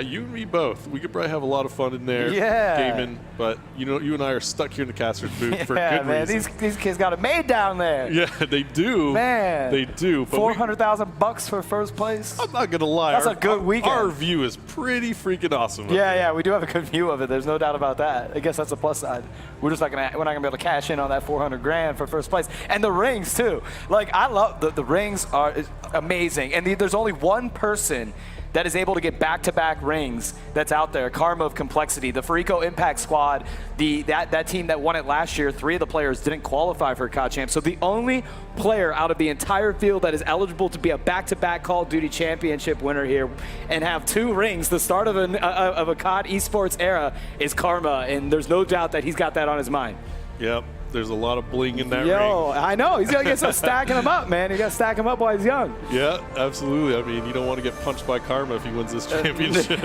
you and me both. We could probably have a lot of fun in there gaming. But you and I are stuck here in the caster's booth for good man, reason. These kids got it made down there. Yeah, they do. Man, they do. $400,000 for first place. I'm not gonna lie. That's a good weekend. Our view is pretty freaking awesome. Yeah, we do have a good view of it. There's no doubt about that. I guess that's a plus side. We're not gonna be able to cash in on that $400,000 for first place, and the rings too. Like, I love the rings are amazing, and there's only one person that is able to get back-to-back rings that's out there. Karma of Complexity, the Farico Impact Squad, that team that won it last year, 3 of the players didn't qualify for a COD champ. So the only player out of the entire field that is eligible to be a back-to-back Call of Duty championship winner here and have 2 rings, the start of a COD esports era, is Karma, and there's no doubt that he's got that on his mind. Yep. There's a lot of bling in that ring. I know. He's going to get stacking him up, man. You got to stack him up while he's young. Yeah, absolutely. I mean, you don't want to get punched by Karma if he wins this championship.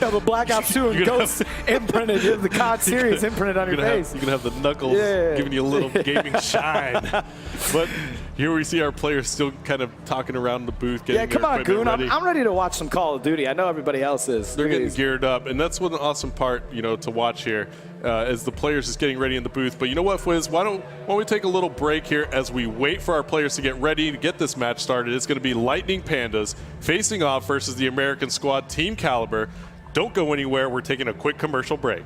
Have a Black Ops 2 and Ghost imprinted, the COD series imprinted on your face. You can have the knuckles giving you a little gaming shine. But here we see our players still kind of talking around the booth, getting come on, Goon. ready. I'm ready to watch some Call of Duty. I know everybody else is. They're getting geared up, and that's one awesome part, to watch here. As the players is getting ready in the booth. But you know what, Fwiz? Why don't we take a little break here as we wait for our players to get ready to get this match started. It's going to be Lightning Pandas facing off versus the American squad, Team Caliber. Don't go anywhere. We're taking a quick commercial break.